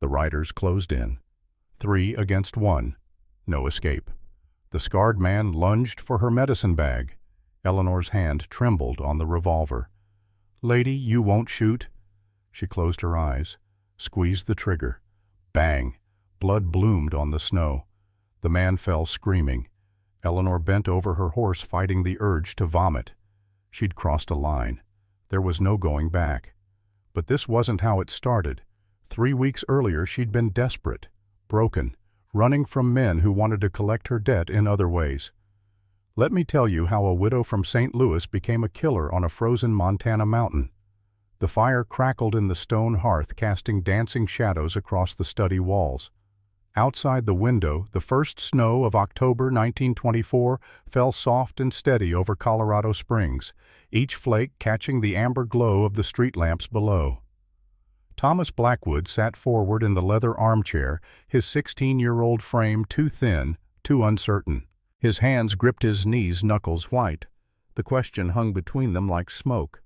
The riders closed in. 3 against 1. No escape. The scarred man lunged for her medicine bag. Eleanor's hand trembled on the revolver. "Lady, you won't shoot?" She closed her eyes, squeezed the trigger. Bang! Blood bloomed on the snow. The man fell screaming. Eleanor bent over her horse, fighting the urge to vomit. She'd crossed a line. There was no going back. But this wasn't how it started. 3 weeks earlier she'd been desperate, broken, running from men who wanted to collect her debt in other ways. Let me tell you how a widow from St. Louis became a killer on a frozen Montana mountain. The fire crackled in the stone hearth, casting dancing shadows across the study walls. Outside the window, the first snow of October 1924 fell soft and steady over Colorado Springs, each flake catching the amber glow of the street lamps below. Thomas Blackwood sat forward in the leather armchair, his 16-year-old frame too thin, too uncertain. His hands gripped his knees, knuckles white. The question hung between them like smoke.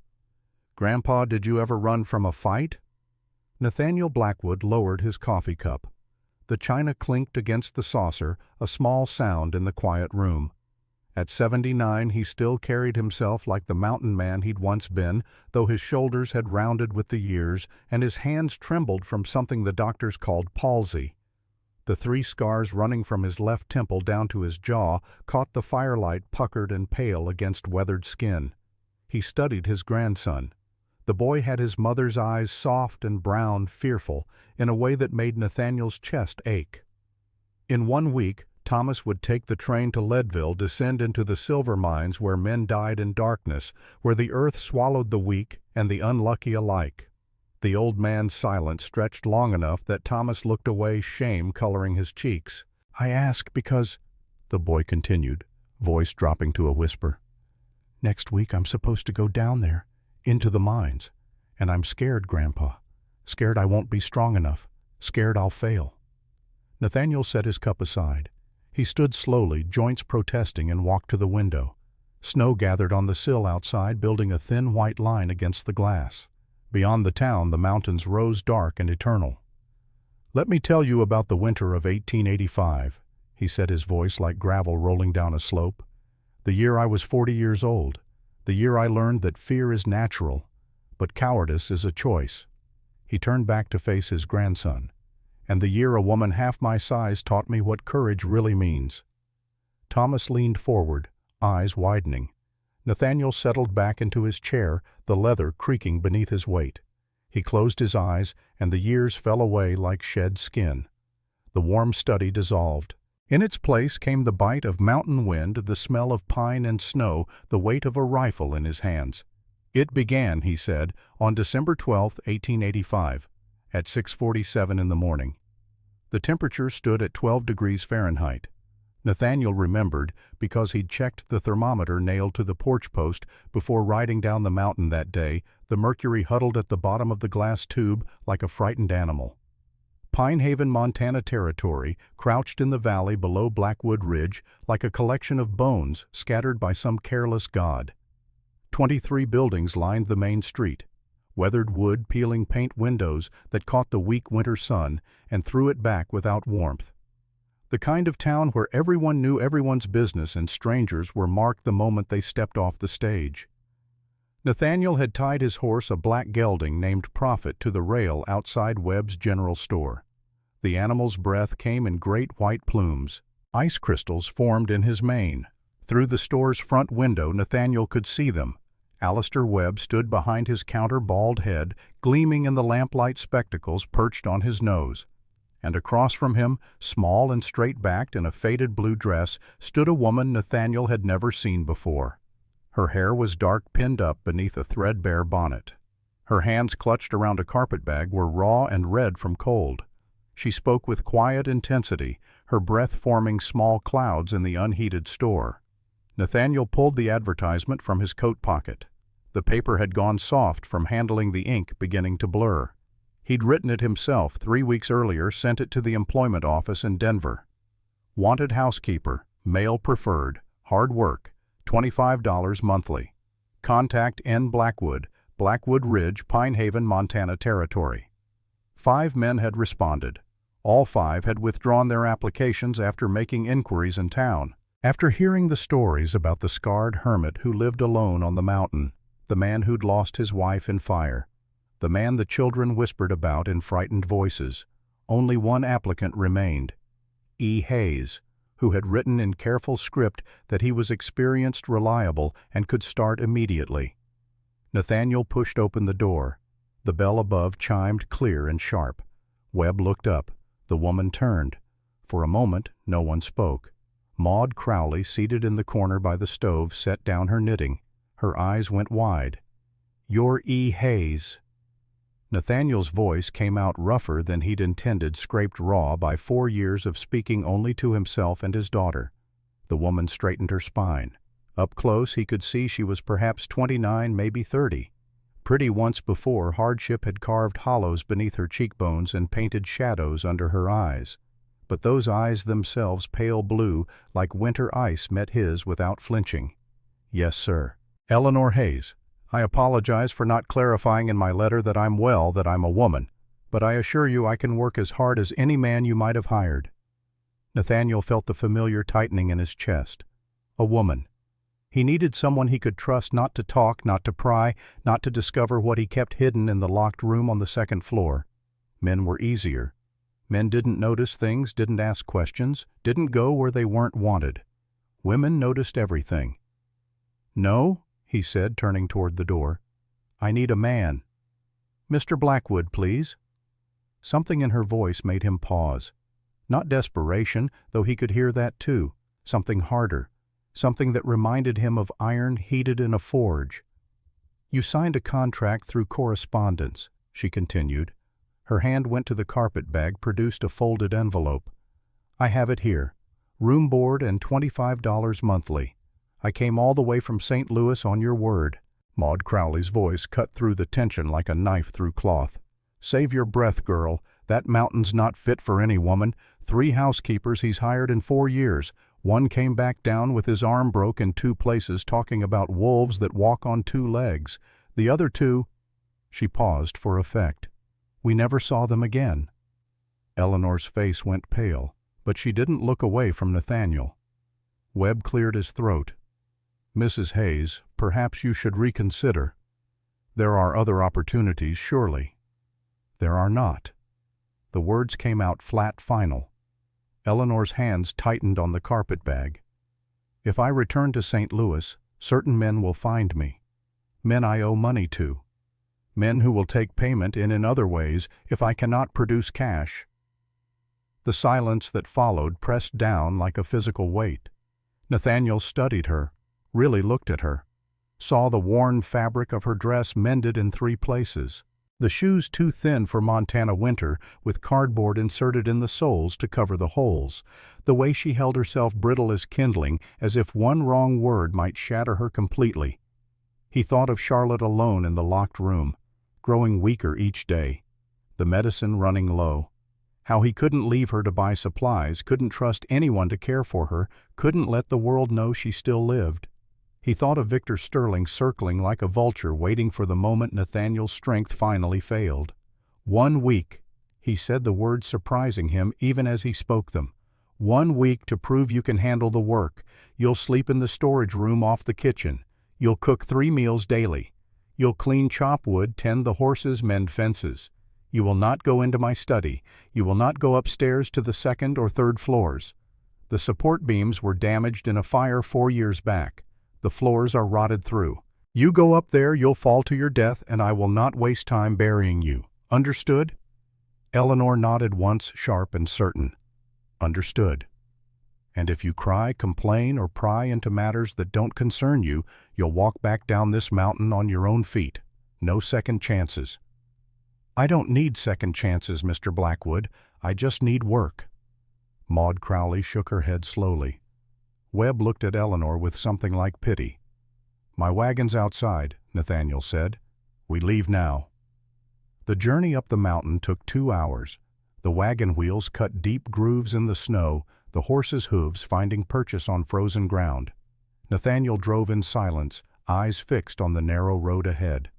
"Grandpa, did you ever run from a fight?" Nathaniel Blackwood lowered his coffee cup. The china clinked against the saucer, a small sound in the quiet room. At 79, he still carried himself like the mountain man he'd once been, though his shoulders had rounded with the years, and his hands trembled from something the doctors called palsy. The 3 scars running from his left temple down to his jaw caught the firelight, puckered and pale against weathered skin. He studied his grandson. The boy had his mother's eyes, soft and brown, fearful, in a way that made Nathaniel's chest ache. In 1 week, Thomas would take the train to Leadville, descend into the silver mines where men died in darkness, where the earth swallowed the weak and the unlucky alike. The old man's silence stretched long enough that Thomas looked away, shame coloring his cheeks. "I ask because," the boy continued, voice dropping to a whisper, "next week I'm supposed to go down there, into the mines, and I'm scared, Grandpa. Scared I won't be strong enough. Scared I'll fail." Nathaniel set his cup aside. He stood slowly, joints protesting, and walked to the window. Snow gathered on the sill outside, building a thin white line against the glass. Beyond the town, the mountains rose dark and eternal. "Let me tell you about the winter of 1885, he said, his voice like gravel rolling down a slope. "The year I was 40 years old. The year I learned that fear is natural, but cowardice is a choice." He turned back to face his grandson. "And the year a woman half my size taught me what courage really means." Thomas leaned forward, eyes widening. Nathaniel settled back into his chair, the leather creaking beneath his weight. He closed his eyes, and the years fell away like shed skin. The warm study dissolved. In its place came the bite of mountain wind, the smell of pine and snow, the weight of a rifle in his hands. "It began," he said, "on December 12, 1885, at 6:47 in the morning. The temperature stood at 12 degrees Fahrenheit. Nathaniel remembered because he'd checked the thermometer nailed to the porch post before riding down the mountain that day. The mercury huddled at the bottom of the glass tube like a frightened animal. Pine Haven, Montana Territory crouched in the valley below Blackwood Ridge like a collection of bones scattered by some careless god. 23 buildings lined the main street, weathered wood peeling paint windows that caught the weak winter sun and threw it back without warmth. The kind of town where everyone knew everyone's business and strangers were marked the moment they stepped off the stage. Nathaniel had tied his horse, a black gelding named Prophet, to the rail outside Webb's General Store. The animal's breath came in great white plumes. Ice crystals formed in his mane. Through the store's front window, Nathaniel could see them. Alistair Webb stood behind his counter, bald head gleaming in the lamplight, spectacles perched on his nose. And across from him, small and straight-backed in a faded blue dress, stood a woman Nathaniel had never seen before. Her hair was dark, pinned up beneath a threadbare bonnet. Her hands, clutched around a carpetbag, were raw and red from cold. She spoke with quiet intensity, her breath forming small clouds in the unheated store. Nathaniel pulled the advertisement from his coat pocket. The paper had gone soft from handling the ink beginning to blur. He'd written it himself 3 weeks earlier, sent it to the employment office in Denver. "Wanted housekeeper, male preferred, hard work, $25 monthly. Contact N. Blackwood, Blackwood Ridge, Pine Haven, Montana Territory." 5 men had responded. All 5 had withdrawn their applications after making inquiries in town. After hearing the stories about the scarred hermit who lived alone on the mountain, the man who'd lost his wife in fire, the man the children whispered about in frightened voices, only one applicant remained, E. Hayes, who had written in careful script that he was experienced, reliable, and could start immediately. Nathaniel pushed open the door. The bell above chimed clear and sharp. Webb looked up. The woman turned. For a moment, no one spoke. Maud Crowley, seated in the corner by the stove, set down her knitting. Her eyes went wide. "You're E. Hayes." Nathaniel's voice came out rougher than he'd intended, scraped raw by 4 years of speaking only to himself and his daughter. The woman straightened her spine. Up close, he could see she was perhaps 29, maybe 30. Pretty once before, hardship had carved hollows beneath her cheekbones and painted shadows under her eyes. But those eyes themselves, pale blue, like winter ice, met his without flinching. "Yes, sir." "Eleanor Hayes, I apologize for not clarifying in my letter that I'm well, that I'm a woman, but I assure you I can work as hard as any man you might have hired." Nathaniel felt the familiar tightening in his chest. A woman. He needed someone he could trust, not to talk, not to pry, not to discover what he kept hidden in the locked room on the 2nd floor. Men were easier. Men didn't notice things, didn't ask questions, didn't go where they weren't wanted. Women noticed everything. "No," he said, turning toward the door. "I need a man." "Mr. Blackwood, please." Something in her voice made him pause. Not desperation, though he could hear that too. Something harder. Something that reminded him of iron heated in a forge. "You signed a contract through correspondence," she continued. Her hand went to the carpet bag, produced a folded envelope. "I have it here. Room board and $25 monthly. I came all the way from St. Louis on your word." Maud Crowley's voice cut through the tension like a knife through cloth. "Save your breath, girl. That mountain's not fit for any woman. 3 housekeepers he's hired in 4 years. One came back down with his arm broke in 2 places, talking about wolves that walk on 2 legs. The other 2—" She paused for effect. "We never saw them again." Eleanor's face went pale, but she didn't look away from Nathaniel. Webb cleared his throat. "Mrs. Hayes, perhaps you should reconsider. There are other opportunities, surely." "There are not." The words came out flat, final. Eleanor's hands tightened on the carpet bag. "If I return to St. Louis, certain men will find me. Men I owe money to. Men who will take payment in other ways if I cannot produce cash." The silence that followed pressed down like a physical weight. Nathaniel studied her, really looked at her, saw the worn fabric of her dress mended in 3 places. The shoes too thin for Montana winter, with cardboard inserted in the soles to cover the holes. The way she held herself brittle as kindling, as if one wrong word might shatter her completely. He thought of Charlotte alone in the locked room, growing weaker each day, the medicine running low. How he couldn't leave her to buy supplies, couldn't trust anyone to care for her, couldn't let the world know she still lived. He thought of Victor Sterling circling like a vulture, waiting for the moment Nathaniel's strength finally failed. 1 week. He said the words surprising him even as he spoke them. 1 week to prove you can handle the work. You'll sleep in the storage room off the kitchen. You'll cook 3 meals daily. You'll clean chop wood, tend the horses, mend fences. You will not go into my study. You will not go upstairs to the 2nd or 3rd floors. The support beams were damaged in a fire 4 years back. The floors are rotted through. You go up there, you'll fall to your death, and I will not waste time burying you. Understood?" Eleanor nodded once, sharp and certain. "Understood. And if you cry, complain, or pry into matters that don't concern you, you'll walk back down this mountain on your own feet. No second chances." "I don't need second chances, Mr. Blackwood. I just need work." Maud Crowley shook her head slowly. Webb looked at Eleanor with something like pity. "My wagon's outside," Nathaniel said. "We leave now." The journey up the mountain took 2 hours. The wagon wheels cut deep grooves in the snow, the horses' hooves finding purchase on frozen ground. Nathaniel drove in silence, eyes fixed on the narrow road ahead.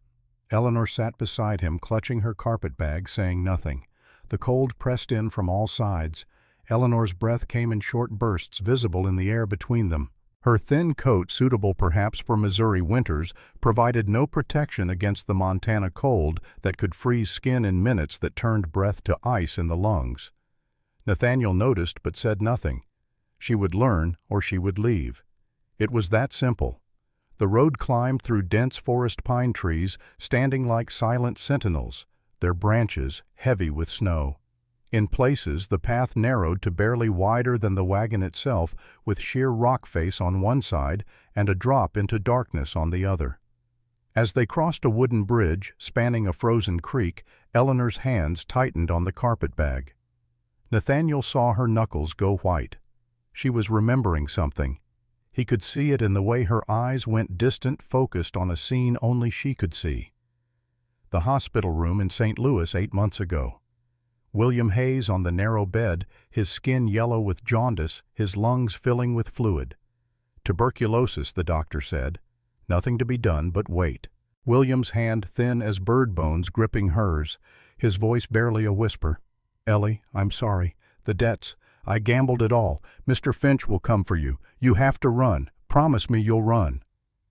Eleanor sat beside him, clutching her carpet bag, saying nothing. The cold pressed in from all sides. Eleanor's breath came in short bursts, visible in the air between them. Her thin coat, suitable perhaps for Missouri winters, provided no protection against the Montana cold that could freeze skin in minutes, that turned breath to ice in the lungs. Nathaniel noticed but said nothing. She would learn or she would leave. It was that simple. The road climbed through dense forest pine trees, standing like silent sentinels, their branches heavy with snow. In places, the path narrowed to barely wider than the wagon itself, with sheer rock face on one side and a drop into darkness on the other. As they crossed a wooden bridge spanning a frozen creek, Eleanor's hands tightened on the carpetbag. Nathaniel saw her knuckles go white. She was remembering something. He could see it in the way her eyes went distant, focused on a scene only she could see. The hospital room in St. Louis 8 months ago. William Hayes on the narrow bed, his skin yellow with jaundice, his lungs filling with fluid. Tuberculosis, the doctor said. Nothing to be done but wait. William's hand thin as bird bones gripping hers, his voice barely a whisper. "Ellie, I'm sorry. The debts. I gambled it all. Mr. Finch will come for you. You have to run. Promise me you'll run."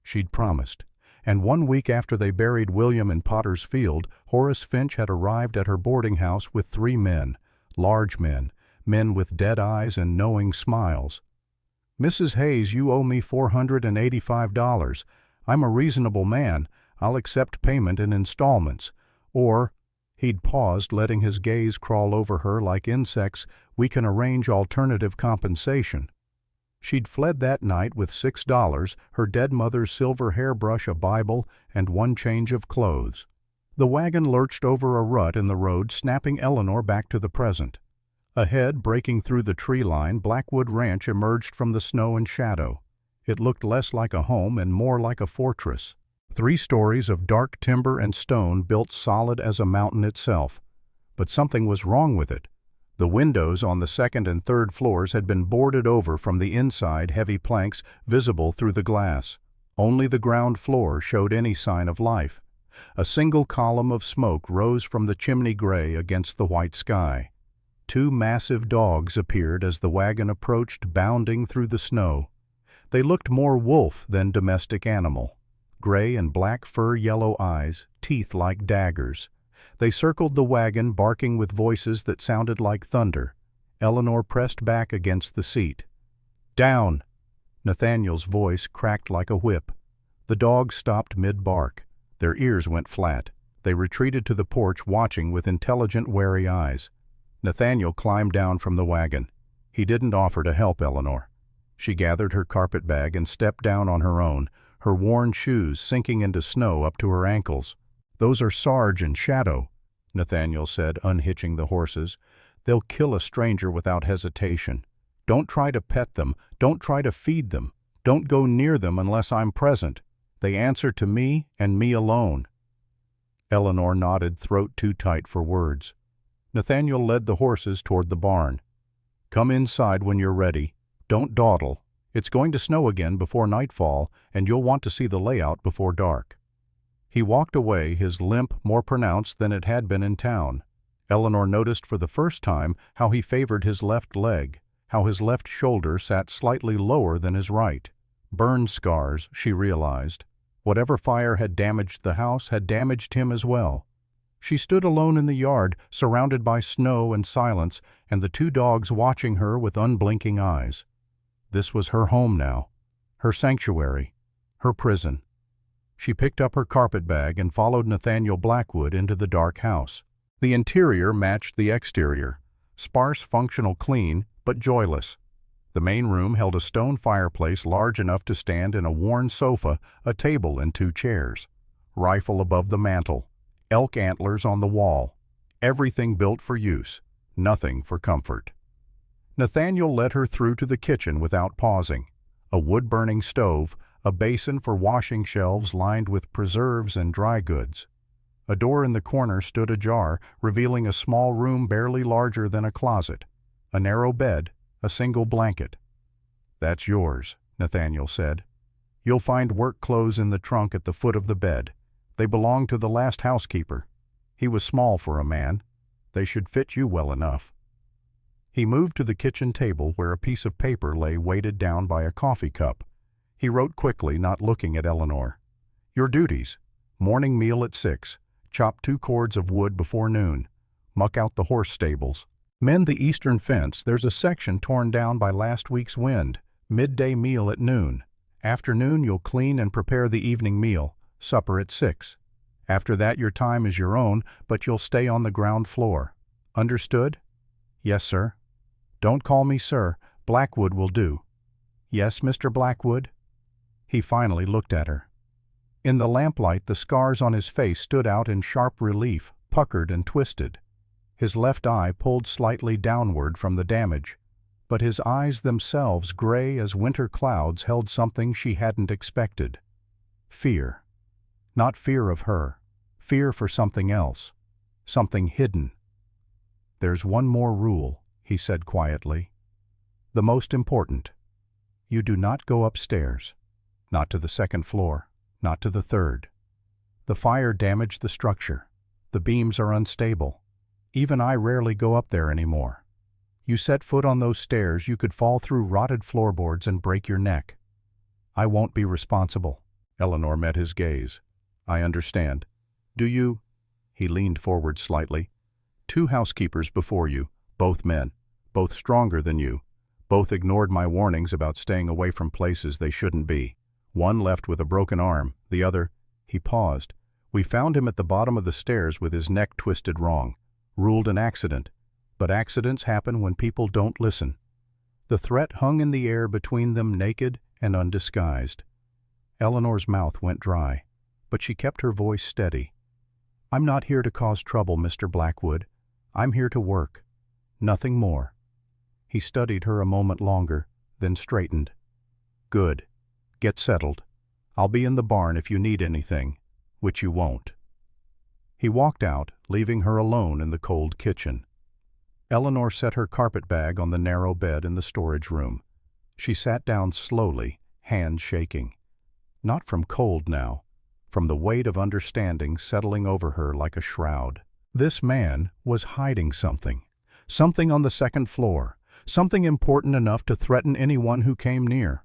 She'd promised. And 1 week after they buried William in Potter's Field, Horace Finch had arrived at her boarding house with 3 men, large men, men with dead eyes and knowing smiles. "Mrs. Hayes, you owe me $485. I'm a reasonable man. I'll accept payment in installments. Or," he'd paused, letting his gaze crawl over her like insects, "we can arrange alternative compensation." She'd fled that night with $6, her dead mother's silver hairbrush, a Bible, and 1 change of clothes. The wagon lurched over a rut in the road, snapping Eleanor back to the present. Ahead, breaking through the tree line, Blackwood Ranch emerged from the snow and shadow. It looked less like a home and more like a fortress. 3 stories of dark timber and stone built solid as a mountain itself. But something was wrong with it. The windows on the 2nd and 3rd floors had been boarded over from the inside, heavy planks visible through the glass. Only the ground floor showed any sign of life. A single column of smoke rose from the chimney gray against the white sky. 2 massive dogs appeared as the wagon approached, bounding through the snow. They looked more wolf than domestic animal. Gray and black fur, yellow eyes, teeth like daggers. They circled the wagon, barking with voices that sounded like thunder. Eleanor pressed back against the seat. "Down!" Nathaniel's voice cracked like a whip. The dogs stopped mid-bark. Their ears went flat. They retreated to the porch, watching with intelligent, wary eyes. Nathaniel climbed down from the wagon. He didn't offer to help Eleanor. She gathered her carpetbag and stepped down on her own, her worn shoes sinking into snow up to her ankles. "Those are Sarge and Shadow," Nathaniel said, unhitching the horses. "They'll kill a stranger without hesitation. Don't try to pet them. Don't try to feed them. Don't go near them unless I'm present. They answer to me and me alone." Eleanor nodded, throat too tight for words. Nathaniel led the horses toward the barn. "Come inside when you're ready. Don't dawdle. It's going to snow again before nightfall, and you'll want to see the layout before dark." He walked away, his limp more pronounced than it had been in town. Eleanor noticed for the first time how he favored his left leg, how his left shoulder sat slightly lower than his right. Burn scars, she realized. Whatever fire had damaged the house had damaged him as well. She stood alone in the yard, surrounded by snow and silence, and the 2 dogs watching her with unblinking eyes. This was her home now, her sanctuary, her prison. She picked up her carpetbag and followed Nathaniel Blackwood into the dark house. The interior matched the exterior, sparse, functional, clean, but joyless. The main room held a stone fireplace large enough to stand in, a worn sofa, a table, and 2 chairs. Rifle above the mantel, elk antlers on the wall. Everything built for use, nothing for comfort. Nathaniel led her through to the kitchen without pausing. A wood-burning stove, a basin for washing shelves lined with preserves and dry goods. A door in the corner stood ajar, revealing a small room barely larger than a closet. A narrow bed, a single blanket. "That's yours," Nathaniel said. "You'll find work clothes in the trunk at the foot of the bed. They belong to the last housekeeper." He was small for a man. They should fit you well enough." He moved to the kitchen table where a piece of paper lay weighted down by a coffee cup. He wrote quickly, not looking at Eleanor. "Your duties. Morning meal at 6. Chop 2 cords of wood before noon. Muck out the horse stables. Mend the eastern fence. There's a section torn down by last week's wind. Midday meal at noon. Afternoon you'll clean and prepare the evening meal. Supper at 6. After that your time is your own, but you'll stay on the ground floor. Understood?" "Yes, sir." "Don't call me sir. Blackwood will do." "Yes, Mr. Blackwood." He finally looked at her. In the lamplight the scars on his face stood out in sharp relief, puckered and twisted. His left eye pulled slightly downward from the damage, but his eyes themselves, gray as winter clouds, held something she hadn't expected. Fear. Not fear of her. Fear for something else. Something hidden. "There's one more rule," he said quietly. "The most important. You do not go upstairs. Not to the 2nd floor. Not to the 3rd. The fire damaged the structure. The beams are unstable. Even I rarely go up there anymore. You set foot on those stairs, you could fall through rotted floorboards and break your neck. I won't be responsible." Eleanor met his gaze. "I understand. Do you?" He leaned forward slightly. "2 housekeepers before you, both men, both stronger than you. Both ignored my warnings about staying away from places they shouldn't be. One left with a broken arm, the other—" He paused. "We found him at the bottom of the stairs with his neck twisted wrong. Ruled an accident. But accidents happen when people don't listen." The threat hung in the air between them, naked and undisguised. Eleanor's mouth went dry, but she kept her voice steady. "I'm not here to cause trouble, Mr. Blackwood. I'm here to work. Nothing more." He studied her a moment longer, then straightened. "Good. Get settled. I'll be in the barn if you need anything, which you won't." He walked out, leaving her alone in the cold kitchen. Eleanor set her carpet-bag on the narrow bed in the storage room. She sat down slowly, hands shaking. Not from cold now, from the weight of understanding settling over her like a shroud. This man was hiding something. Something on the 2nd floor. Something important enough to threaten anyone who came near.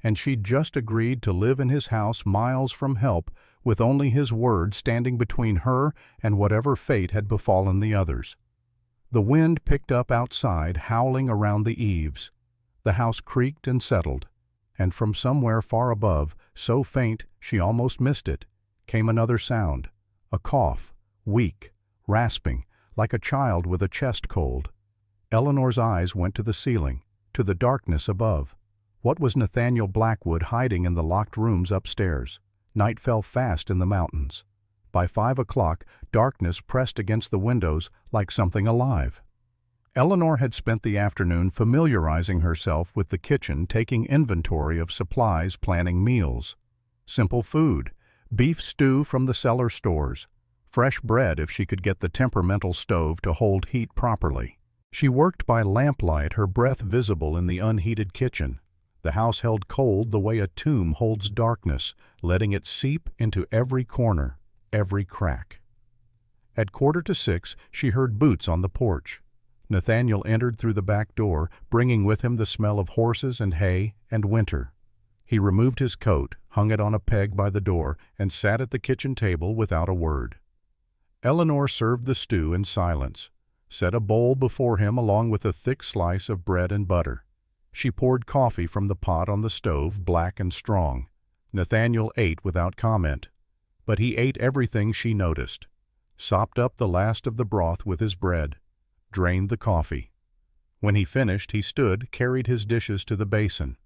And she'd just agreed to live in his house miles from help, with only his word standing between her and whatever fate had befallen the others. The wind picked up outside, howling around the eaves. The house creaked and settled, and from somewhere far above, so faint she almost missed it, came another sound, a cough, weak, rasping, like a child with a chest cold. Eleanor's eyes went to the ceiling, to the darkness above. What was Nathaniel Blackwood hiding in the locked rooms upstairs? Night fell fast in the mountains. By 5 o'clock, darkness pressed against the windows like something alive. Eleanor had spent the afternoon familiarizing herself with the kitchen, taking inventory of supplies, planning meals. Simple food, beef stew from the cellar stores, fresh bread if she could get the temperamental stove to hold heat properly. She worked by lamplight, her breath visible in the unheated kitchen. The house held cold the way a tomb holds darkness, letting it seep into every corner, every crack. At 5:45, she heard boots on the porch. Nathaniel entered through the back door, bringing with him the smell of horses and hay and winter. He removed his coat, hung it on a peg by the door, and sat at the kitchen table without a word. Eleanor served the stew in silence, set a bowl before him along with a thick slice of bread and butter. She poured coffee from the pot on the stove, black and strong. Nathaniel ate without comment. But he ate everything she noticed, sopped up the last of the broth with his bread, drained the coffee. When he finished, he stood, carried his dishes to the basin.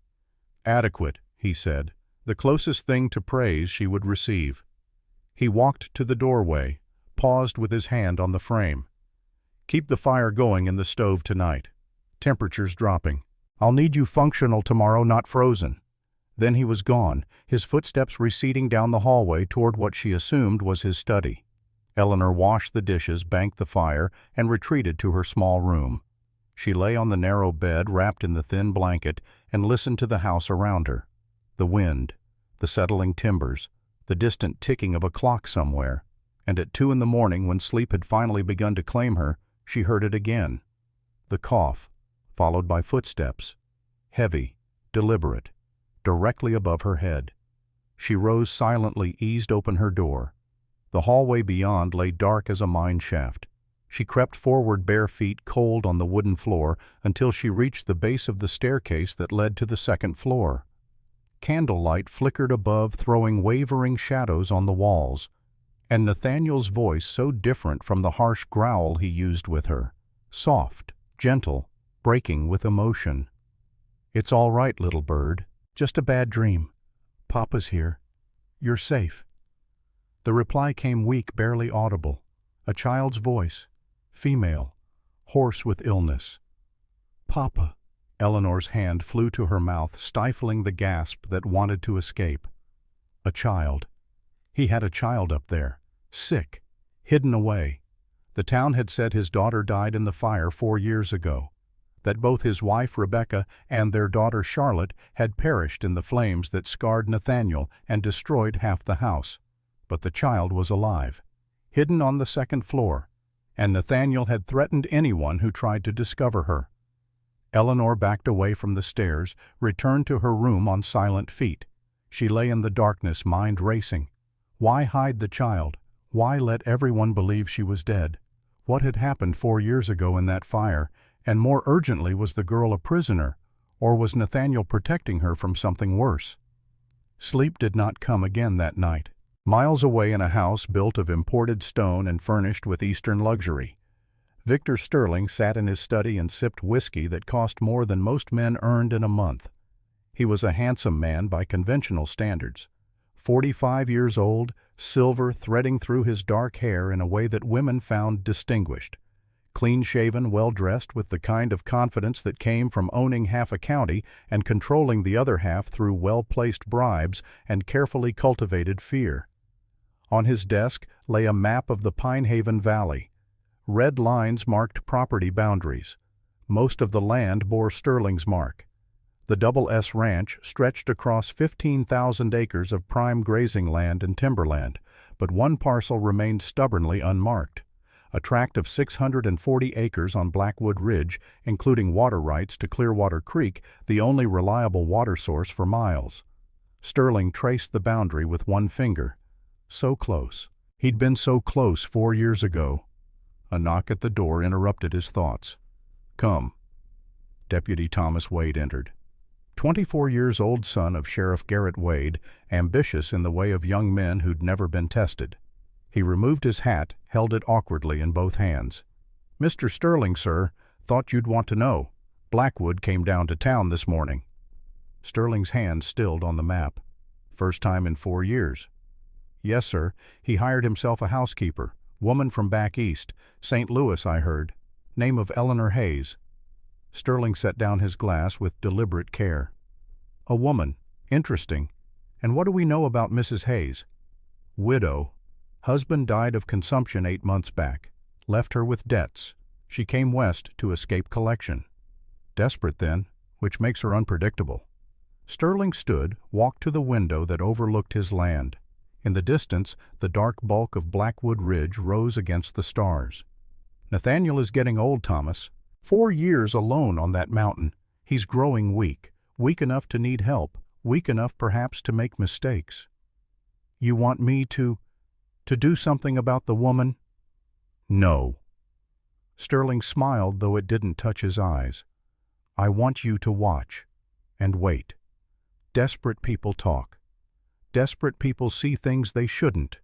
"Adequate," he said, the closest thing to praise she would receive. He walked to the doorway, paused with his hand on the frame. "Keep the fire going in the stove tonight. Temperature's dropping. I'll need you functional tomorrow, not frozen." Then he was gone, his footsteps receding down the hallway toward what she assumed was his study. Eleanor washed the dishes, banked the fire, and retreated to her small room. She lay on the narrow bed, wrapped in the thin blanket, and listened to the house around her. The wind, the settling timbers, the distant ticking of a clock somewhere. And at 2 in the morning, when sleep had finally begun to claim her, She heard it again. The cough, followed by footsteps, heavy, deliberate, directly above her head. She rose silently, eased open her door. The hallway beyond lay dark as a mine shaft. She crept forward, bare feet cold on the wooden floor, until she reached the base of the staircase that led to the second floor. Candlelight flickered above, throwing wavering shadows on the walls, and Nathaniel's voice so different from the harsh growl he used with her. Soft, gentle, breaking with emotion. "It's all right, little bird. Just a bad dream. Papa's here. You're safe." The reply came weak, barely audible. A child's voice, female, hoarse with illness. "Papa." Eleanor's hand flew to her mouth, stifling the gasp that wanted to escape. A child. He had a child up there, sick, hidden away. The town had said his daughter died in the fire 4 years ago, that both his wife Rebecca and their daughter Charlotte had perished in the flames that scarred Nathaniel and destroyed half the house. But the child was alive, hidden on the second floor, and Nathaniel had threatened anyone who tried to discover her. Eleanor backed away from the stairs, returned to her room on silent feet. She lay in the darkness, mind racing. Why hide the child? Why let everyone believe she was dead? What had happened 4 years ago in that fire? And more urgently, was the girl a prisoner, or was Nathaniel protecting her from something worse? Sleep did not come again that night. Miles away in a house built of imported stone and furnished with Eastern luxury, Victor Sterling sat in his study and sipped whiskey that cost more than most men earned in a month. He was a handsome man by conventional standards. 45 years old, silver threading through his dark hair in a way that women found distinguished. Clean-shaven, well-dressed, with the kind of confidence that came from owning half a county and controlling the other half through well-placed bribes and carefully cultivated fear. On his desk lay a map of the Pinehaven Valley. Red lines marked property boundaries. Most of the land bore Sterling's mark. The Double S Ranch stretched across 15,000 acres of prime grazing land and timberland, but one parcel remained stubbornly unmarked. A tract of 640 acres on Blackwood Ridge, including water rights to Clearwater Creek, the only reliable water source for miles. Sterling traced the boundary with one finger. So close. He'd been so close 4 years ago. A knock at the door interrupted his thoughts. "Come." Deputy Thomas Wade entered. 24-year-old son of Sheriff Garrett Wade, ambitious in the way of young men who'd never been tested. He removed his hat, held it awkwardly in both hands. "Mr. Sterling, sir, thought you'd want to know. Blackwood came down to town this morning." Sterling's hand stilled on the map. "First time in 4 years." "Yes, sir. He hired himself a housekeeper. Woman from back east. St. Louis, I heard. Name of Eleanor Hayes." Sterling set down his glass with deliberate care. "A woman. Interesting. And what do we know about Mrs. Hayes?" "Widow. Husband died of consumption 8 months back. Left her with debts. She came west to escape collection." "Desperate, then, which makes her unpredictable." Sterling stood, walked to the window that overlooked his land. In the distance, the dark bulk of Blackwood Ridge rose against the stars. "Nathaniel is getting old, Thomas. 4 years alone on that mountain. He's growing weak, weak enough to need help, weak enough perhaps to make mistakes." "You want me to do something about the woman?" "No." Sterling smiled, though it didn't touch his eyes. "I want you to watch and wait. Desperate people talk. Desperate people see things they shouldn't.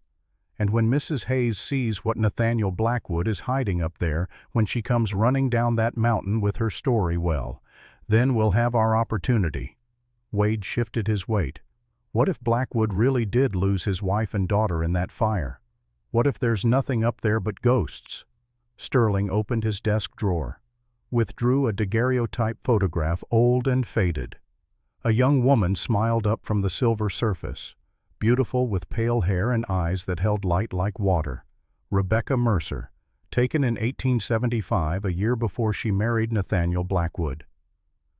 And when Mrs. Hayes sees what Nathaniel Blackwood is hiding up there, when she comes running down that mountain with her story, well, then we'll have our opportunity." Wade shifted his weight. What if Blackwood really did lose his wife and daughter in that fire? What if there's nothing up there but ghosts? Sterling opened his desk drawer, withdrew a daguerreotype photograph, old and faded. A young woman smiled up from the silver surface, beautiful with pale hair and eyes that held light like water. Rebecca Mercer, taken in 1875, a year before she married Nathaniel Blackwood.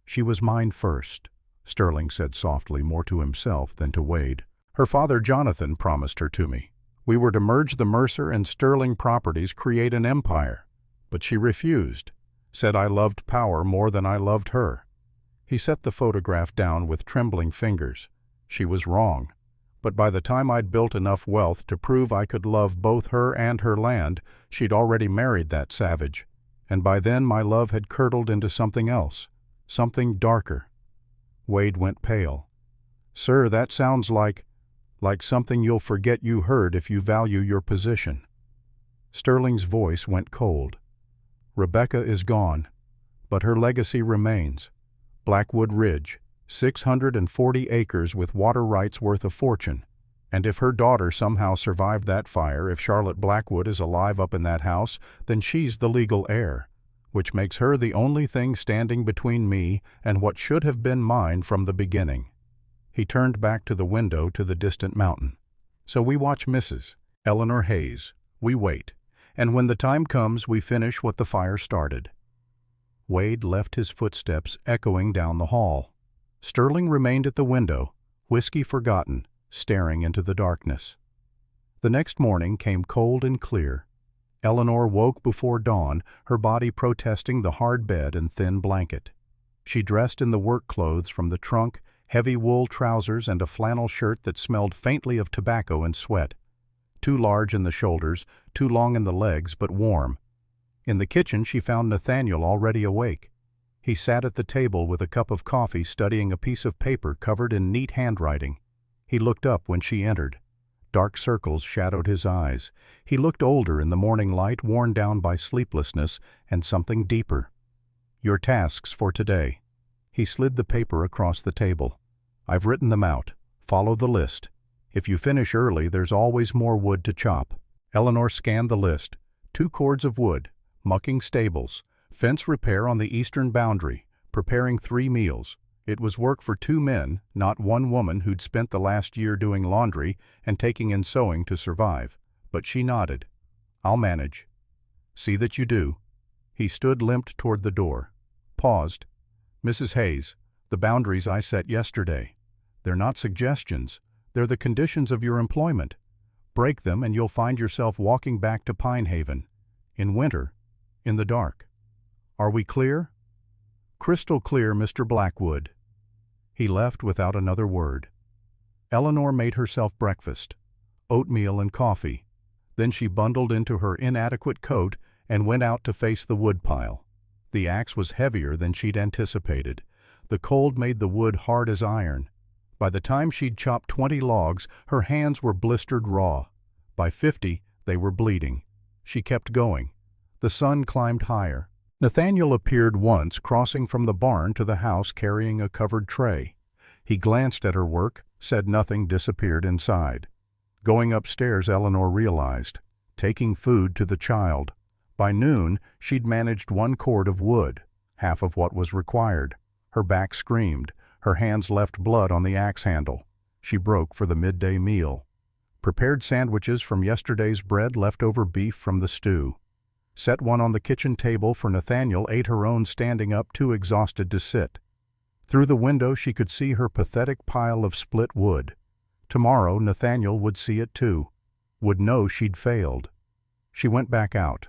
"She was mine first," Sterling said softly, more to himself than to Wade. "Her father Jonathan promised her to me. We were to merge the Mercer and Sterling properties, create an empire. but she refused, said I loved power more than I loved her. He set the photograph down with trembling fingers. She was wrong, but by the time I'd built enough wealth to prove I could love both her and her land, she'd already married that savage, and by then my love had curdled into something else, something darker. Wade went pale. Sir, that sounds like something you'll forget you heard if you value your position. Sterling's voice went cold. Rebecca is gone, but her legacy remains. Blackwood Ridge, 640 acres with water rights worth a fortune. And if her daughter somehow survived that fire, if Charlotte Blackwood is alive up in that house, then she's the legal heir, which makes her the only thing standing between me and what should have been mine from the beginning. He turned back to the window to the distant mountain. So we watch Mrs. Eleanor Hayes. We wait. And when the time comes, we finish what the fire started. Wade left his footsteps echoing down the hall. Sterling remained at the window, whiskey forgotten, staring into the darkness. The next morning came cold and clear. Eleanor woke before dawn, her body protesting the hard bed and thin blanket. She dressed in the work clothes from the trunk, heavy wool trousers and a flannel shirt that smelled faintly of tobacco and sweat. Too large in the shoulders, too long in the legs, but warm. In the kitchen she found Nathaniel already awake. He sat at the table with a cup of coffee studying a piece of paper covered in neat handwriting. He looked up when she entered. Dark circles shadowed his eyes. He looked older in the morning light, worn down by sleeplessness and something deeper. Your tasks for today. He slid the paper across the table. I've written them out. Follow the list. If you finish early, there's always more wood to chop. Eleanor scanned the list. 2 cords of wood, mucking stables, fence repair on the eastern boundary, preparing 3 meals. It was work for 2 men, not 1 woman who'd spent the last year doing laundry and taking in sewing to survive. But she nodded. I'll manage. See that you do. He stood limped toward the door. Paused. Mrs. Hayes, the boundaries I set yesterday. They're not suggestions. They're the conditions of your employment. Break them and you'll find yourself walking back to Pine Haven. In winter. In the dark. Are we clear? Crystal clear, Mr. Blackwood. He left without another word. Eleanor made herself breakfast, oatmeal and coffee. Then she bundled into her inadequate coat and went out to face the woodpile. The axe was heavier than she'd anticipated. The cold made the wood hard as iron. By the time she'd chopped 20 logs, her hands were blistered raw. By 50, they were bleeding. She kept going. The sun climbed higher. Nathaniel appeared once, crossing from the barn to the house carrying a covered tray. He glanced at her work, said nothing, disappeared inside. Going upstairs, Eleanor realized, taking food to the child. By noon, she'd managed 1 cord of wood, half of what was required. Her back screamed. Her hands left blood on the axe handle. She broke for the midday meal. Prepared sandwiches from yesterday's bread, leftover beef from the stew. Set one on the kitchen table for Nathaniel, ate her own standing up, too exhausted to sit. Through the window she could see her pathetic pile of split wood. Tomorrow Nathaniel would see it too, would know she'd failed. She went back out.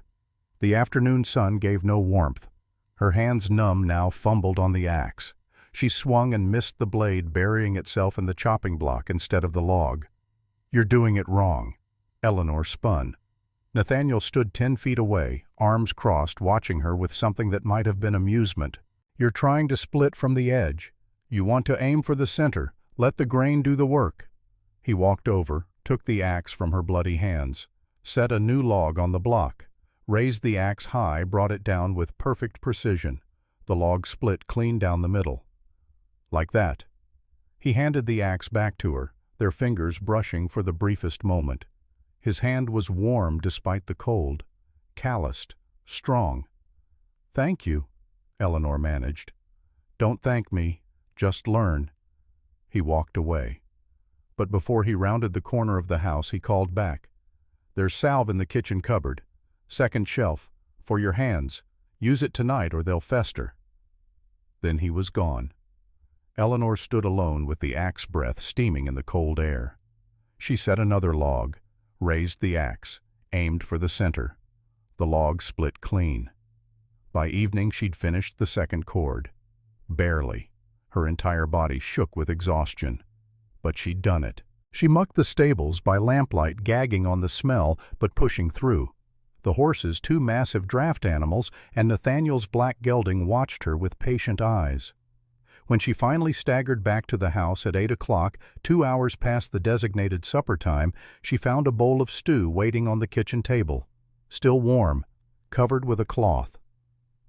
The afternoon sun gave no warmth. Her hands, numb now, fumbled on the axe. She swung and missed the blade, burying itself in the chopping block instead of the log. You're doing it wrong. Eleanor spun. Nathaniel stood 10 feet away, arms crossed, watching her with something that might have been amusement. You're trying to split from the edge. You want to aim for the center. Let the grain do the work. He walked over, took the axe from her bloody hands, set a new log on the block, raised the axe high, brought it down with perfect precision. The log split clean down the middle. Like that. He handed the axe back to her, their fingers brushing for the briefest moment. His hand was warm despite the cold, calloused, strong. Thank you, Eleanor managed. Don't thank me, just learn. He walked away. But before he rounded the corner of the house, he called back. There's salve in the kitchen cupboard. 2nd shelf. For your hands. Use it tonight or they'll fester. Then he was gone. Eleanor stood alone with the axe breath steaming in the cold air. She set another log, raised the axe, aimed for the center. The log split clean. By evening she'd finished the second cord. Barely. Her entire body shook with exhaustion. But she'd done it. She mucked the stables by lamplight, gagging on the smell, but pushing through. The horses, two massive draft animals, and Nathaniel's black gelding watched her with patient eyes. When she finally staggered back to the house at 8 o'clock, 2 hours past the designated supper time, she found a bowl of stew waiting on the kitchen table, still warm, covered with a cloth.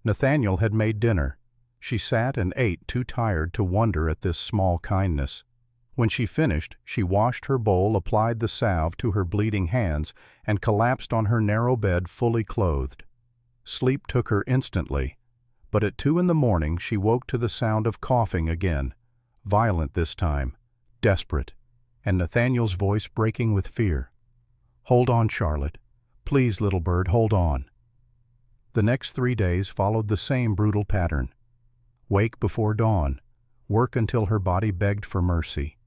Nathaniel had made dinner. She sat and ate, too tired to wonder at this small kindness. When she finished, she washed her bowl, applied the salve to her bleeding hands, and collapsed on her narrow bed fully clothed. Sleep took her instantly, but at 2 in the morning she woke to the sound of coughing again, violent this time, desperate, and Nathaniel's voice breaking with fear. "Hold on, Charlotte. Please, little bird, hold on." The next 3 days followed the same brutal pattern. Wake before dawn, work until her body begged for mercy,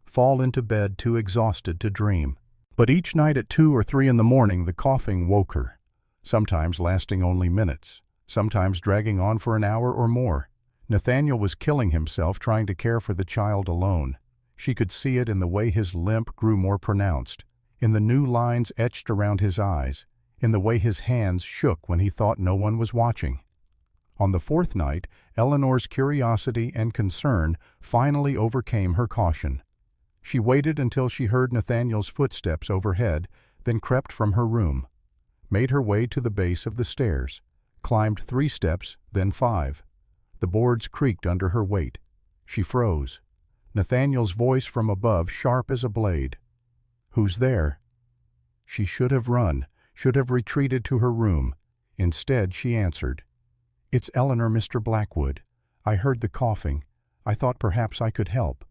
fall into bed too exhausted to dream. But each night at 2 or 3 in the morning the coughing woke her, sometimes lasting only minutes, sometimes dragging on for an hour or more. Nathaniel was killing himself trying to care for the child alone. She could see it in the way his limp grew more pronounced, in the new lines etched around his eyes, in the way his hands shook when he thought no one was watching. On the 4th night, Eleanor's curiosity and concern finally overcame her caution. She waited until she heard Nathaniel's footsteps overhead, then crept from her room, made her way to the base of the stairs, climbed 3 steps, then 5. The boards creaked under her weight. She froze. Nathaniel's voice from above, sharp as a blade. "Who's there?" She should have run, should have retreated to her room. Instead, she answered, "It's Eleanor, Mr. Blackwood. I heard the coughing. I thought perhaps I could help."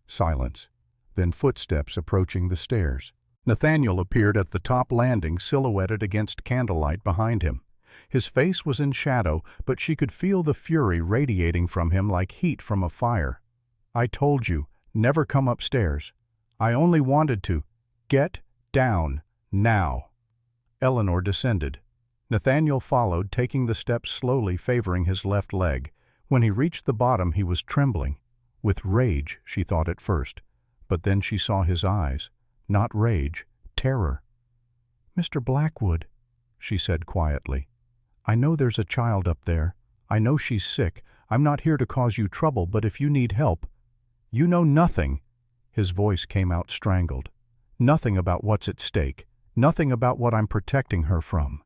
Silence, then footsteps approaching the stairs. Nathaniel appeared at the top landing, silhouetted against candlelight behind him. His face was in shadow, but she could feel the fury radiating from him like heat from a fire. "I told you, never come upstairs. I only wanted to. Get down, now." Eleanor descended. Nathaniel followed, taking the steps slowly, favoring his left leg. When he reached the bottom, he was trembling. With rage, she thought at first, but then she saw his eyes. Not rage, terror. "Mr. Blackwood," she said quietly, "I know there's a child up there. I know she's sick. I'm not here to cause you trouble, but if you need help—" "You know nothing." His voice came out strangled. "Nothing about what's at stake. Nothing about what I'm protecting her from."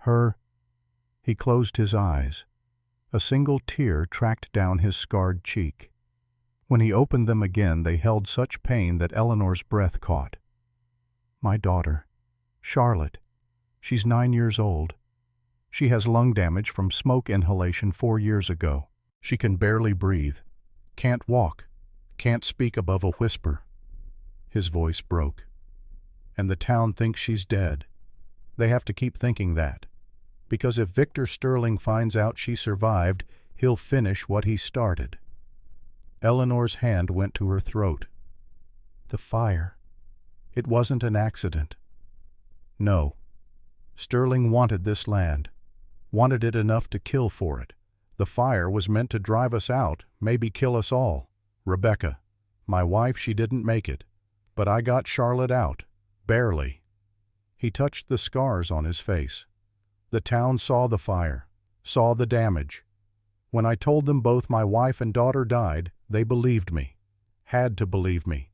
Her. He closed his eyes. A single tear tracked down his scarred cheek. When he opened them again, they held such pain that Eleanor's breath caught. "My daughter, Charlotte. She's 9 years old. She has lung damage from smoke inhalation 4 years ago. She can barely breathe, can't walk, can't speak above a whisper." His voice broke. "And the town thinks she's dead. They have to keep thinking that. Because if Victor Sterling finds out she survived, he'll finish what he started." Eleanor's hand went to her throat. "The fire. It wasn't an accident." "No. Sterling wanted this land. Wanted it enough to kill for it. The fire was meant to drive us out, maybe kill us all. Rebecca, my wife, she didn't make it. But I got Charlotte out. Barely." He touched the scars on his face. "The town saw the fire, saw the damage. When I told them both my wife and daughter died, they believed me. Had to believe me.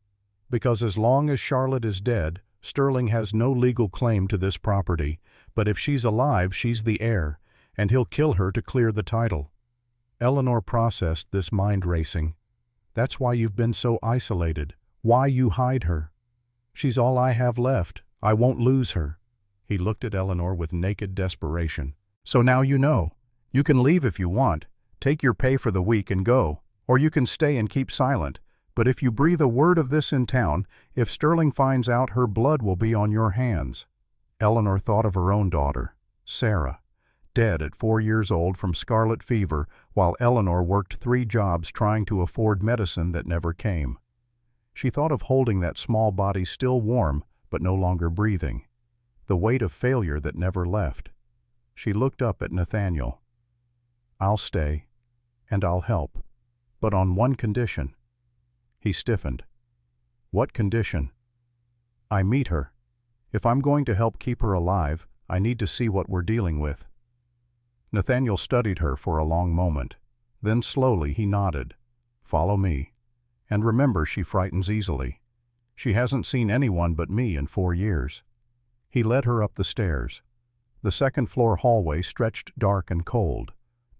Because as long as Charlotte is dead, Sterling has no legal claim to this property, but if she's alive, she's the heir, and he'll kill her to clear the title." Eleanor processed this mind racing. "That's why you've been so isolated, why you hide her." "She's all I have left. I won't lose her." He looked at Eleanor with naked desperation. "So now you know. You can leave if you want. Take your pay for the week and go. Or you can stay and keep silent. But if you breathe a word of this in town, if Sterling finds out, her blood will be on your hands." Eleanor thought of her own daughter, Sarah, dead at 4 years old from scarlet fever, while Eleanor worked 3 jobs trying to afford medicine that never came. She thought of holding that small body still warm, but no longer breathing. the weight of failure that never left. She looked up at Nathaniel. "I'll stay, and I'll help, but on one condition." He stiffened. "What condition?" "I meet her. If I'm going to help keep her alive, I need to see what we're dealing with." Nathaniel studied her for a long moment. Then slowly he nodded. "Follow me. And remember, she frightens easily. She hasn't seen anyone but me in 4 years." He led her up the stairs. The second-floor hallway stretched dark and cold.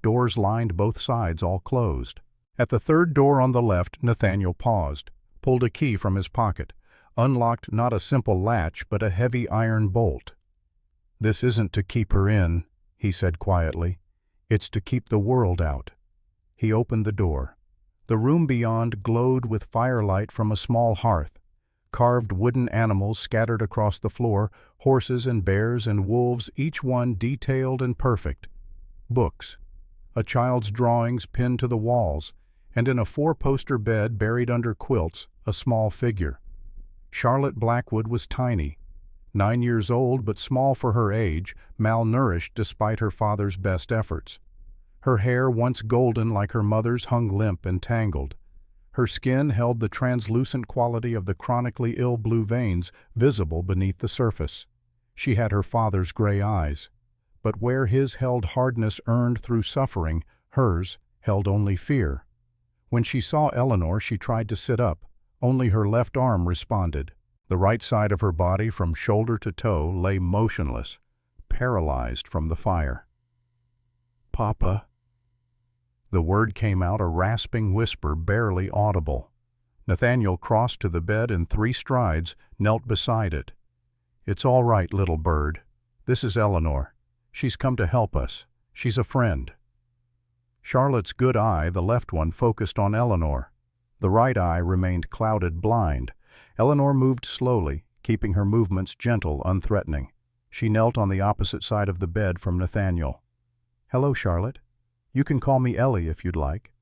Doors lined both sides, all closed. At the third door on the left, Nathaniel paused, pulled a key from his pocket, unlocked not a simple latch but a heavy iron bolt. "This isn't to keep her in," he said quietly. "It's to keep the world out." He opened the door. The room beyond glowed with firelight from a small hearth. Carved wooden animals scattered across the floor, horses and bears and wolves, each one detailed and perfect. Books. A child's drawings pinned to the walls, and in a 4-poster bed buried under quilts, a small figure. Charlotte Blackwood was tiny, 9 years old but small for her age, malnourished despite her father's best efforts. Her hair, once golden like her mother's, hung limp and tangled. Her skin held the translucent quality of the chronically ill blue veins visible beneath the surface. She had her father's gray eyes, but where his held hardness earned through suffering, hers held only fear. When she saw Eleanor, she tried to sit up. Only her left arm responded. The right side of her body, from shoulder to toe, lay motionless, paralyzed from the fire. "Papa." The word came out, a rasping whisper, barely audible. Nathaniel crossed to the bed in 3 strides, knelt beside it. "It's all right, little bird. This is Eleanor. She's come to help us. She's a friend." Charlotte's good eye, the left one, focused on Eleanor. The right eye remained clouded, blind. Eleanor moved slowly, keeping her movements gentle, unthreatening. She knelt on the opposite side of the bed from Nathaniel. "Hello, Charlotte. You can call me Ellie if you'd like."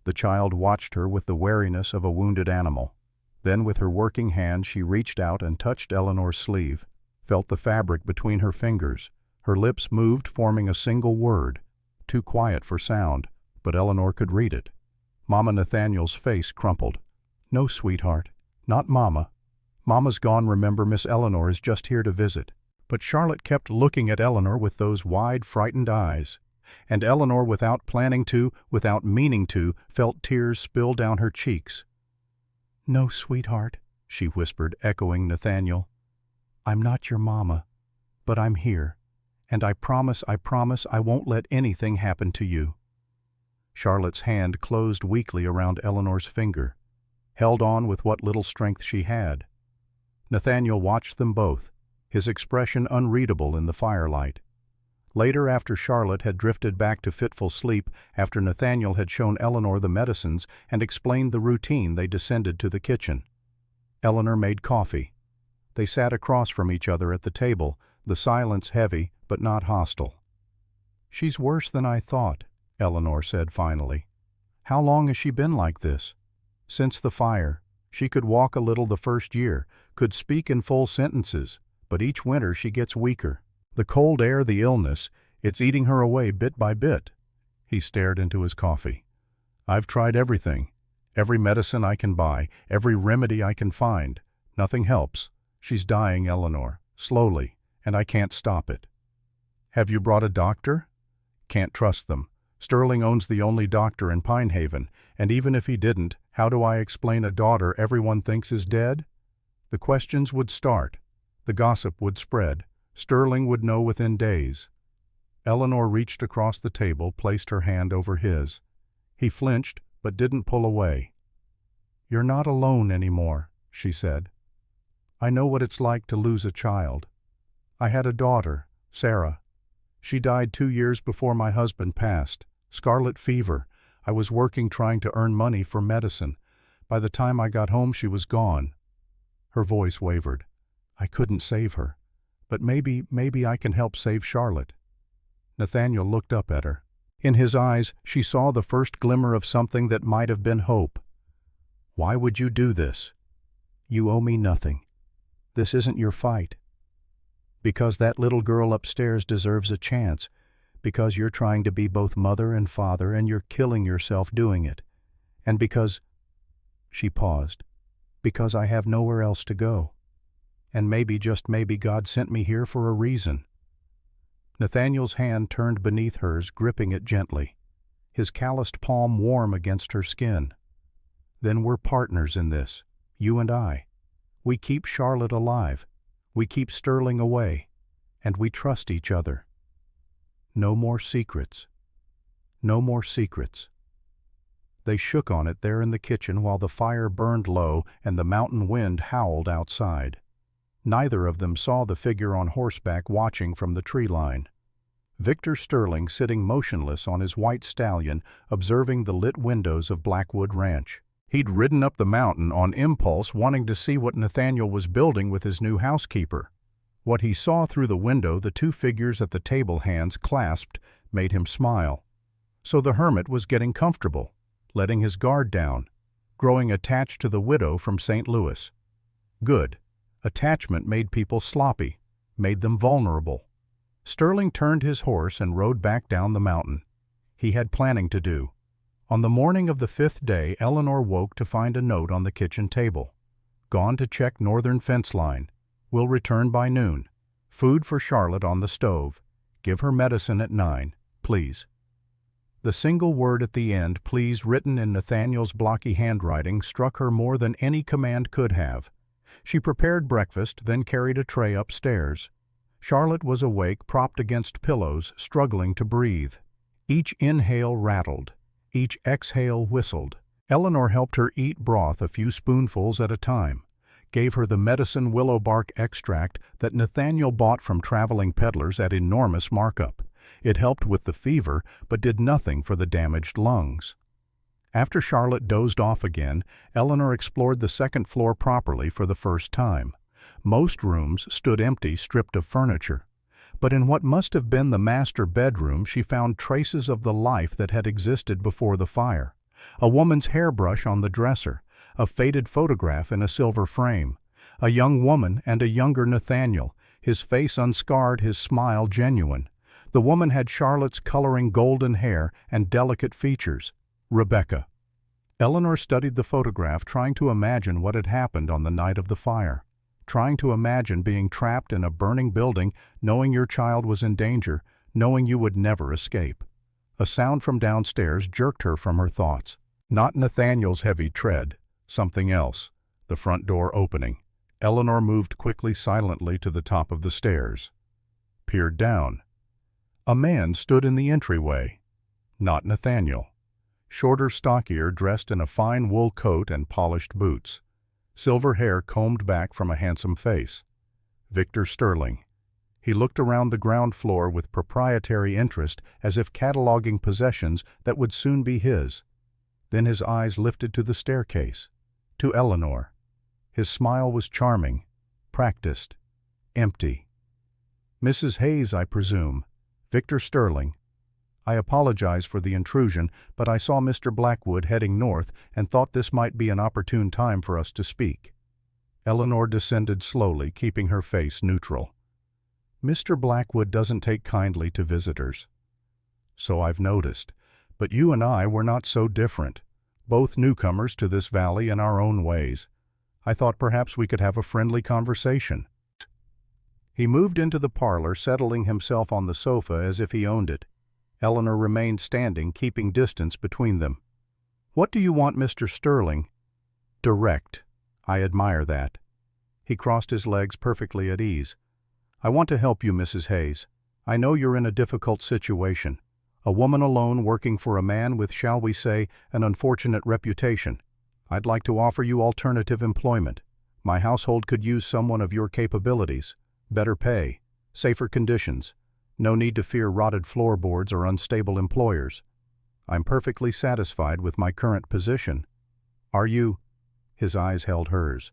The child watched her with the wariness of a wounded animal. Then with her working hand she reached out and touched Eleanor's sleeve, felt the fabric between her fingers. Her lips moved, forming a single word, too quiet for sound, but Eleanor could read it. Mama Nathaniel's face crumpled. "No, sweetheart, not Mama. Mama's gone, remember. Miss Eleanor is just here to visit." But Charlotte kept looking at Eleanor with those wide, frightened eyes. And Eleanor, without planning to, without meaning to, felt tears spill down her cheeks. "No, sweetheart," she whispered, echoing Nathaniel. "I'm not your Mama, but I'm here, and I promise I won't let anything happen to you." Charlotte's hand closed weakly around Eleanor's finger, held on with what little strength she had. Nathaniel watched them both, his expression unreadable in the firelight. Later, after Charlotte had drifted back to fitful sleep, after Nathaniel had shown Eleanor the medicines and explained the routine, they descended to the kitchen. Eleanor made coffee. They sat across from each other at the table, the silence heavy but not hostile. "She's worse than I thought," Eleanor said finally. "How long has she been like this?" "Since the fire. She could walk a little the first year, could speak in full sentences, but each winter she gets weaker. The cold air, the illness, it's eating her away bit by bit." He stared into his coffee. "I've tried everything. Every medicine I can buy, every remedy I can find. Nothing helps. She's dying, Eleanor, slowly, and I can't stop it." "Have you brought a doctor?" "Can't trust them. Sterling owns the only doctor in Pine Haven, and even if he didn't, how do I explain a daughter everyone thinks is dead?" The questions would start. The gossip would spread. Sterling would know within days. Eleanor reached across the table, placed her hand over his. He flinched, but didn't pull away. "You're not alone anymore," she said. "I know what it's like to lose a child. I had a daughter, Sarah. She died 2 years before my husband passed. Scarlet fever. I was working trying to earn money for medicine. By the time I got home she was gone." Her voice wavered. "I couldn't save her. But maybe I can help save Charlotte." Nathaniel looked up at her. In his eyes she saw the first glimmer of something that might have been hope. "Why would you do this?" "You owe me nothing. This isn't your fight." Because that little girl upstairs deserves a chance. Because you're trying to be both mother and father and you're killing yourself doing it. And because—" She paused. "Because I have nowhere else to go. And maybe, just maybe, God sent me here for a reason." Nathaniel's hand turned beneath hers, gripping it gently, his calloused palm warm against her skin. "Then we're partners in this, you and I. We keep Charlotte alive. We keep Sterling away. And we trust each other. No more secrets. No more secrets." They shook on it there in the kitchen while the fire burned low and the mountain wind howled outside. Neither of them saw the figure on horseback watching from the tree line. Victor Sterling sitting motionless on his white stallion, observing the lit windows of Blackwood Ranch. He'd ridden up the mountain on impulse, wanting to see what Nathaniel was building with his new housekeeper. What he saw through the window, the two figures at the table, hands clasped, made him smile. So the hermit was getting comfortable, letting his guard down, growing attached to the widow from St. Louis. Good. Attachment made people sloppy, made them vulnerable. Sterling turned his horse and rode back down the mountain. He had planning to do. On the morning of the 5th day, Eleanor woke to find a note on the kitchen table. "Gone to check northern fence line. Will return by noon. Food for Charlotte on the stove. Give her medicine at 9, please." The single word at the end, "please," written in Nathaniel's blocky handwriting, struck her more than any command could have. She prepared breakfast, then carried a tray upstairs. Charlotte was awake, propped against pillows, struggling to breathe. Each inhale rattled. Each exhale whistled. Eleanor helped her eat broth a few spoonfuls at a time, gave her the medicine willow bark extract that Nathaniel bought from traveling peddlers at enormous markup. It helped with the fever, but did nothing for the damaged lungs. After Charlotte dozed off again, Eleanor explored the second floor properly for the first time. Most rooms stood empty, stripped of furniture. But in what must have been the master bedroom, she found traces of the life that had existed before the fire. A woman's hairbrush on the dresser, a faded photograph in a silver frame, a young woman and a younger Nathaniel, his face unscarred, his smile genuine. The woman had Charlotte's coloring golden hair and delicate features. Rebecca. Eleanor studied the photograph, trying to imagine what had happened on the night of the fire. Trying to imagine being trapped in a burning building, knowing your child was in danger, knowing you would never escape. A sound from downstairs jerked her from her thoughts. Not Nathaniel's heavy tread, something else. The front door opening. Eleanor moved quickly, silently to the top of the stairs. Peered down. A man stood in the entryway. Not Nathaniel. Shorter, stockier, dressed in a fine wool coat and polished boots. Silver hair combed back from a handsome face. Victor Sterling. He looked around the ground floor with proprietary interest, as if cataloging possessions that would soon be his. Then his eyes lifted to the staircase, to Eleanor. His smile was charming, practiced, empty. "Mrs. Hayes, I presume." "Victor Sterling. I apologize for the intrusion, but I saw Mr. Blackwood heading north and thought this might be an opportune time for us to speak." Eleanor descended slowly, keeping her face neutral. "Mr. Blackwood doesn't take kindly to visitors." "So I've noticed. But you and I were not so different. Both newcomers to this valley in our own ways. I thought perhaps we could have a friendly conversation." He moved into the parlor, settling himself on the sofa as if he owned it. Eleanor remained standing, keeping distance between them. "What do you want, Mr. Sterling?" "Direct. I admire that." He crossed his legs, perfectly at ease. "I want to help you, Mrs. Hayes. I know you're in a difficult situation. A woman alone working for a man with, shall we say, an unfortunate reputation. I'd like to offer you alternative employment. My household could use someone of your capabilities. Better pay, safer conditions. No need to fear rotted floorboards or unstable employers. I'm perfectly satisfied with my current position. Are you?" His eyes held hers.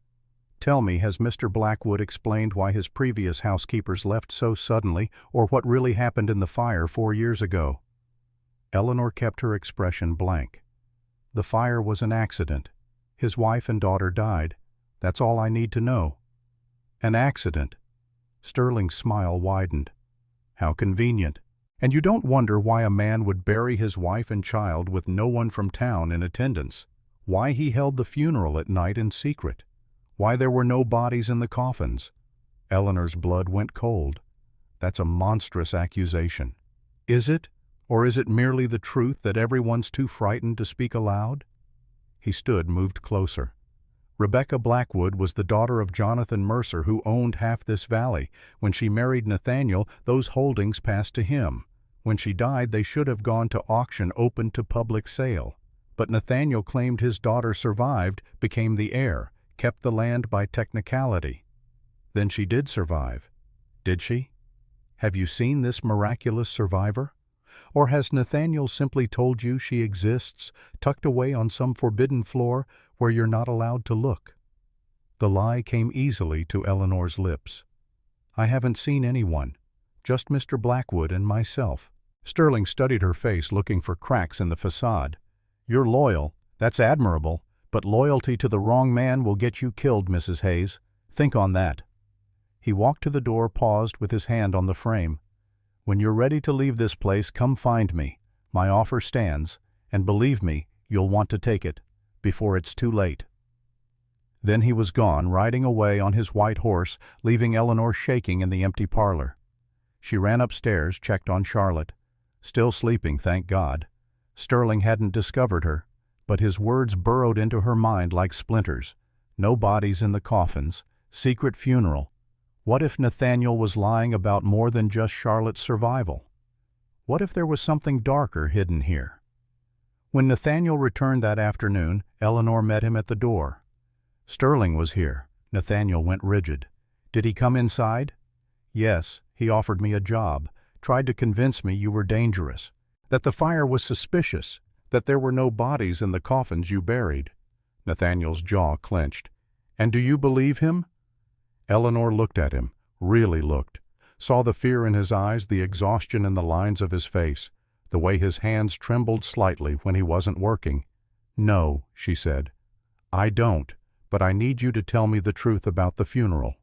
"Tell me, has Mr. Blackwood explained why his previous housekeepers left so suddenly, or what really happened in the fire 4 years ago?" Eleanor kept her expression blank. "The fire was an accident. His wife and daughter died. That's all I need to know." "An accident?" Sterling's smile widened. How convenient. And you don't wonder why a man would bury his wife and child with no one from town in attendance. Why he held the funeral at night in secret. Why there were no bodies in the coffins. Eleanor's blood went cold. That's a monstrous accusation. Is it? Or is it merely the truth that everyone's too frightened to speak aloud? He stood, moved closer. Rebecca Blackwood was the daughter of Jonathan Mercer, who owned half this valley. When she married Nathaniel, those holdings passed to him. When she died, they should have gone to auction open to public sale. But Nathaniel claimed his daughter survived, became the heir, kept the land by technicality. Then she did survive. Did she? Have you seen this miraculous survivor? Or has Nathaniel simply told you she exists, tucked away on some forbidden floor where you're not allowed to look? The lie came easily to Eleanor's lips. I haven't seen anyone, just Mr. Blackwood and myself. Sterling studied her face, looking for cracks in the facade. You're loyal, that's admirable, but loyalty to the wrong man will get you killed, Mrs. Hayes. Think on that. He walked to the door, paused with his hand on the frame. When you're ready to leave this place, come find me. My offer stands, and believe me, you'll want to take it, before it's too late. Then he was gone, riding away on his white horse, leaving Eleanor shaking in the empty parlor. She ran upstairs, checked on Charlotte. Still sleeping, thank God. Sterling hadn't discovered her, but his words burrowed into her mind like splinters. No bodies in the coffins, secret funeral. What if Nathaniel was lying about more than just Charlotte's survival? What if there was something darker hidden here? When Nathaniel returned that afternoon, Eleanor met him at the door. Sterling was here. Nathaniel went rigid. Did he come inside? Yes, he offered me a job, tried to convince me you were dangerous, that the fire was suspicious, that there were no bodies in the coffins you buried. Nathaniel's jaw clenched. And do you believe him? Eleanor looked at him, really looked, saw the fear in his eyes, the exhaustion in the lines of his face, the way his hands trembled slightly when he wasn't working. No, she said. I don't, but I need you to tell me the truth about the funeral.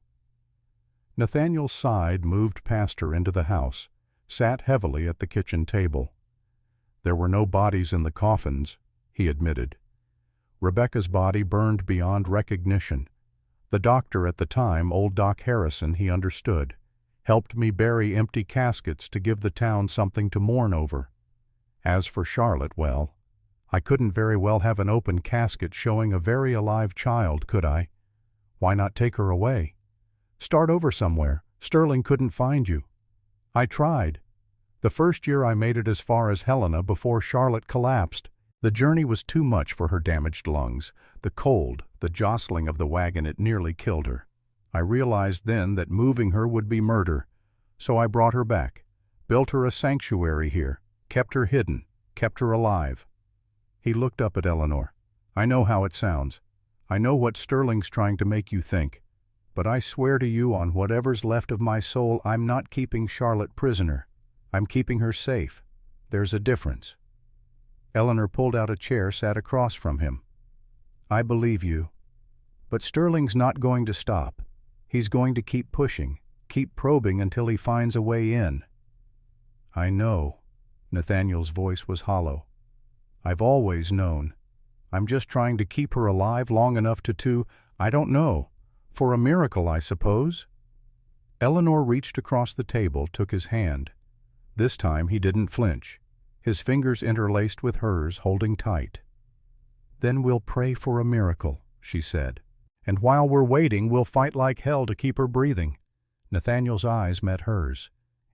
Nathaniel sighed, moved past her into the house, sat heavily at the kitchen table. There were no bodies in the coffins, he admitted. Rebecca's body burned beyond recognition. The doctor at the time, old Doc Harrison, he understood, helped me bury empty caskets to give the town something to mourn over. As for Charlotte, well, I couldn't very well have an open casket showing a very alive child, could I? Why not take her away? Start over somewhere. Sterling couldn't find you. I tried. The first year I made it as far as Helena before Charlotte collapsed. The journey was too much for her damaged lungs. The cold, the jostling of the wagon, it nearly killed her. I realized then that moving her would be murder. So I brought her back, built her a sanctuary here, kept her hidden, kept her alive. He looked up at Eleanor. I know how it sounds. I know what Sterling's trying to make you think. But I swear to you on whatever's left of my soul, I'm not keeping Charlotte prisoner. I'm keeping her safe. There's a difference. Eleanor pulled out a chair, sat across from him. I believe you. But Sterling's not going to stop. He's going to keep pushing, keep probing until he finds a way in. I know. Nathaniel's voice was hollow. I've always known. I'm just trying to keep her alive long enough to, I don't know, for a miracle, I suppose. Eleanor reached across the table, took his hand. This time he didn't flinch, his fingers interlaced with hers, holding tight. Then we'll pray for a miracle, she said. And while we're waiting, we'll fight like hell to keep her breathing. Nathaniel's eyes met hers.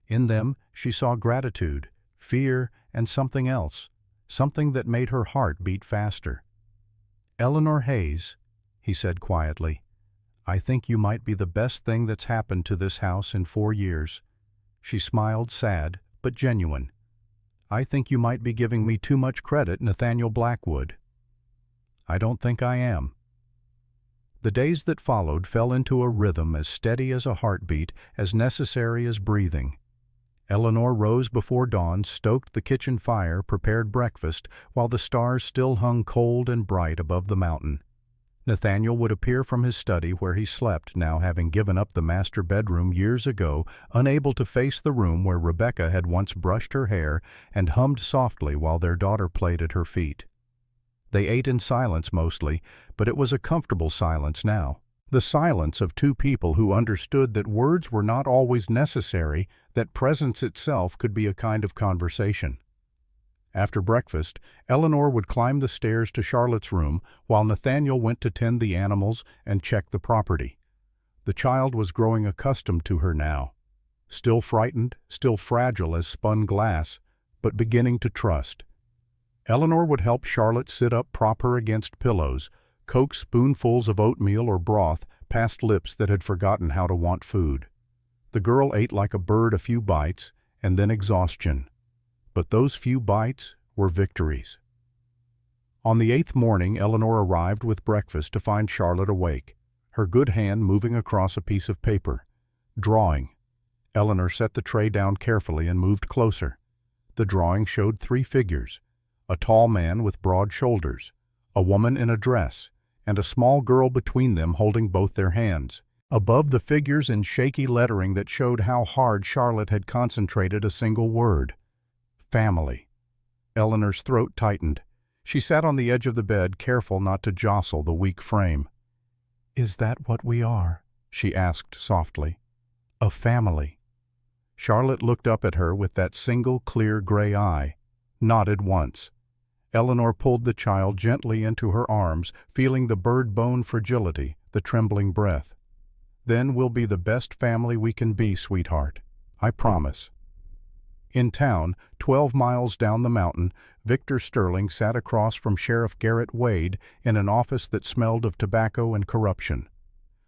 In them she saw gratitude, fear, and something else, something that made her heart beat faster. Eleanor Hayes, he said quietly, I think you might be the best thing that's happened to this house in 4 years. She smiled, sad, but genuine. I think you might be giving me too much credit, Nathaniel Blackwood. I don't think I am. The days that followed fell into a rhythm as steady as a heartbeat, as necessary as breathing. Eleanor rose before dawn, stoked the kitchen fire, prepared breakfast, while the stars still hung cold and bright above the mountain. Nathaniel would appear from his study where he slept, now having given up the master bedroom years ago, unable to face the room where Rebecca had once brushed her hair and hummed softly while their daughter played at her feet. They ate in silence mostly, but it was a comfortable silence now. The silence of two people who understood that words were not always necessary, that presence itself could be a kind of conversation. After breakfast, Eleanor would climb the stairs to Charlotte's room while Nathaniel went to tend the animals and check the property. The child was growing accustomed to her now. Still frightened, still fragile as spun glass, but beginning to trust. Eleanor would help Charlotte sit up proper against pillows, coax spoonfuls of oatmeal or broth past lips that had forgotten how to want food. The girl ate like a bird a few bites, and then exhaustion. But those few bites were victories. On the 8th morning, Eleanor arrived with breakfast to find Charlotte awake, her good hand moving across a piece of paper. Drawing. Eleanor set the tray down carefully and moved closer. The drawing showed 3 figures: a tall man with broad shoulders, a woman in a dress, and a small girl between them holding both their hands. Above the figures in shaky lettering that showed how hard Charlotte had concentrated a single word: family. Eleanor's throat tightened. She sat on the edge of the bed, careful not to jostle the weak frame. "Is that what we are?" she asked softly. "A family." Charlotte looked up at her with that single clear gray eye, nodded once. Eleanor pulled the child gently into her arms, feeling the bird-bone fragility, the trembling breath. "Then we'll be the best family we can be, sweetheart. I promise." In town, 12 miles down the mountain, Victor Sterling sat across from Sheriff Garrett Wade in an office that smelled of tobacco and corruption.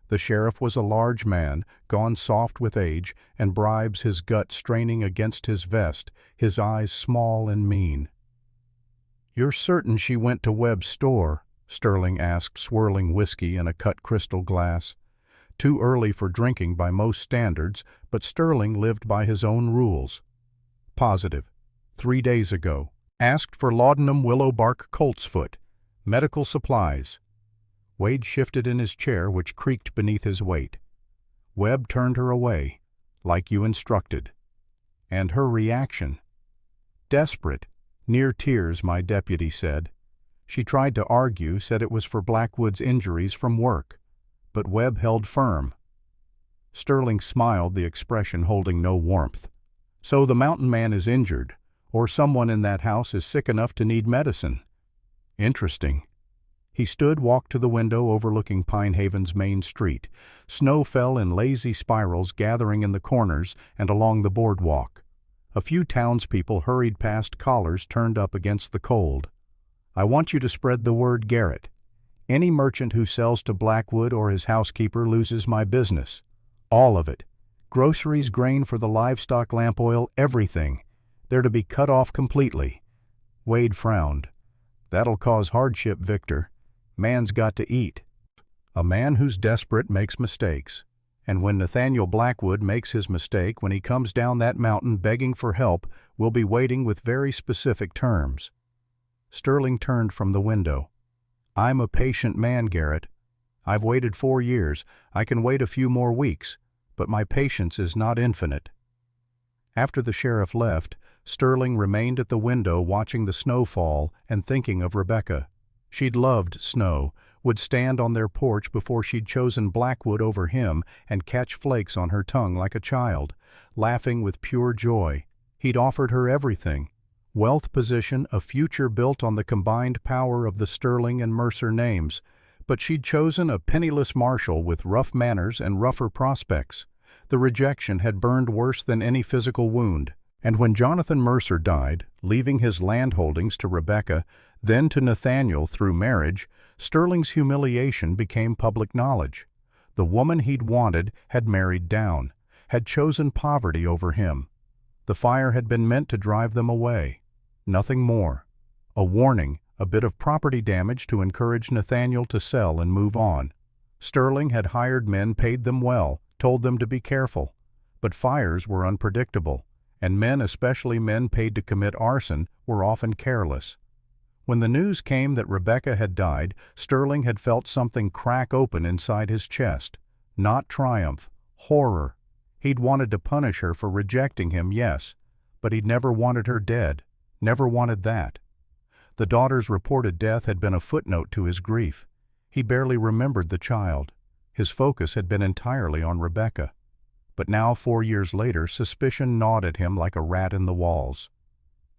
The sheriff was a large man, gone soft with age, and bribes his gut straining against his vest, his eyes small and mean. "You're certain she went to Webb's store?" Sterling asked, swirling whiskey in a cut crystal glass. Too early for drinking by most standards, but Sterling lived by his own rules. "Positive. 3 days ago. Asked for laudanum willow bark coltsfoot. Medical supplies." Wade shifted in his chair, which creaked beneath his weight. "Webb turned her away, like you instructed." "And her reaction?" "Desperate. Near tears," my deputy said. "She tried to argue, said it was for Blackwood's injuries from work. But Webb held firm." Sterling smiled, the expression holding no warmth. "So the mountain man is injured, or someone in that house is sick enough to need medicine. Interesting." He stood, walked to the window overlooking Pine Haven's main street. Snow fell in lazy spirals, gathering in the corners and along the boardwalk. A few townspeople hurried past, collars turned up against the cold. "I want you to spread the word, Garrett. Any merchant who sells to Blackwood or his housekeeper loses my business. All of it. Groceries, grain for the livestock, lamp oil, everything. They're to be cut off completely." Wade frowned. "That'll cause hardship, Victor. Man's got to eat." "A man who's desperate makes mistakes. And when Nathaniel Blackwood makes his mistake, when he comes down that mountain begging for help, we'll be waiting with very specific terms." Sterling turned from the window. "I'm a patient man, Garrett. I've waited 4 years. I can wait a few more weeks. But my patience is not infinite." After the sheriff left, Sterling remained at the window watching the snow fall and thinking of Rebecca. She'd loved snow, would stand on their porch before she'd chosen Blackwood over him and catch flakes on her tongue like a child, laughing with pure joy. He'd offered her everything: wealth, position, a future built on the combined power of the Sterling and Mercer names. But she'd chosen a penniless marshal with rough manners and rougher prospects. The rejection had burned worse than any physical wound. And when Jonathan Mercer died, leaving his land holdings to Rebecca, then to Nathaniel through marriage, Sterling's humiliation became public knowledge. The woman he'd wanted had married down, had chosen poverty over him. The fire had been meant to drive them away. Nothing more. A warning, a bit of property damage to encourage Nathaniel to sell and move on. Sterling had hired men, paid them well, told them to be careful. But fires were unpredictable, and men, especially men paid to commit arson, were often careless. When the news came that Rebecca had died, Sterling had felt something crack open inside his chest. Not triumph, horror. He'd wanted to punish her for rejecting him, yes, but he'd never wanted her dead, never wanted that. The daughter's reported death had been a footnote to his grief. He barely remembered the child. His focus had been entirely on Rebecca. But now, 4 years later, suspicion gnawed at him like a rat in the walls.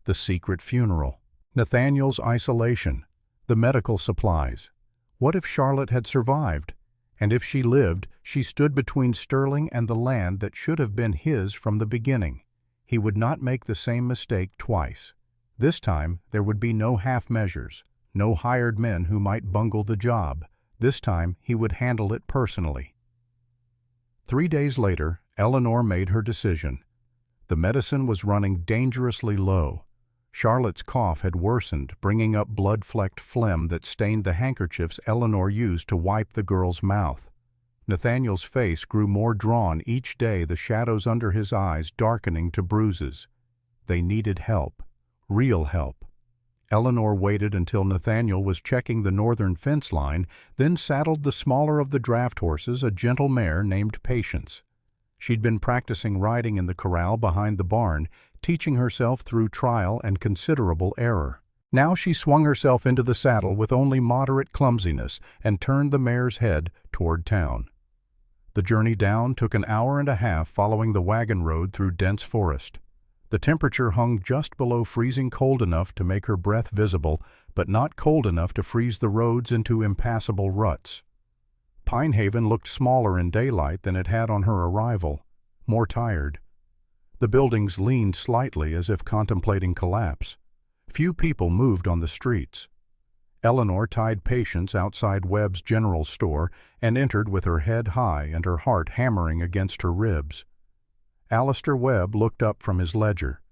The secret funeral. Nathaniel's isolation. The medical supplies. What if Charlotte had survived? And if she lived, she stood between Sterling and the land that should have been his from the beginning. He would not make the same mistake twice. This time, there would be no half measures, no hired men who might bungle the job. This time, he would handle it personally. 3 days later, Eleanor made her decision. The medicine was running dangerously low. Charlotte's cough had worsened, bringing up blood-flecked phlegm that stained the handkerchiefs Eleanor used to wipe the girl's mouth. Nathaniel's face grew more drawn each day, the shadows under his eyes darkening to bruises. They needed help, real help. Eleanor waited until Nathaniel was checking the northern fence line, then saddled the smaller of the draft horses, a gentle mare named Patience. She'd been practicing riding in the corral behind the barn, teaching herself through trial and considerable error. Now she swung herself into the saddle with only moderate clumsiness and turned the mare's head toward town. The journey down took an hour and a half, following the wagon road through dense forest. The temperature hung just below freezing cold enough to make her breath visible, but not cold enough to freeze the roads into impassable ruts. Pine Haven looked smaller in daylight than it had on her arrival, more tired. The buildings leaned slightly as if contemplating collapse. Few people moved on the streets. Eleanor tied Patience outside Webb's general store and entered with her head high and her heart hammering against her ribs. Alistair Webb looked up from his ledger.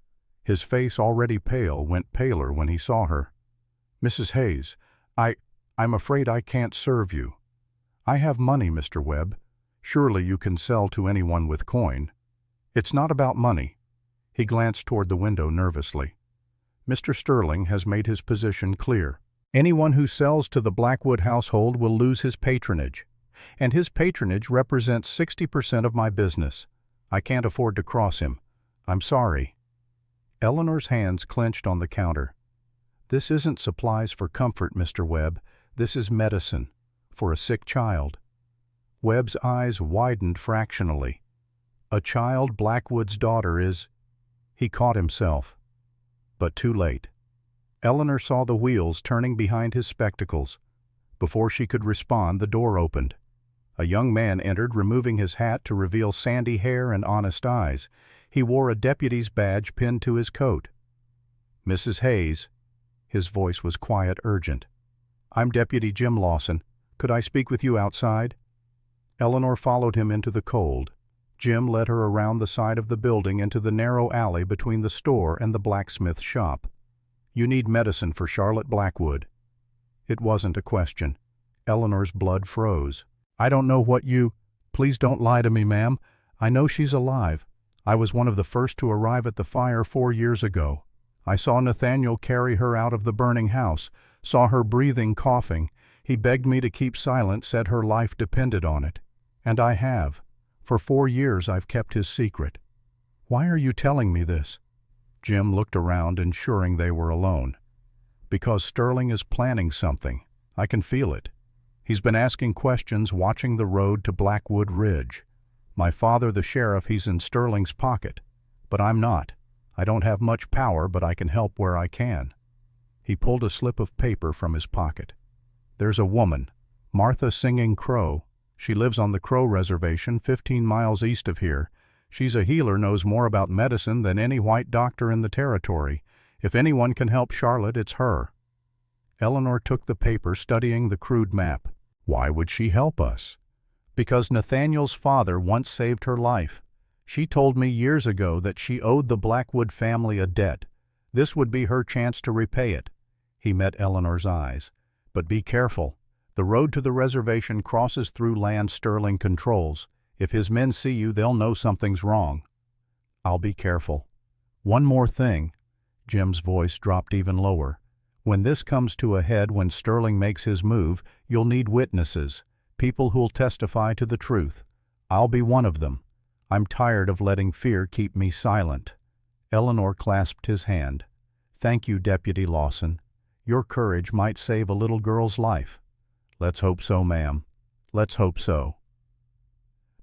His face, already pale, went paler when he saw her. "Mrs. Hayes, I'm afraid I can't serve you." "I have money, Mr. Webb. Surely you can sell to anyone with coin." "It's not about money." He glanced toward the window nervously. "Mr. Sterling has made his position clear. Anyone who sells to the Blackwood household will lose his patronage, and his patronage represents 60% of my business. I can't afford to cross him. I'm sorry." Eleanor's hands clenched on the counter. "This isn't supplies for comfort, Mr. Webb. This is medicine. For a sick child." Webb's eyes widened fractionally. "A child Blackwood's daughter is—" He caught himself. But too late. Eleanor saw the wheels turning behind his spectacles. Before she could respond, the door opened. A young man entered, removing his hat to reveal sandy hair and honest eyes. He wore a deputy's badge pinned to his coat. "Mrs. Hayes." His voice was quiet, urgent. "I'm Deputy Jim Lawson. Could I speak with you outside?" Eleanor followed him into the cold. Jim led her around the side of the building into the narrow alley between the store and the blacksmith shop. "You need medicine for Charlotte Blackwood." It wasn't a question. Eleanor's blood froze. "I don't know what you—" "Please don't lie to me, ma'am. I know she's alive. I was one of the first to arrive at the fire 4 years ago. I saw Nathaniel carry her out of the burning house, saw her breathing, coughing. He begged me to keep silent, said her life depended on it. And I have. For 4 years I've kept his secret." "Why are you telling me this?" Jim looked around, ensuring they were alone. "Because Sterling is planning something. I can feel it. He's been asking questions, watching the road to Blackwood Ridge. My father, the sheriff, he's in Sterling's pocket. But I'm not. I don't have much power, but I can help where I can." He pulled a slip of paper from his pocket. "There's a woman, Martha Singing Crow. She lives on the Crow Reservation, 15 miles east of here. She's a healer, knows more about medicine than any white doctor in the territory. If anyone can help Charlotte, it's her." Eleanor took the paper, studying the crude map. "Why would she help us?" "Because Nathaniel's father once saved her life. She told me years ago that she owed the Blackwood family a debt. This would be her chance to repay it." He met Eleanor's eyes. "But be careful. The road to the reservation crosses through land Sterling controls. If his men see you, they'll know something's wrong." "I'll be careful. One more thing." Jim's voice dropped even lower. When this comes to a head, when Sterling makes his move, you'll need witnesses, people who'll testify to the truth. I'll be one of them. I'm tired of letting fear keep me silent." Eleanor clasped his hand. "Thank you, Deputy Lawson. Your courage might save a little girl's life." "Let's hope so, ma'am. Let's hope so."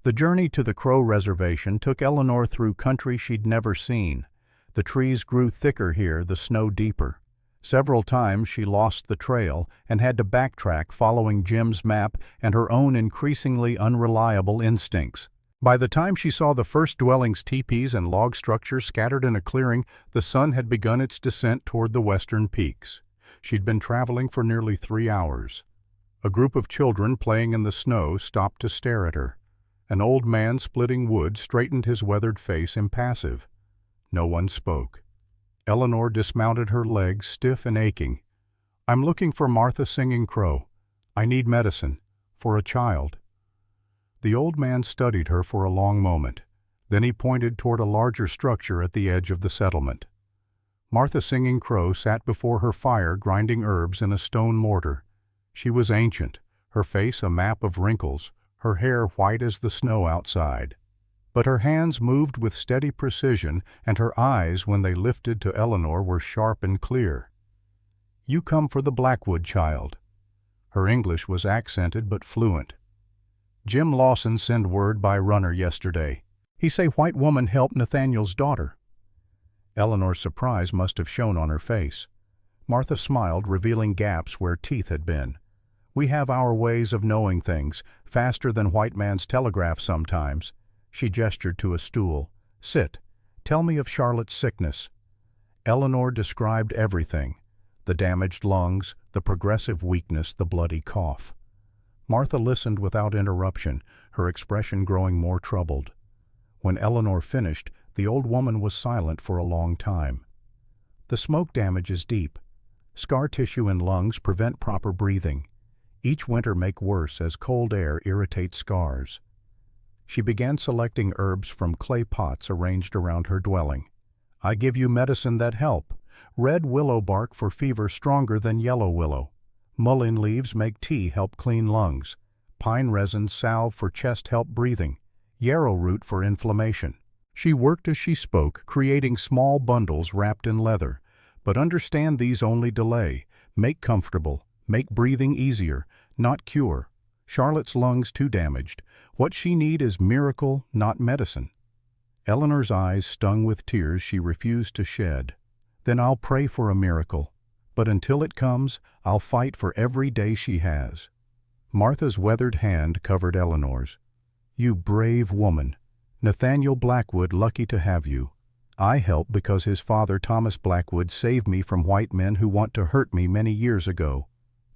The journey to the Crow Reservation took Eleanor through country she'd never seen. The trees grew thicker here, the snow deeper. Several times she lost the trail and had to backtrack, following Jim's map and her own increasingly unreliable instincts. By the time she saw the first dwellings, teepees, and log structures scattered in a clearing, the sun had begun its descent toward the western peaks. She'd been traveling for nearly 3 hours. A group of children playing in the snow stopped to stare at her. An old man splitting wood straightened his weathered face, impassive. No one spoke. Eleanor dismounted, her legs stiff and aching. "I'm looking for Martha Singing Crow. I need medicine. For a child." The old man studied her for a long moment. Then he pointed toward a larger structure at the edge of the settlement. Martha Singing Crow sat before her fire, grinding herbs in a stone mortar. She was ancient, her face a map of wrinkles, her hair white as the snow outside. But her hands moved with steady precision, and her eyes, when they lifted to Eleanor, were sharp and clear. "You come for the Blackwood child." Her English was accented but fluent. "Jim Lawson send word by runner yesterday. He say white woman help Nathaniel's daughter." Eleanor's surprise must have shown on her face. Martha smiled, revealing gaps where teeth had been. "We have our ways of knowing things, faster than white man's telegraph sometimes." She gestured to a stool. "Sit. Tell me of Charlotte's sickness." Eleanor described everything: the damaged lungs, the progressive weakness, the bloody cough. Martha listened without interruption, her expression growing more troubled. When Eleanor finished, the old woman was silent for a long time. "The smoke damage is deep. Scar tissue in lungs prevent proper breathing. Each winter make worse as cold air irritates scars." She began selecting herbs from clay pots arranged around her dwelling. "I give you medicine that help. Red willow bark for fever stronger than yellow willow. Mullein leaves make tea help clean lungs. Pine resin salve for chest help breathing. Yarrow root for inflammation." She worked as she spoke, creating small bundles wrapped in leather. "But understand these only delay. Make comfortable. Make breathing easier. Not cure. Charlotte's lungs too damaged. What she need is miracle, not medicine." Eleanor's eyes stung with tears she refused to shed. "Then I'll pray for a miracle. But until it comes, I'll fight for every day she has." Martha's weathered hand covered Eleanor's. "You brave woman. Nathaniel Blackwood lucky to have you. I help because his father Thomas Blackwood saved me from white men who want to hurt me many years ago.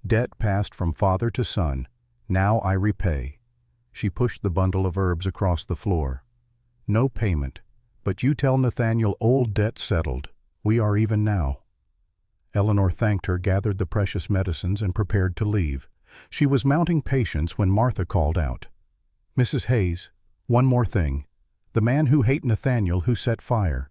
Debt passed from father to son. Now I repay." She pushed the bundle of herbs across the floor. "No payment, but you tell Nathaniel old debt settled. We are even now." Eleanor thanked her, gathered the precious medicines, and prepared to leave. She was mounting patience when Martha called out, "Mrs. Hayes, one more thing. The man who hate Nathaniel who set fire.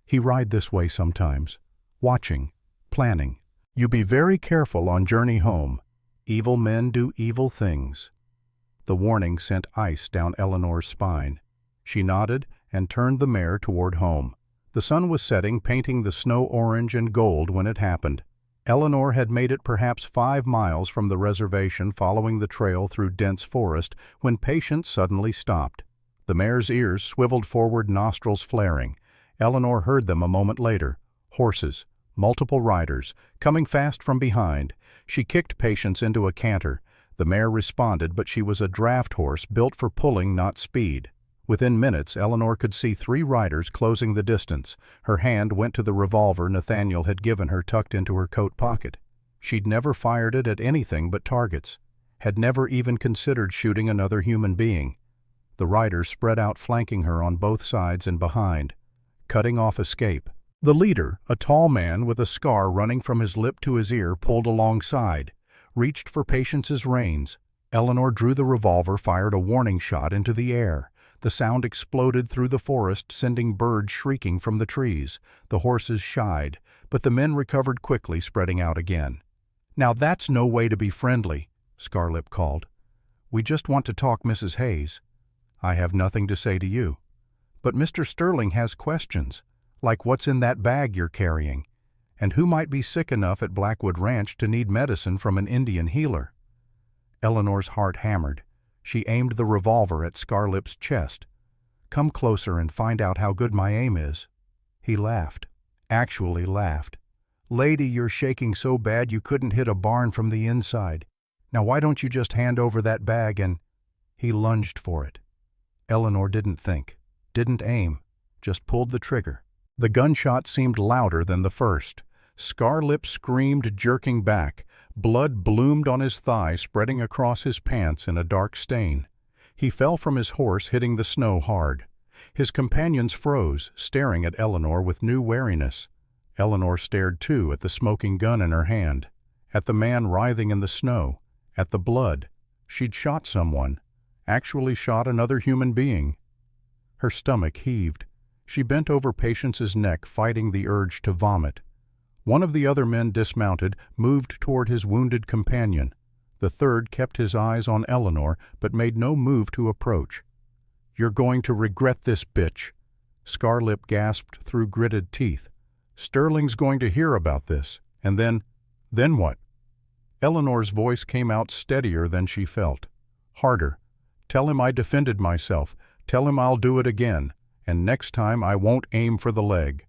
He ride this way sometimes. Watching. Planning. You be very careful on journey home. Evil men do evil things." The warning sent ice down Eleanor's spine. She nodded and turned the mare toward home. The sun was setting, painting the snow orange and gold when it happened. Eleanor had made it perhaps 5 miles from the reservation, following the trail through dense forest, when Patience suddenly stopped. The mare's ears swiveled forward, nostrils flaring. Eleanor heard them a moment later. Horses, multiple riders, coming fast from behind. She kicked Patience into a canter. The mare responded, but she was a draft horse built for pulling, not speed. Within minutes, Eleanor could see 3 riders closing the distance. Her hand went to the revolver Nathaniel had given her, tucked into her coat pocket. She'd never fired it at anything but targets, had never even considered shooting another human being. The riders spread out, flanking her on both sides and behind, cutting off escape. The leader, a tall man with a scar running from his lip to his ear, pulled alongside, reached for Patience's reins. Eleanor drew the revolver, fired a warning shot into the air. The sound exploded through the forest, sending birds shrieking from the trees. The horses shied. but the men recovered quickly, spreading out again. "Now that's no way to be friendly," Scarlip called. "We just want to talk, Mrs. Hayes." "I have nothing to say to you." "But Mr. Sterling has questions, like what's in that bag you're carrying, and who might be sick enough at Blackwood Ranch to need medicine from an Indian healer." Eleanor's heart hammered. She aimed the revolver at Scarlip's chest. "Come closer and find out how good my aim is." He laughed. Actually laughed. "Lady, you're shaking so bad you couldn't hit a barn from the inside. Now why don't you just hand over that bag and—" He lunged for it. Eleanor didn't think, didn't aim, just pulled the trigger. The gunshot seemed louder than the first. Scarlip screamed, jerking back. Blood bloomed on his thigh, spreading across his pants in a dark stain. He fell from his horse, hitting the snow hard. His companions froze, staring at Eleanor with new wariness. Eleanor stared too at the smoking gun in her hand, at the man writhing in the snow, at the blood. She'd shot someone, actually shot another human being. Her stomach heaved. She bent over Patience's neck, fighting the urge to vomit. One of the other men dismounted, moved toward his wounded companion. The third kept his eyes on Eleanor, but made no move to approach. "You're going to regret this, bitch," Scarlip gasped through gritted teeth. "Sterling's going to hear about this, and then what?" Eleanor's voice came out steadier than she felt. Harder. "Tell him I defended myself. Tell him I'll do it again, and next time I won't aim for the leg."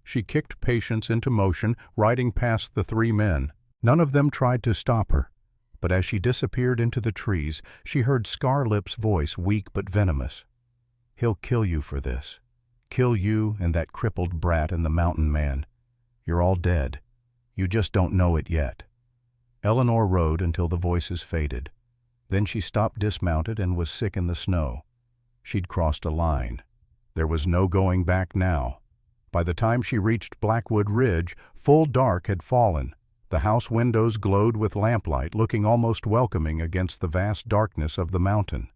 She kicked Patience into motion, riding past the three men. None of them tried to stop her, but as she disappeared into the trees, she heard Scarlip's voice, weak but venomous. "He'll kill you for this. Kill you and that crippled brat and the mountain man. You're all dead. You just don't know it yet." Eleanor rode until the voices faded. Then she stopped, dismounted, and was sick in the snow. She'd crossed a line. There was no going back now. By the time she reached Blackwood Ridge, full dark had fallen. The house windows glowed with lamplight, looking almost welcoming against the vast darkness of the mountain.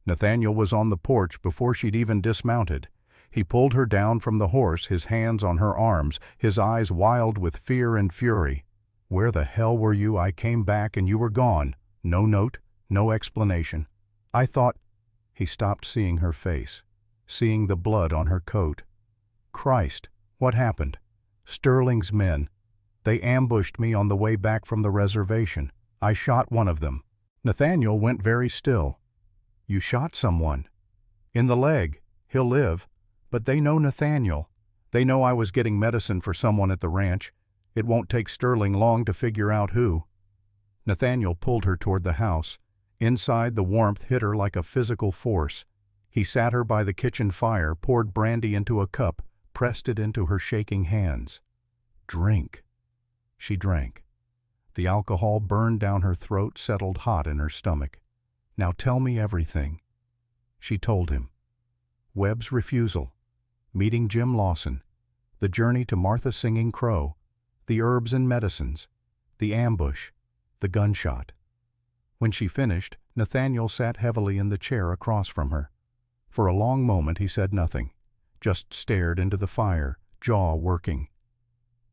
Nathaniel was on the porch before she'd even dismounted. He pulled her down from the horse, his hands on her arms, his eyes wild with fear and fury. "Where the hell were you? I came back and you were gone. No note, no explanation. I thought—" He stopped, seeing her face, seeing the blood on her coat. "Christ, what happened?" "Sterling's men. They ambushed me on the way back from the reservation. I shot one of them." Nathaniel went very still. "You shot someone?" "In the leg. He'll live. But they know Nathaniel. They know I was getting medicine for someone at the ranch. It won't take Sterling long to figure out who." Nathaniel pulled her toward the house. Inside, the warmth hit her like a physical force. He sat her by the kitchen fire, poured brandy into a cup, pressed it into her shaking hands. "Drink." She drank. The alcohol burned down her throat, settled hot in her stomach. "Now tell me everything." She told him. Webb's refusal, meeting Jim Lawson, the journey to Martha Singing Crow, the herbs and medicines, the ambush, the gunshot. When she finished, Nathaniel sat heavily in the chair across from her. For a long moment he said nothing, just stared into the fire, jaw working.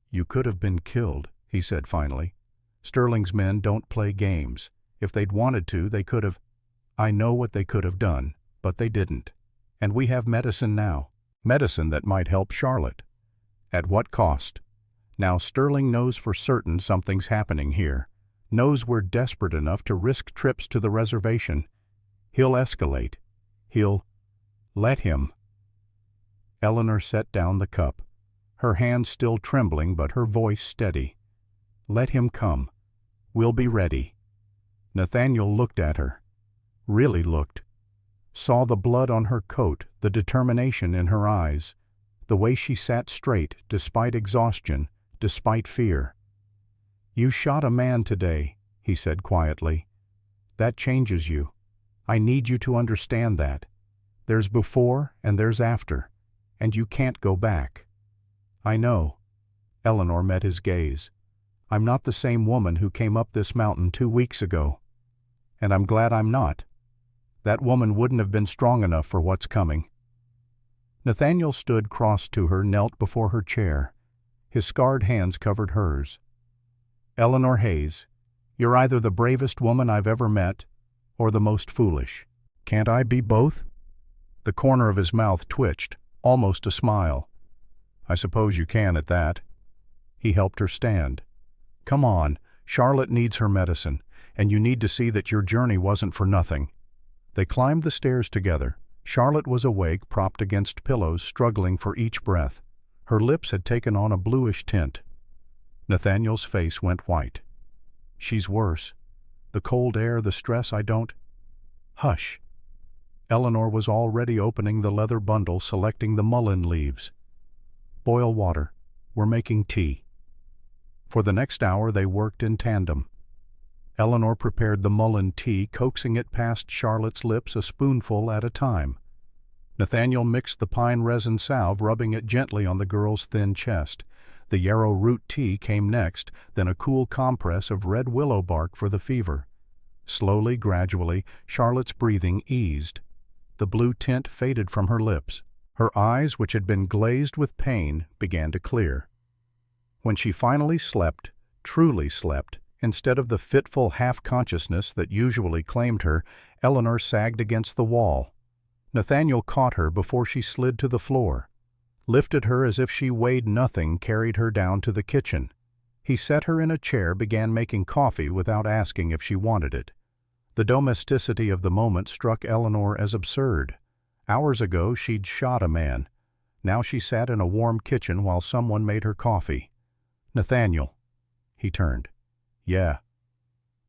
"You could have been killed," he said finally. "Sterling's men don't play games. If they'd wanted to, they could have—" "I know what they could have done, but they didn't. And we have medicine now. Medicine that might help Charlotte." "At what cost?" "Now Sterling knows for certain something's happening here. Knows we're desperate enough to risk trips to the reservation. He'll escalate. He'll— let him." Eleanor set down the cup, her hands still trembling but her voice steady. "Let him come. We'll be ready." Nathaniel looked at her. Really looked. Saw the blood on her coat, the determination in her eyes, the way she sat straight despite exhaustion, despite fear. "You shot a man today," he said quietly. "That changes you. I need you to understand that. There's before and there's after, and you can't go back." "I know." Eleanor met his gaze. "I'm not the same woman who came up this mountain 2 weeks ago. And I'm glad I'm not. That woman wouldn't have been strong enough for what's coming." Nathaniel stood cross to her, knelt before her chair. His scarred hands covered hers. "Eleanor Hayes, you're either the bravest woman I've ever met or the most foolish. Can't I be both?" The corner of his mouth twitched, almost a smile. "I suppose you can at that." He helped her stand. "Come on, Charlotte needs her medicine, and you need to see that your journey wasn't for nothing." They climbed the stairs together. Charlotte was awake, propped against pillows, struggling for each breath. Her lips had taken on a bluish tint. Nathaniel's face went white. "She's worse. The cold air, the stress, I don't—" "Hush." Eleanor was already opening the leather bundle, selecting the mullein leaves. "Boil water. We're making tea." For the next hour they worked in tandem. Eleanor prepared the mullein tea, coaxing it past Charlotte's lips a spoonful at a time. Nathaniel mixed the pine resin salve, rubbing it gently on the girl's thin chest. The yarrow root tea came next, then a cool compress of red willow bark for the fever. Slowly, gradually, Charlotte's breathing eased. The blue tint faded from her lips. Her eyes, which had been glazed with pain, began to clear. When she finally slept, truly slept, instead of the fitful half-consciousness that usually claimed her, Eleanor sagged against the wall. Nathaniel caught her before she slid to the floor, lifted her as if she weighed nothing, carried her down to the kitchen. He set her in a chair, began making coffee without asking if she wanted it. The domesticity of the moment struck Eleanor as absurd. Hours ago she'd shot a man. Now she sat in a warm kitchen while someone made her coffee. "Nathaniel." He turned. "Yeah.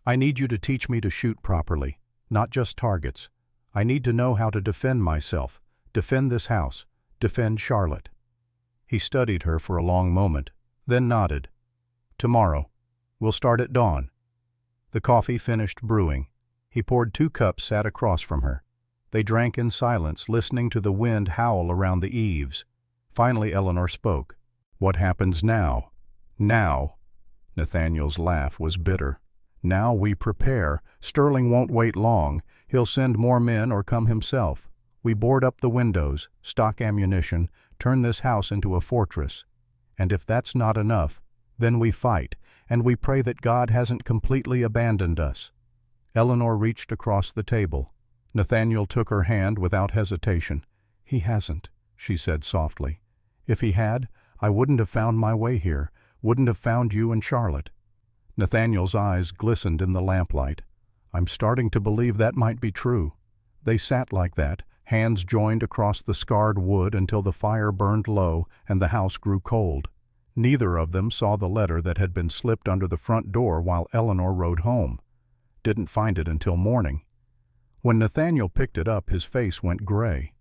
I need you to teach me to shoot properly, not just targets. I need to know how to defend myself, defend this house, defend Charlotte." He studied her for a long moment, then nodded. "Tomorrow. We'll start at dawn." The coffee finished brewing. He poured 2 cups, sat across from her. They drank in silence, listening to the wind howl around the eaves. Finally Eleanor spoke. "What happens now?" "Now." Nathaniel's laugh was bitter. "Now we prepare. Sterling won't wait long. He'll send more men or come himself. We board up the windows, stock ammunition, turn this house into a fortress. And if that's not enough, then we fight, and we pray that God hasn't completely abandoned us." Eleanor reached across the table. Nathaniel took her hand without hesitation. "He hasn't," she said softly. "If he had, I wouldn't have found my way here, wouldn't have found you and Charlotte." Nathaniel's eyes glistened in the lamplight. "I'm starting to believe that might be true." They sat like that, hands joined across the scarred wood until the fire burned low and the house grew cold. Neither of them saw the letter that had been slipped under the front door while Eleanor rode home. Didn't find it until morning. When Nathaniel picked it up, his face went gray.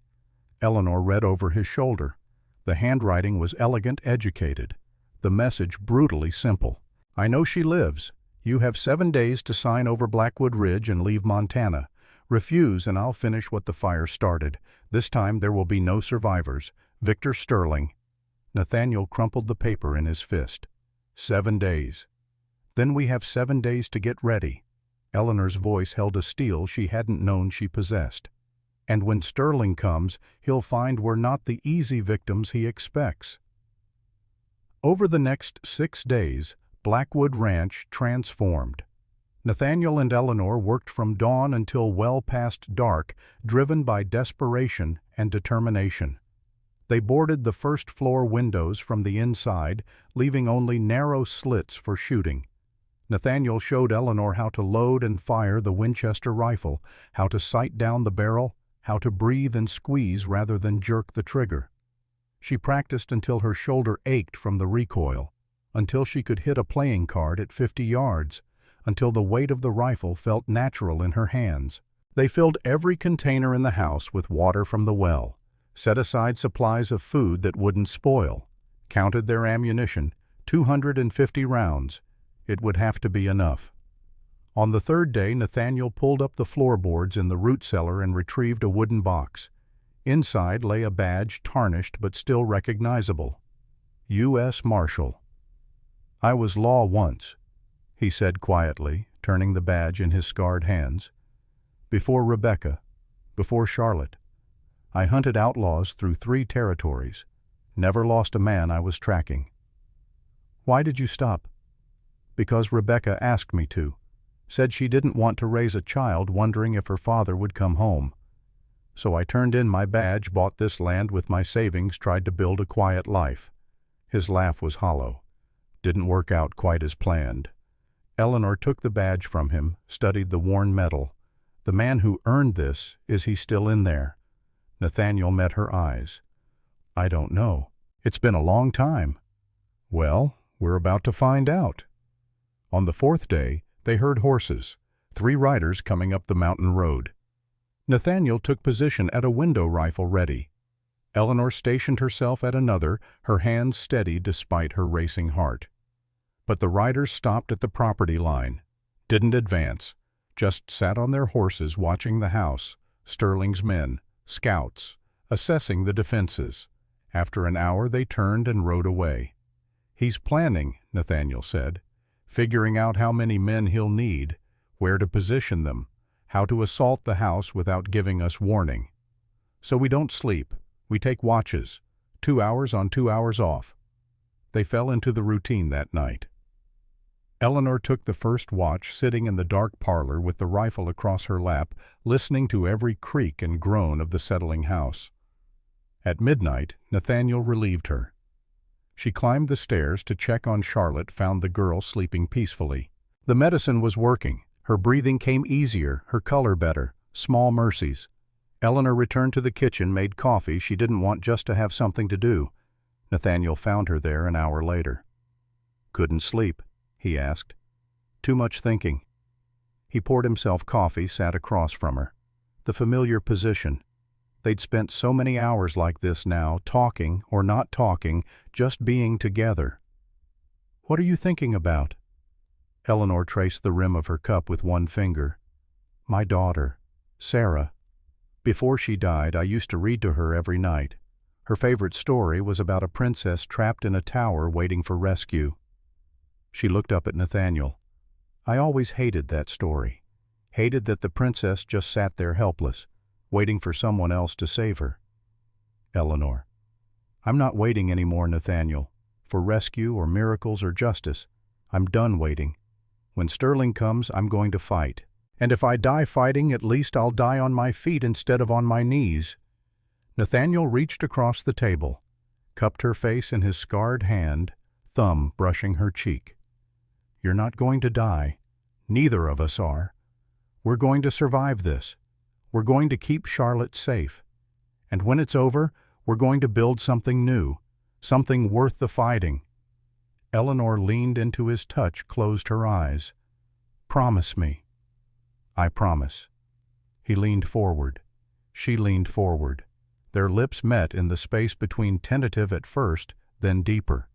Eleanor read over his shoulder. The handwriting was elegant, educated. The message brutally simple. "I know she lives. You have 7 days to sign over Blackwood Ridge and leave Montana. Refuse and I'll finish what the fire started. This time there will be no survivors. Victor Sterling." Nathaniel crumpled the paper in his fist. 7 days. "Then we have 7 days to get ready." Eleanor's voice held a steel she hadn't known she possessed. "And when Sterling comes, he'll find we're not the easy victims he expects." Over the next 6 days, Blackwood Ranch transformed. Nathaniel and Eleanor worked from dawn until well past dark, driven by desperation and determination. They boarded the first-floor windows from the inside, leaving only narrow slits for shooting. Nathaniel showed Eleanor how to load and fire the Winchester rifle, how to sight down the barrel, how to breathe and squeeze rather than jerk the trigger. She practiced until her shoulder ached from the recoil, until she could hit a playing card at 50 yards, until the weight of the rifle felt natural in her hands. They filled every container in the house with water from the well, set aside supplies of food that wouldn't spoil, counted their ammunition, 250 rounds. It would have to be enough. On the 3rd day, Nathaniel pulled up the floorboards in the root cellar and retrieved a wooden box. Inside lay a badge, tarnished but still recognizable. U.S. Marshal. "I was law once," he said quietly, turning the badge in his scarred hands. "Before Rebecca, before Charlotte. I hunted outlaws through 3 territories. Never lost a man I was tracking." Why did you stop? Because Rebecca asked me to. Said she didn't want to raise a child wondering if her father would come home. So I turned in my badge, bought this land with my savings, tried to build a quiet life. His laugh was hollow. Didn't work out quite as planned. Eleanor took the badge from him, studied the worn metal. The man who earned this, is he still in there? Nathaniel met her eyes. I don't know. It's been a long time. Well, we're about to find out. On the fourth day, they heard horses, 3 riders coming up the mountain road. Nathaniel took position at a window rifle ready. Eleanor stationed herself at another, her hands steady despite her racing heart. But the riders stopped at the property line, didn't advance, just sat on their horses watching the house, Sterling's men, scouts, assessing the defenses. After an hour they turned and rode away. He's planning, Nathaniel said, figuring out how many men he'll need, where to position them, how to assault the house without giving us warning. So we don't sleep, we take watches, 2 hours on 2 hours off. They fell into the routine that night. Eleanor took the first watch, sitting in the dark parlor with the rifle across her lap, listening to every creak and groan of the settling house. At midnight, Nathaniel relieved her. She climbed the stairs to check on Charlotte, found the girl sleeping peacefully. The medicine was working. Her breathing came easier, her color better. Small mercies. Eleanor returned to the kitchen, made coffee. She didn't want just to have something to do. Nathaniel found her there an hour later. Couldn't sleep, he asked. Too much thinking. He poured himself coffee, sat across from her. The familiar position. They'd spent so many hours like this now, talking or not talking, just being together. What are you thinking about? Eleanor traced the rim of her cup with one finger. My daughter, Sarah. Before she died, I used to read to her every night. Her favorite story was about a princess trapped in a tower waiting for rescue. She looked up at Nathaniel. I always hated that story. Hated that the princess just sat there helpless, waiting for someone else to save her. Eleanor. I'm not waiting anymore, Nathaniel, for rescue or miracles or justice. I'm done waiting. When Sterling comes, I'm going to fight. And if I die fighting, at least I'll die on my feet instead of on my knees. Nathaniel reached across the table, cupped her face in his scarred hand, thumb brushing her cheek. You're not going to die. Neither of us are. We're going to survive this. We're going to keep Charlotte safe. And when it's over, we're going to build something new, something worth the fighting. Eleanor leaned into his touch, closed her eyes. Promise me. I promise. He leaned forward. She leaned forward. Their lips met in the space between, tentative at first, then deeper,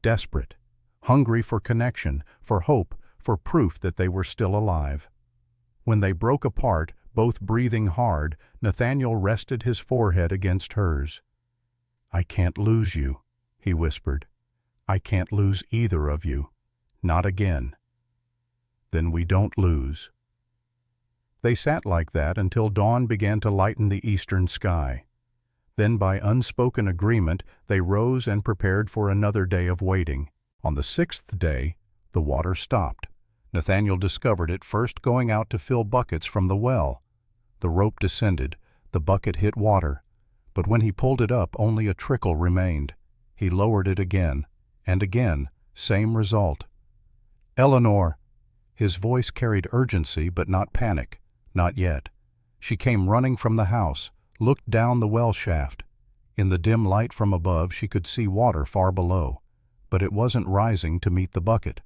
desperate, hungry for connection, for hope, for proof that they were still alive. When they broke apart, both breathing hard, Nathaniel rested his forehead against hers. I can't lose you, he whispered. I can't lose either of you. Not again. Then we don't lose. They sat like that until dawn began to lighten the eastern sky. Then by unspoken agreement, they rose and prepared for another day of waiting. On the 6th day, the water stopped. Nathaniel discovered it first going out to fill buckets from the well. The rope descended, the bucket hit water, but when he pulled it up, only a trickle remained. He lowered it again, and again, same result. Eleanor! His voice carried urgency, but not panic. Not yet. She came running from the house, looked down the well shaft. In the dim light from above, she could see water far below, but it wasn't rising to meet the bucket.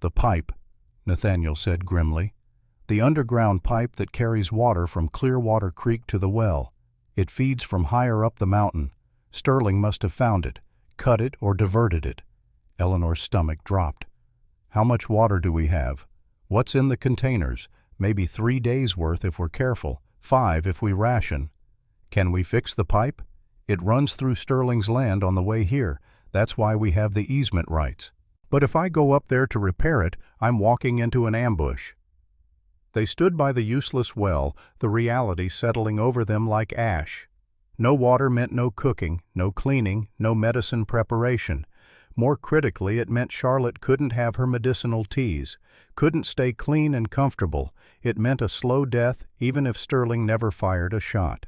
The pipe, Nathaniel said grimly. The underground pipe that carries water from Clearwater Creek to the well. It feeds from higher up the mountain. Sterling must have found it, cut it or diverted it. Eleanor's stomach dropped. How much water do we have? What's in the containers? Maybe 3 days' worth if we're careful, 5 if we ration. Can we fix the pipe? It runs through Sterling's land on the way here. That's why we have the easement rights. But if I go up there to repair it, I'm walking into an ambush. They stood by the useless well, the reality settling over them like ash. No water meant no cooking, no cleaning, no medicine preparation. More critically, it meant Charlotte couldn't have her medicinal teas, couldn't stay clean and comfortable. It meant a slow death, even if Sterling never fired a shot.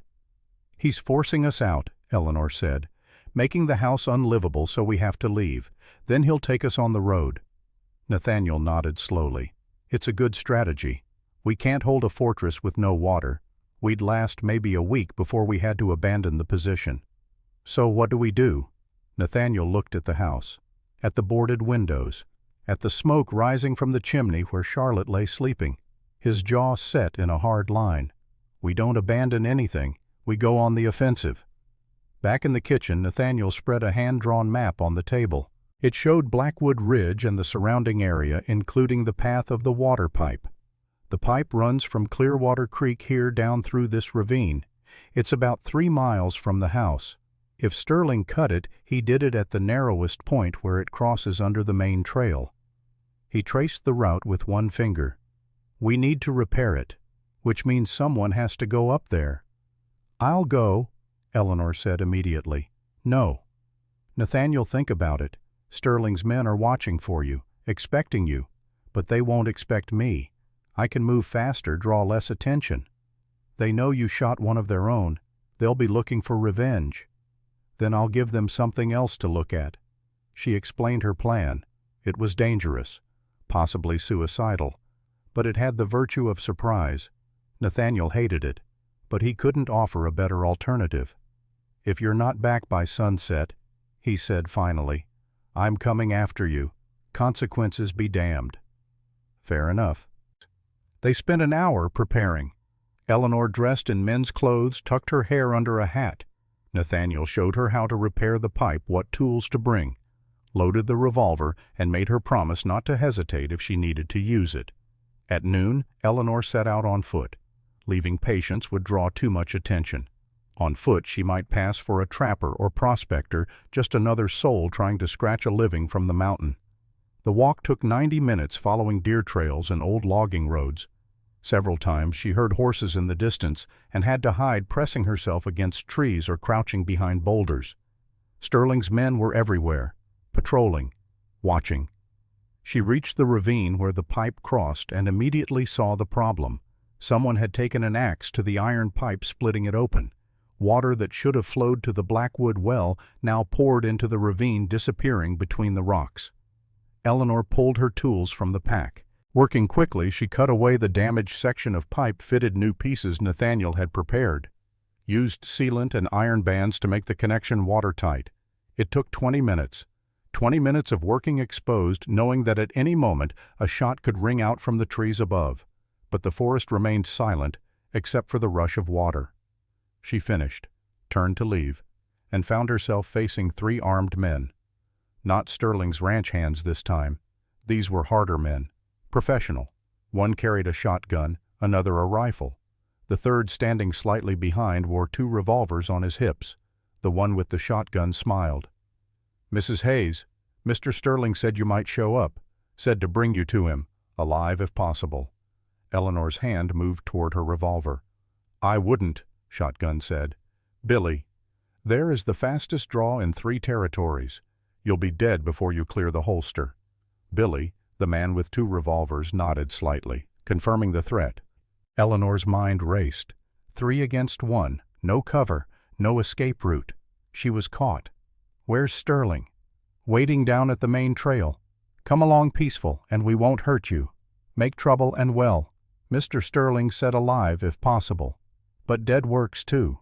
"He's forcing us out," Eleanor said, "making the house unlivable so we have to leave. Then he'll take us on the road." Nathaniel nodded slowly. "It's a good strategy. We can't hold a fortress with no water. We'd last maybe a week before we had to abandon the position." "So what do we do?" Nathaniel looked at the house, at the boarded windows, at the smoke rising from the chimney where Charlotte lay sleeping. His jaw set in a hard line. "We don't abandon anything. We go on the offensive." Back in the kitchen, Nathaniel spread a hand-drawn map on the table. It showed Blackwood Ridge and the surrounding area, including the path of the water pipe. "The pipe runs from Clearwater Creek here down through this ravine. It's about 3 miles from the house. If Sterling cut it, he did it at the narrowest point where it crosses under the main trail." He traced the route with one finger. "We need to repair it, which means someone has to go up there." "I'll go," Eleanor said immediately. "No." "Nathaniel, think about it. Sterling's men are watching for you, expecting you, but they won't expect me. I can move faster, draw less attention. They know you shot one of their own. They'll be looking for revenge. Then I'll give them something else to look at." She explained her plan. It was dangerous, possibly suicidal, but it had the virtue of surprise. Nathaniel hated it, but he couldn't offer a better alternative. "If you're not back by sunset," he said finally, "I'm coming after you. Consequences be damned." Fair enough. They spent an hour preparing. Eleanor, dressed in men's clothes, tucked her hair under a hat. Nathaniel showed her how to repair the pipe, what tools to bring, loaded the revolver, and made her promise not to hesitate if she needed to use it. At noon, Eleanor set out on foot. Leaving Patience would draw too much attention. On foot, she might pass for a trapper or prospector, just another soul trying to scratch a living from the mountain. The walk took 90 minutes, following deer trails and old logging roads. Several times she heard horses in the distance and had to hide, pressing herself against trees or crouching behind boulders. Sterling's men were everywhere, patrolling, watching. She reached the ravine where the pipe crossed and immediately saw the problem. Someone had taken an axe to the iron pipe, splitting it open. Water that should have flowed to the Blackwood well now poured into the ravine, disappearing between the rocks. Eleanor pulled her tools from the pack. Working quickly, she cut away the damaged section of pipe, fitted new pieces Nathaniel had prepared, used sealant and iron bands to make the connection watertight. It took 20 minutes. 20 minutes of working exposed, knowing that at any moment a shot could ring out from the trees above. But the forest remained silent, except for the rush of water. She finished, turned to leave, and found herself facing 3 armed men. Not Sterling's ranch hands this time. These were harder men. Professional. One carried a shotgun, another a rifle. The third, standing slightly behind, wore 2 revolvers on his hips. The one with the shotgun smiled. "Mrs. Hayes, Mr. Sterling said you might show up. Said to bring you to him, alive if possible." Eleanor's hand moved toward her revolver. "I wouldn't," Shotgun said. "Billy, there is the fastest draw in 3 territories. You'll be dead before you clear the holster." Billy, the man with 2 revolvers, nodded slightly, confirming the threat. Eleanor's mind raced. 3 against 1, no cover, no escape route. She was caught. "Where's Sterling?" "Waiting down at the main trail. Come along peaceful, and we won't hurt you. Make trouble and well. Mr. Sterling said alive if possible. But dead works too."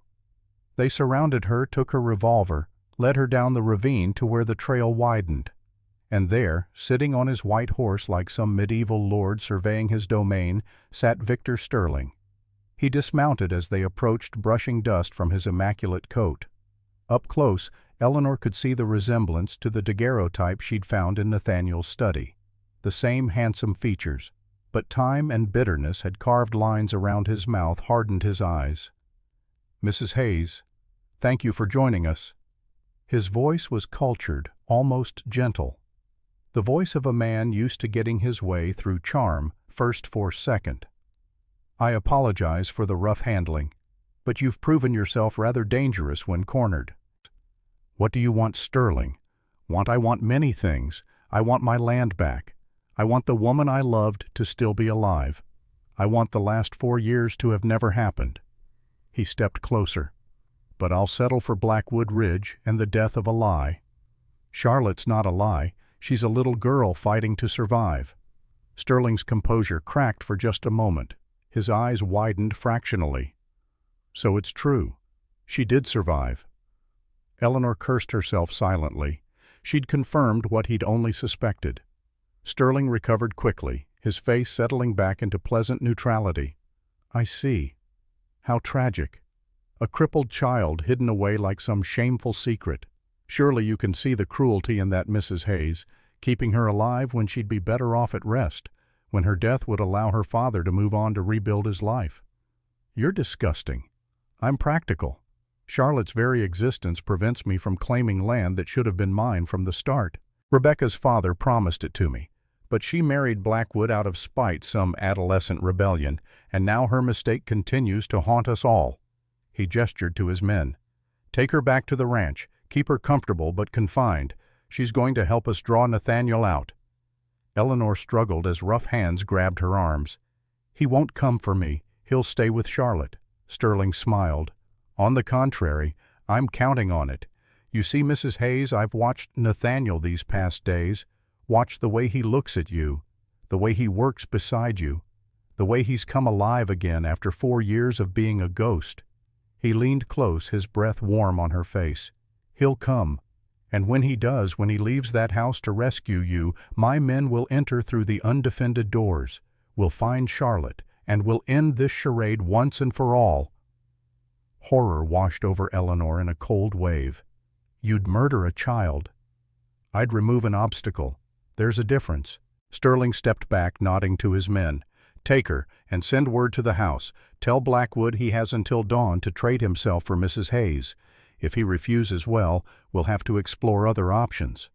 They surrounded her, took her revolver, led her down the ravine to where the trail widened. And there, sitting on his white horse like some medieval lord surveying his domain, sat Victor Sterling. He dismounted as they approached, brushing dust from his immaculate coat. Up close, Eleanor could see the resemblance to the daguerreotype she'd found in Nathaniel's study. The same handsome features, but time and bitterness had carved lines around his mouth, hardened his eyes. "Mrs. Hayes, thank you for joining us." His voice was cultured, almost gentle. The voice of a man used to getting his way through charm, first force second. "I apologize for the rough handling, but you've proven yourself rather dangerous when cornered." "What do you want Sterling? I want many things. I want my land back. I want the woman I loved to still be alive. I want the last 4 years to have never happened." He stepped closer. "But I'll settle for Blackwood Ridge and the death of a lie." "Charlotte's not a lie. She's a little girl fighting to survive." Sterling's composure cracked for just a moment. His eyes widened fractionally. "So it's true. She did survive." Eleanor cursed herself silently. She'd confirmed what he'd only suspected. Sterling recovered quickly, his face settling back into pleasant neutrality. "I see. How tragic. A crippled child hidden away like some shameful secret. Surely you can see the cruelty in that, Mrs. Hayes, keeping her alive when she'd be better off at rest, when her death would allow her father to move on to rebuild his life. You're disgusting. I'm practical. Charlotte's very existence prevents me from claiming land that should have been mine from the start. Rebecca's father promised it to me, but she married Blackwood out of spite, some adolescent rebellion, and now her mistake continues to haunt us all." He gestured to his men. "Take her back to the ranch. Keep her comfortable but confined. She's going to help us draw Nathaniel out." Eleanor struggled as rough hands grabbed her arms. "He won't come for me. He'll stay with Charlotte." Sterling smiled. "On the contrary, I'm counting on it. You see, Mrs. Hayes, I've watched Nathaniel these past days, watched the way he looks at you, the way he works beside you, the way he's come alive again after 4 years of being a ghost." He leaned close, his breath warm on her face. "He'll come. And when he does, when he leaves that house to rescue you, my men will enter through the undefended doors, will find Charlotte, and will end this charade once and for all." Horror washed over Eleanor in a cold wave. "You'd murder a child." "I'd remove an obstacle. There's a difference." Sterling stepped back, nodding to his men. "Take her, and send word to the house. Tell Blackwood he has until dawn to trade himself for Mrs. Hayes. If he refuses, well, we'll have to explore other options."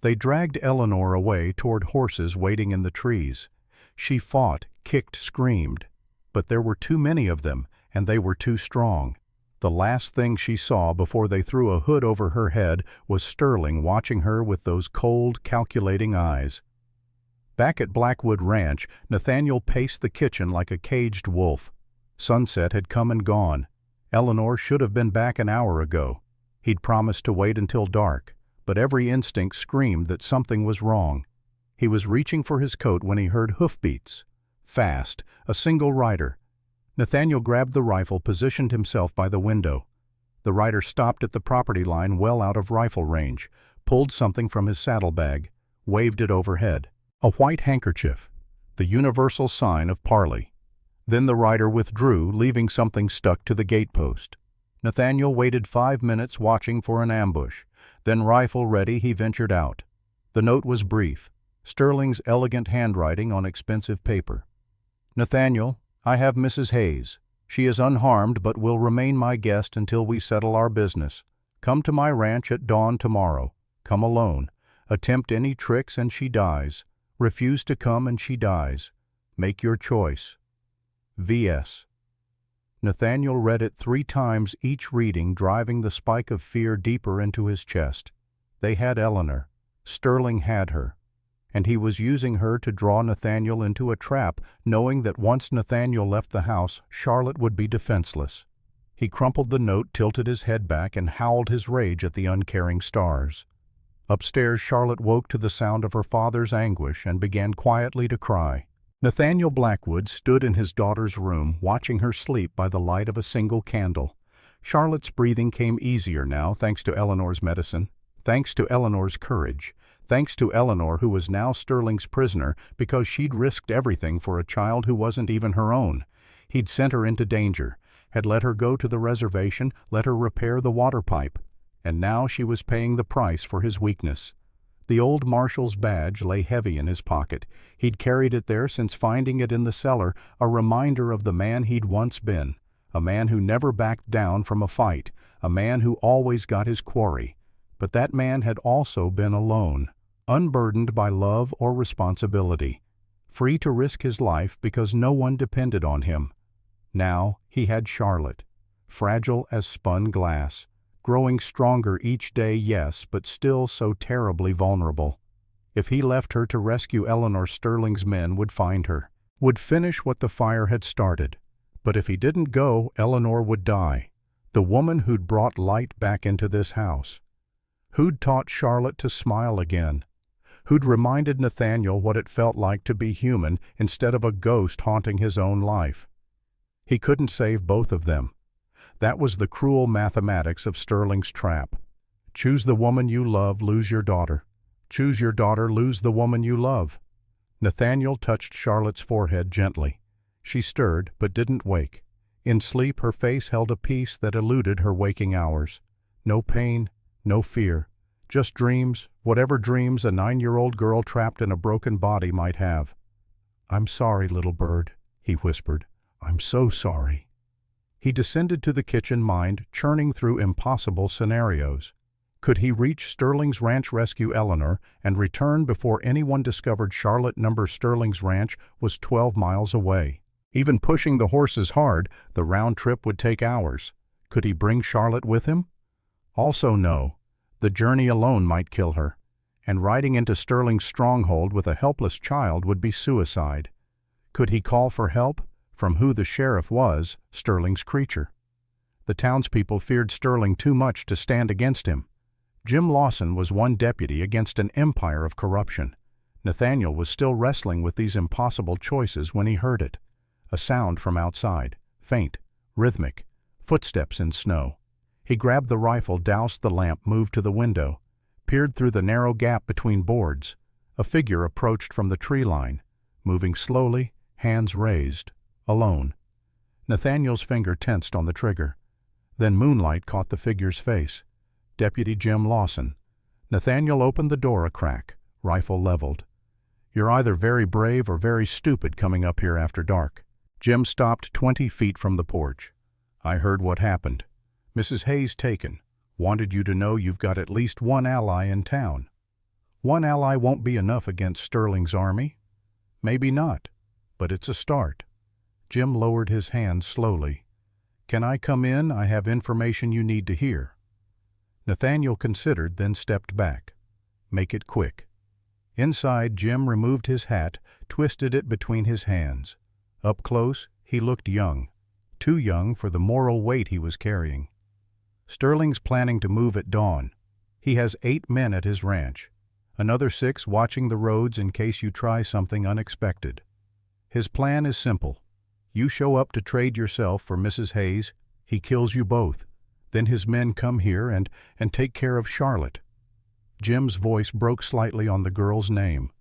They dragged Eleanor away toward horses waiting in the trees. She fought, kicked, screamed. But there were too many of them, and they were too strong. The last thing she saw before they threw a hood over her head was Sterling watching her with those cold, calculating eyes. Back at Blackwood Ranch, Nathaniel paced the kitchen like a caged wolf. Sunset had come and gone. Eleanor should have been back an hour ago. He'd promised to wait until dark, but every instinct screamed that something was wrong. He was reaching for his coat when he heard hoofbeats. Fast, a single rider. Nathaniel grabbed the rifle, positioned himself by the window. The rider stopped at the property line well out of rifle range, pulled something from his saddlebag, waved it overhead. A white handkerchief, the universal sign of parley. Then the rider withdrew, leaving something stuck to the gatepost. Nathaniel waited 5 minutes watching for an ambush. Then, rifle ready, he ventured out. The note was brief, Sterling's elegant handwriting on expensive paper. "Nathaniel, I have Mrs. Hayes. She is unharmed but will remain my guest until we settle our business. Come to my ranch at dawn tomorrow. Come alone. Attempt any tricks and she dies. Refuse to come and she dies. Make your choice. V.S." Nathaniel read it 3 times, each reading driving the spike of fear deeper into his chest. They had Eleanor. Sterling had her. And he was using her to draw Nathaniel into a trap, knowing that once Nathaniel left the house, Charlotte would be defenseless. He crumpled the note, tilted his head back, and howled his rage at the uncaring stars. Upstairs, Charlotte woke to the sound of her father's anguish and began quietly to cry. Nathaniel Blackwood stood in his daughter's room, watching her sleep by the light of a single candle. Charlotte's breathing came easier now, thanks to Eleanor's medicine, thanks to Eleanor's courage, thanks to Eleanor, who was now Sterling's prisoner because she'd risked everything for a child who wasn't even her own. He'd sent her into danger, had let her go to the reservation, let her repair the water pipe, and now she was paying the price for his weakness. The old marshal's badge lay heavy in his pocket. He'd carried it there since finding it in the cellar, a reminder of the man he'd once been, a man who never backed down from a fight, a man who always got his quarry. But that man had also been alone, unburdened by love or responsibility, free to risk his life because no one depended on him. Now he had Charlotte, fragile as spun glass, growing stronger each day, yes, but still so terribly vulnerable. If he left her to rescue Eleanor, Sterling's men would find her, would finish what the fire had started. But if he didn't go, Eleanor would die, the woman who'd brought light back into this house, who'd taught Charlotte to smile again, who'd reminded Nathaniel what it felt like to be human instead of a ghost haunting his own life. He couldn't save both of them. That was the cruel mathematics of Sterling's trap. Choose the woman you love, lose your daughter. Choose your daughter, lose the woman you love. Nathaniel touched Charlotte's forehead gently. She stirred, but didn't wake. In sleep, her face held a peace that eluded her waking hours. No pain, no fear. Just dreams, whatever dreams a 9-year-old girl trapped in a broken body might have. "I'm sorry, little bird," he whispered. "I'm so sorry." He descended to the kitchen, mind churning through impossible scenarios. Could he reach Sterling's ranch, rescue Eleanor, and return before anyone discovered Charlotte? Sterling's ranch was 12 miles away. Even pushing the horses hard, the round trip would take hours. Could he bring Charlotte with him? Also no. The journey alone might kill her, and riding into Sterling's stronghold with a helpless child would be suicide. Could he call for help? From who the sheriff was, Sterling's creature. The townspeople feared Sterling too much to stand against him. Jim Lawson was one deputy against an empire of corruption. Nathaniel was still wrestling with these impossible choices when he heard it. A sound from outside, faint, rhythmic, footsteps in snow. He grabbed the rifle, doused the lamp, moved to the window, peered through the narrow gap between boards. A figure approached from the tree line, moving slowly, hands raised, alone. Nathaniel's finger tensed on the trigger. Then moonlight caught the figure's face. Deputy Jim Lawson. Nathaniel opened the door a crack, rifle leveled. "You're either very brave or very stupid coming up here after dark." Jim stopped 20 feet from the porch. "I heard what happened. Mrs. Hayes taken. Wanted you to know you've got at least one ally in town." "One ally won't be enough against Sterling's army." "Maybe not, but it's a start." Jim lowered his hand slowly. "Can I come in? I have information you need to hear." Nathaniel considered, then stepped back. "Make it quick." Inside, Jim removed his hat, twisted it between his hands. Up close, he looked young. Too young for the moral weight he was carrying. "Sterling's planning to move at dawn. He has 8 men at his ranch. Another 6 watching the roads in case you try something unexpected. His plan is simple. You show up to trade yourself for Mrs. Hayes, he kills you both. Then his men come here and take care of Charlotte." Jim's voice broke slightly on the girl's name.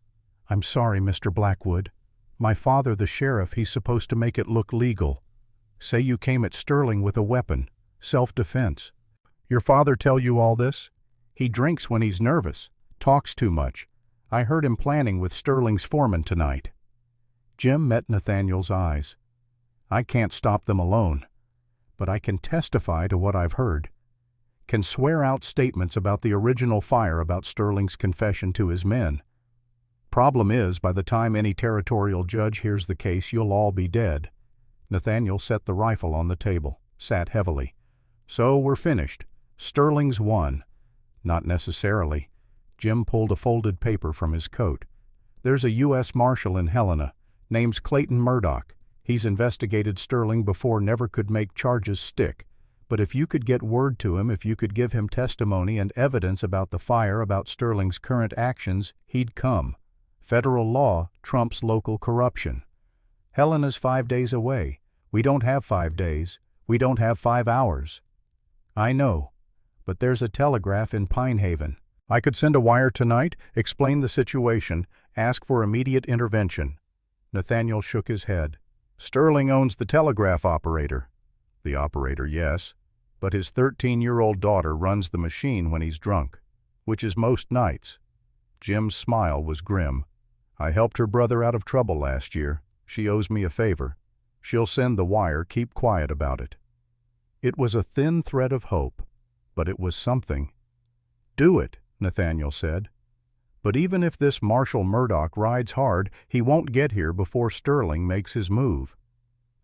"I'm sorry, Mr. Blackwood. My father, the sheriff, he's supposed to make it look legal. Say you came at Sterling with a weapon, self-defense. Your father tell you all this? He drinks when he's nervous, talks too much. I heard him planning with Sterling's foreman tonight." Jim met Nathaniel's eyes. "I can't stop them alone, but I can testify to what I've heard. Can swear out statements about the original fire, about Sterling's confession to his men. Problem is, by the time any territorial judge hears the case, you'll all be dead." Nathaniel set the rifle on the table, sat heavily. "So we're finished. Sterling's won." "Not necessarily." Jim pulled a folded paper from his coat. "There's a U.S. Marshal in Helena. Name's Clayton Murdoch. He's investigated Sterling before, never could make charges stick. But if you could get word to him, if you could give him testimony and evidence about the fire, about Sterling's current actions, he'd come. Federal law trumps local corruption. Helena's 5 days away. We don't have 5 days. We don't have 5 hours." "I know, but there's a telegraph in Pine Haven. I could send a wire tonight, explain the situation, ask for immediate intervention." Nathaniel shook his head. "Sterling owns the telegraph operator." "The operator, yes, but his 13-year-old daughter runs the machine when he's drunk, which is most nights." Jim's smile was grim. "I helped her brother out of trouble last year. She owes me a favor. She'll send the wire, keep quiet about it." It was a thin thread of hope, but it was something. "Do it," Nathaniel said. "But even if this Marshal Murdoch rides hard, he won't get here before Sterling makes his move."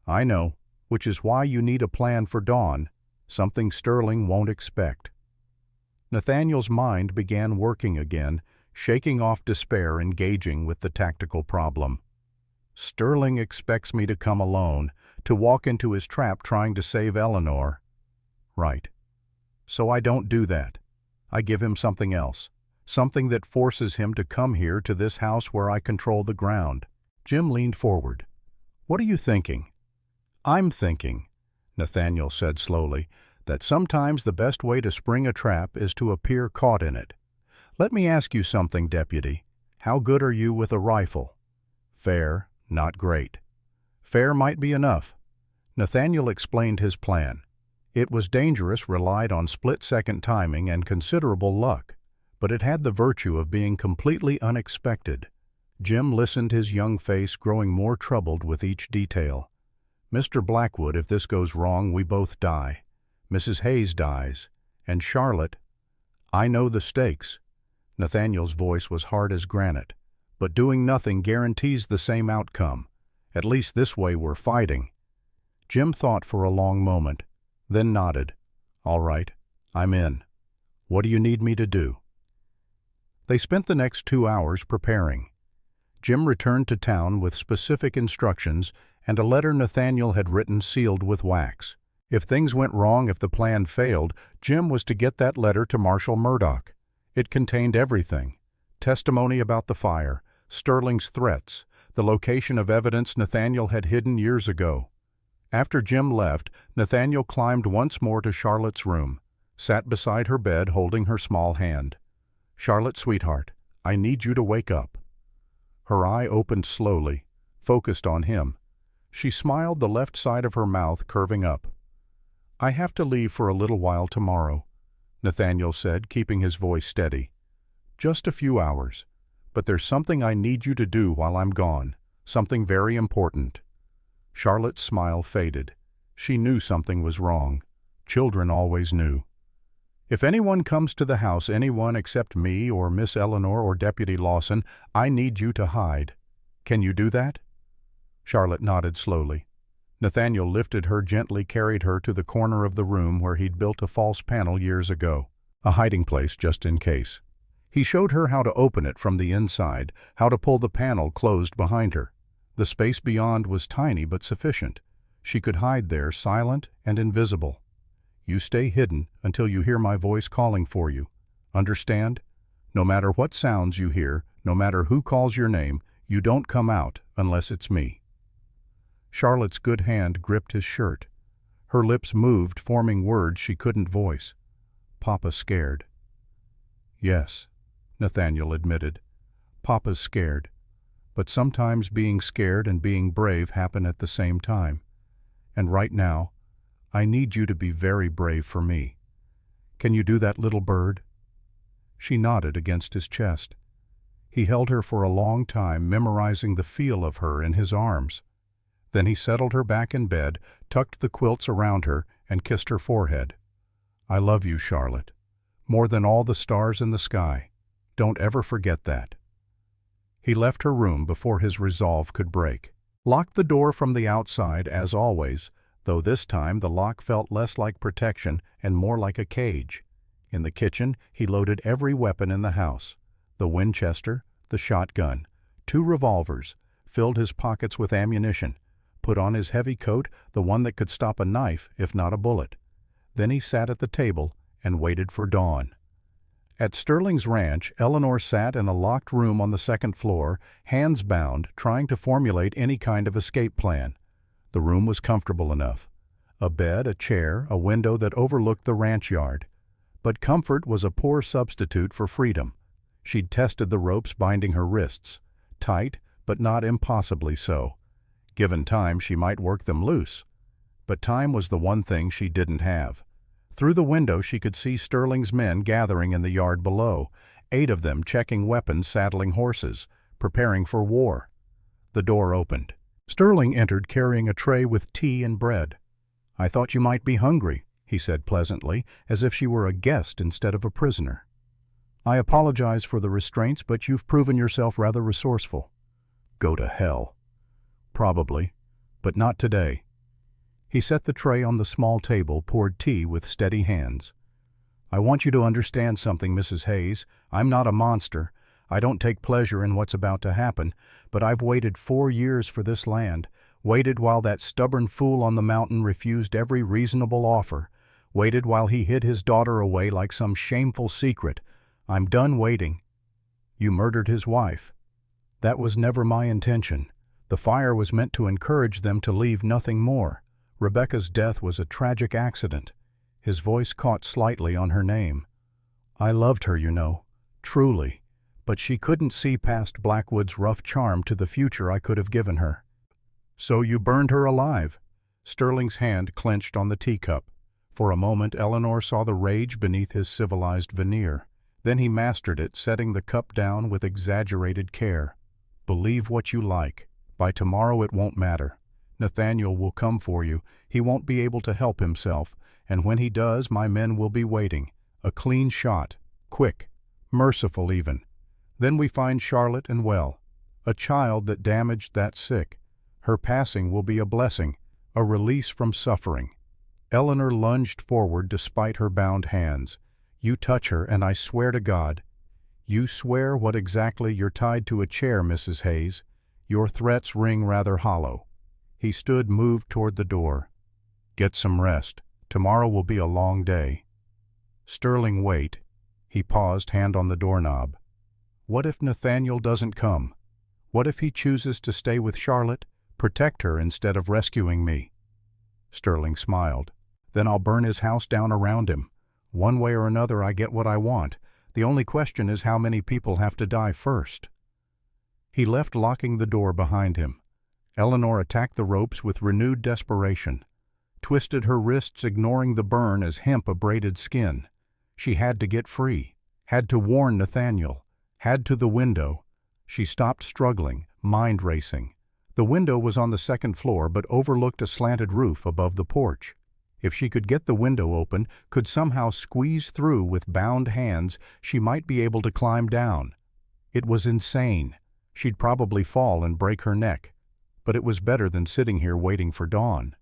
"I know, which is why you need a plan for dawn, something Sterling won't expect." Nathaniel's mind began working again, shaking off despair, engaging with the tactical problem. Sterling expects me to come alone, to walk into his trap trying to save Eleanor. Right. So I don't do that. I give him something else. Something that forces him to come here to this house where I control the ground. Jim leaned forward. What are you thinking? I'm thinking, Nathaniel said slowly, that sometimes the best way to spring a trap is to appear caught in it. Let me ask you something, Deputy. How good are you with a rifle? Fair, not great. Fair might be enough. Nathaniel explained his plan. It was dangerous, relied on split-second timing and considerable luck, but it had the virtue of being completely unexpected. Jim listened, his young face growing more troubled with each detail. Mr. Blackwood, if this goes wrong, we both die. Mrs. Hayes dies. And Charlotte. I know the stakes. Nathaniel's voice was hard as granite. But doing nothing guarantees the same outcome. At least this way we're fighting. Jim thought for a long moment, then nodded. All right, I'm in. What do you need me to do? They spent the next 2 hours preparing. Jim returned to town with specific instructions and a letter Nathaniel had written sealed with wax. If things went wrong, if the plan failed, Jim was to get that letter to Marshal Murdoch. It contained everything: testimony about the fire, Sterling's threats, the location of evidence Nathaniel had hidden years ago. After Jim left, Nathaniel climbed once more to Charlotte's room, sat beside her bed holding her small hand. Charlotte, sweetheart, I need you to wake up. Her eye opened slowly, focused on him. She smiled, the left side of her mouth curving up. I have to leave for a little while tomorrow, Nathaniel said, keeping his voice steady. Just a few hours. But there's something I need you to do while I'm gone, something very important. Charlotte's smile faded. She knew something was wrong. Children always knew. If anyone comes to the house, anyone except me or Miss Eleanor or Deputy Lawson, I need you to hide. Can you do that? Charlotte nodded slowly. Nathaniel lifted her gently, carried her to the corner of the room where he'd built a false panel years ago, a hiding place just in case. He showed her how to open it from the inside, how to pull the panel closed behind her. The space beyond was tiny but sufficient. She could hide there, silent and invisible. You stay hidden until you hear my voice calling for you. Understand? No matter what sounds you hear, no matter who calls your name, you don't come out unless it's me. Charlotte's good hand gripped his shirt. Her lips moved, forming words she couldn't voice. Papa's scared. Yes, Nathaniel admitted. Papa's scared. But sometimes being scared and being brave happen at the same time. And right now, I need you to be very brave for me. Can you do that, little bird? She nodded against his chest. He held her for a long time, memorizing the feel of her in his arms. Then he settled her back in bed, tucked the quilts around her, and kissed her forehead. I love you, Charlotte, more than all the stars in the sky. Don't ever forget that. He left her room before his resolve could break. Locked the door from the outside, as always, though this time the lock felt less like protection and more like a cage. In the kitchen, he loaded every weapon in the house: the Winchester, the shotgun, 2 revolvers, filled his pockets with ammunition, put on his heavy coat, the one that could stop a knife if not a bullet. Then he sat at the table and waited for dawn. At Sterling's ranch, Eleanor sat in a locked room on the 2nd floor, hands bound, trying to formulate any kind of escape plan. The room was comfortable enough. A bed, a chair, a window that overlooked the ranch yard. But comfort was a poor substitute for freedom. She'd tested the ropes binding her wrists. Tight, but not impossibly so. Given time, she might work them loose. But time was the one thing she didn't have. Through the window she could see Sterling's men gathering in the yard below, 8 of them checking weapons, saddling horses, preparing for war. The door opened. Sterling entered carrying a tray with tea and bread. I thought you might be hungry, he said pleasantly, as if she were a guest instead of a prisoner. I apologize for the restraints, but you've proven yourself rather resourceful. Go to hell. Probably, but not today. He set the tray on the small table, poured tea with steady hands. I want you to understand something, Mrs. Hayes. I'm not a monster. I don't take pleasure in what's about to happen, but I've waited 4 years for this land, waited while that stubborn fool on the mountain refused every reasonable offer, waited while he hid his daughter away like some shameful secret. I'm done waiting. You murdered his wife. That was never my intention. The fire was meant to encourage them to leave nothing more. Rebecca's death was a tragic accident. His voice caught slightly on her name. I loved her, you know, truly, but she couldn't see past Blackwood's rough charm to the future I could have given her. So you burned her alive. Sterling's hand clenched on the teacup. For a moment Eleanor saw the rage beneath his civilized veneer. Then he mastered it, setting the cup down with exaggerated care. Believe what you like. By tomorrow it won't matter. Nathaniel will come for you. He won't be able to help himself, and when he does, my men will be waiting. A clean shot. Quick. Merciful even. Then we find Charlotte and well. A child that damaged that sick. Her passing will be a blessing, a release from suffering. Eleanor lunged forward despite her bound hands. You touch her, and I swear to God. You swear what exactly? You're tied to a chair, Mrs. Hayes. Your threats ring rather hollow. He stood, moved toward the door. Get some rest. Tomorrow will be a long day. Sterling, wait. He paused, hand on the doorknob. What if Nathaniel doesn't come? What if he chooses to stay with Charlotte, protect her instead of rescuing me? Sterling smiled. Then I'll burn his house down around him. One way or another I get what I want. The only question is how many people have to die first. He left, locking the door behind him. Eleanor attacked the ropes with renewed desperation, twisted her wrists, ignoring the burn as hemp abraded skin. She had to get free, had to warn Nathaniel, had to the window. She stopped struggling, mind racing. The window was on the second floor but overlooked a slanted roof above the porch. If she could get the window open, could somehow squeeze through with bound hands, she might be able to climb down. It was insane. She'd probably fall and break her neck. But it was better than sitting here waiting for dawn.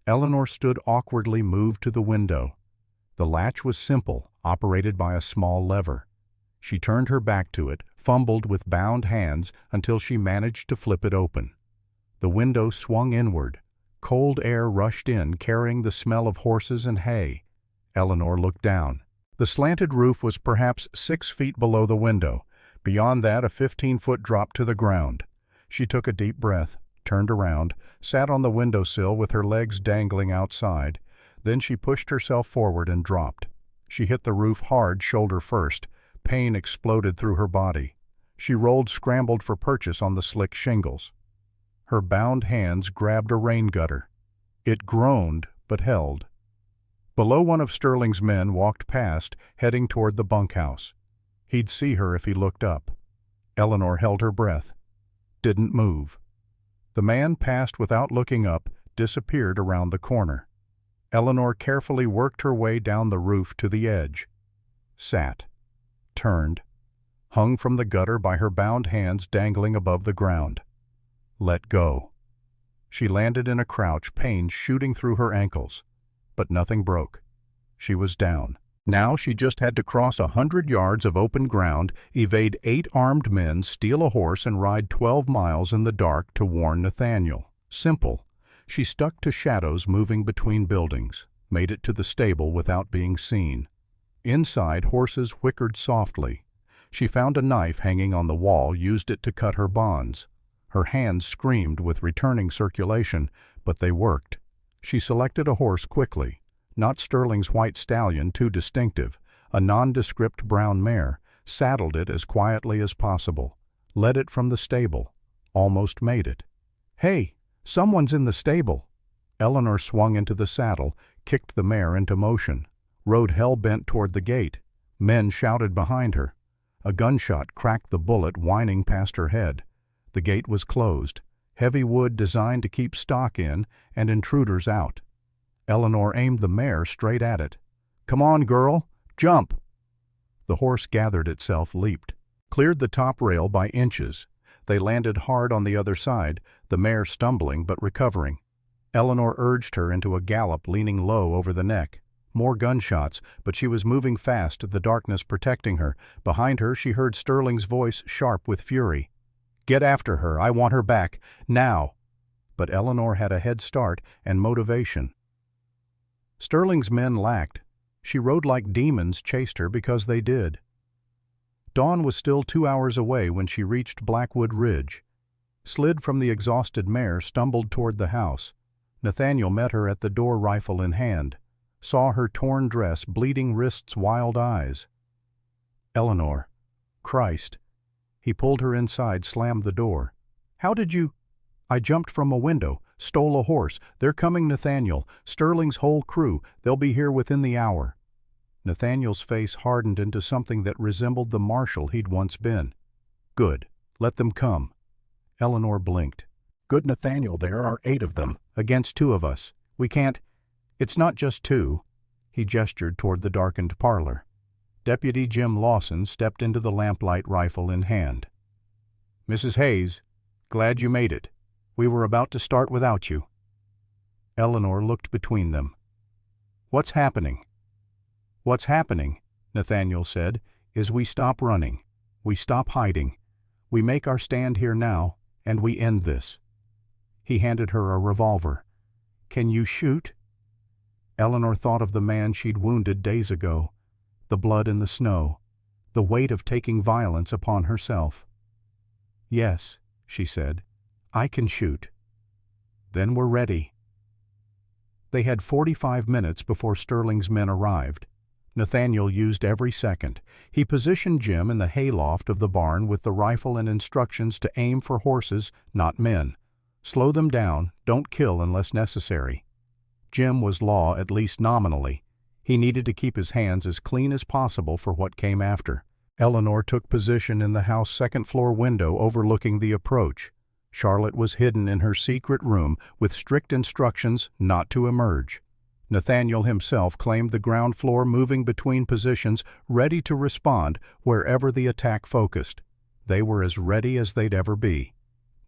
Eleanor stood awkwardly, moved to the window. The latch was simple, operated by a small lever. She turned her back to it, fumbled with bound hands until she managed to flip it open. The window swung inward. Cold air rushed in, carrying the smell of horses and hay. Eleanor looked down. The slanted roof was perhaps 6 feet below the window. Beyond that, a 15-foot drop to the ground. She took a deep breath, turned around, sat on the windowsill with her legs dangling outside. Then she pushed herself forward and dropped. She hit the roof hard, shoulder first. Pain exploded through her body. She rolled, scrambled for purchase on the slick shingles. Her bound hands grabbed a rain gutter. It groaned, but held. Below, one of Sterling's men walked past, heading toward the bunkhouse. He'd see her if he looked up. Eleanor held her breath. Didn't move. The man passed without looking up, disappeared around the corner. Eleanor carefully worked her way down the roof to the edge. Sat. Turned. Hung from the gutter by her bound hands dangling above the ground. Let go. She landed in a crouch, pain shooting through her ankles. But nothing broke. She was down. Now she just had to cross 100 yards of open ground, evade 8 armed men, steal a horse, and ride 12 miles in the dark to warn Nathaniel. Simple. She stuck to shadows moving between buildings, made it to the stable without being seen. Inside, horses whickered softly. She found a knife hanging on the wall, used it to cut her bonds. Her hands screamed with returning circulation, but they worked. She selected a horse quickly. Not Sterling's white stallion, too distinctive, a nondescript brown mare, saddled it as quietly as possible, led it from the stable, almost made it. Hey, someone's in the stable! Eleanor swung into the saddle, kicked the mare into motion, rode hell-bent toward the gate. Men shouted behind her. A gunshot cracked the bullet, whining past her head. The gate was closed, heavy wood designed to keep stock in and intruders out. Eleanor aimed the mare straight at it. Come on, girl, jump! The horse gathered itself, leaped, cleared the top rail by inches. They landed hard on the other side, the mare stumbling but recovering. Eleanor urged her into a gallop, leaning low over the neck. More gunshots, but she was moving fast, the darkness protecting her. Behind her she heard Sterling's voice, sharp with fury. "Get after her, I want her back, now!" But Eleanor had a head start and motivation. Sterling's men lacked. She rode like demons chased her because they did. Dawn was still 2 hours away when she reached Blackwood Ridge. Slid from the exhausted mare, stumbled toward the house. Nathaniel met her at the door, rifle in hand. Saw her torn dress, bleeding wrists, wild eyes. "Eleanor. Christ." He pulled her inside, slammed the door. "How did you—" "I jumped from a window, stole a horse. They're coming, Nathaniel. Sterling's whole crew. They'll be here within the hour." Nathaniel's face hardened into something that resembled the marshal he'd once been. "Good. Let them come." Eleanor blinked. "Good, Nathaniel, there are 8 of them. Against 2 of us. We can't— It's not just 2. He gestured toward the darkened parlor. Deputy Jim Lawson stepped into the lamplight, rifle in hand. "Mrs. Hayes, glad you made it. We were about to start without you." Eleanor looked between them. "What's happening?" "What's happening," Nathaniel said, "is we stop running. We stop hiding. We make our stand here now, and we end this." He handed her a revolver. "Can you shoot?" Eleanor thought of the man she'd wounded days ago, the blood in the snow, the weight of taking violence upon herself. "Yes," she said, "I can shoot." "Then we're ready." They had 45 minutes before Sterling's men arrived. Nathaniel used every second. He positioned Jim in the hayloft of the barn with the rifle and instructions to aim for horses, not men. Slow them down, don't kill unless necessary. Jim was law, at least nominally. He needed to keep his hands as clean as possible for what came after. Eleanor took position in the house second-floor window overlooking the approach. Charlotte was hidden in her secret room with strict instructions not to emerge. Nathaniel himself claimed the ground floor, moving between positions, ready to respond wherever the attack focused. They were as ready as they'd ever be.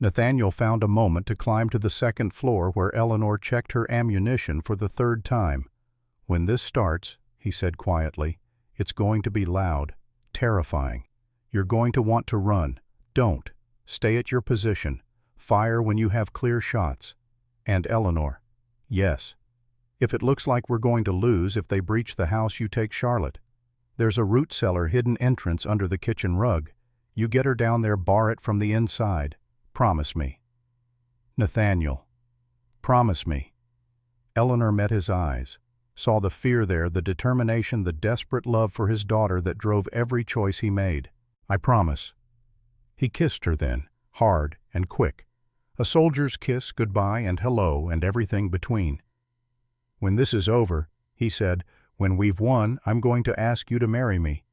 Nathaniel found a moment to climb to the second floor where Eleanor checked her ammunition for the 3rd time. "When this starts," he said quietly, "it's going to be loud, terrifying. You're going to want to run. Don't. Stay at your position. Fire when you have clear shots. And Eleanor, yes. If it looks like we're going to lose if they breach the house, you take Charlotte. There's a root cellar hidden entrance under the kitchen rug. You get her down there, bar it from the inside. Promise me." "Nathaniel, promise me." Eleanor met his eyes, saw the fear there, the determination, the desperate love for his daughter that drove every choice he made. "I promise." He kissed her then, hard and quick. A soldier's kiss, goodbye and hello and everything between. "When this is over," he said, "when we've won, I'm going to ask you to marry me.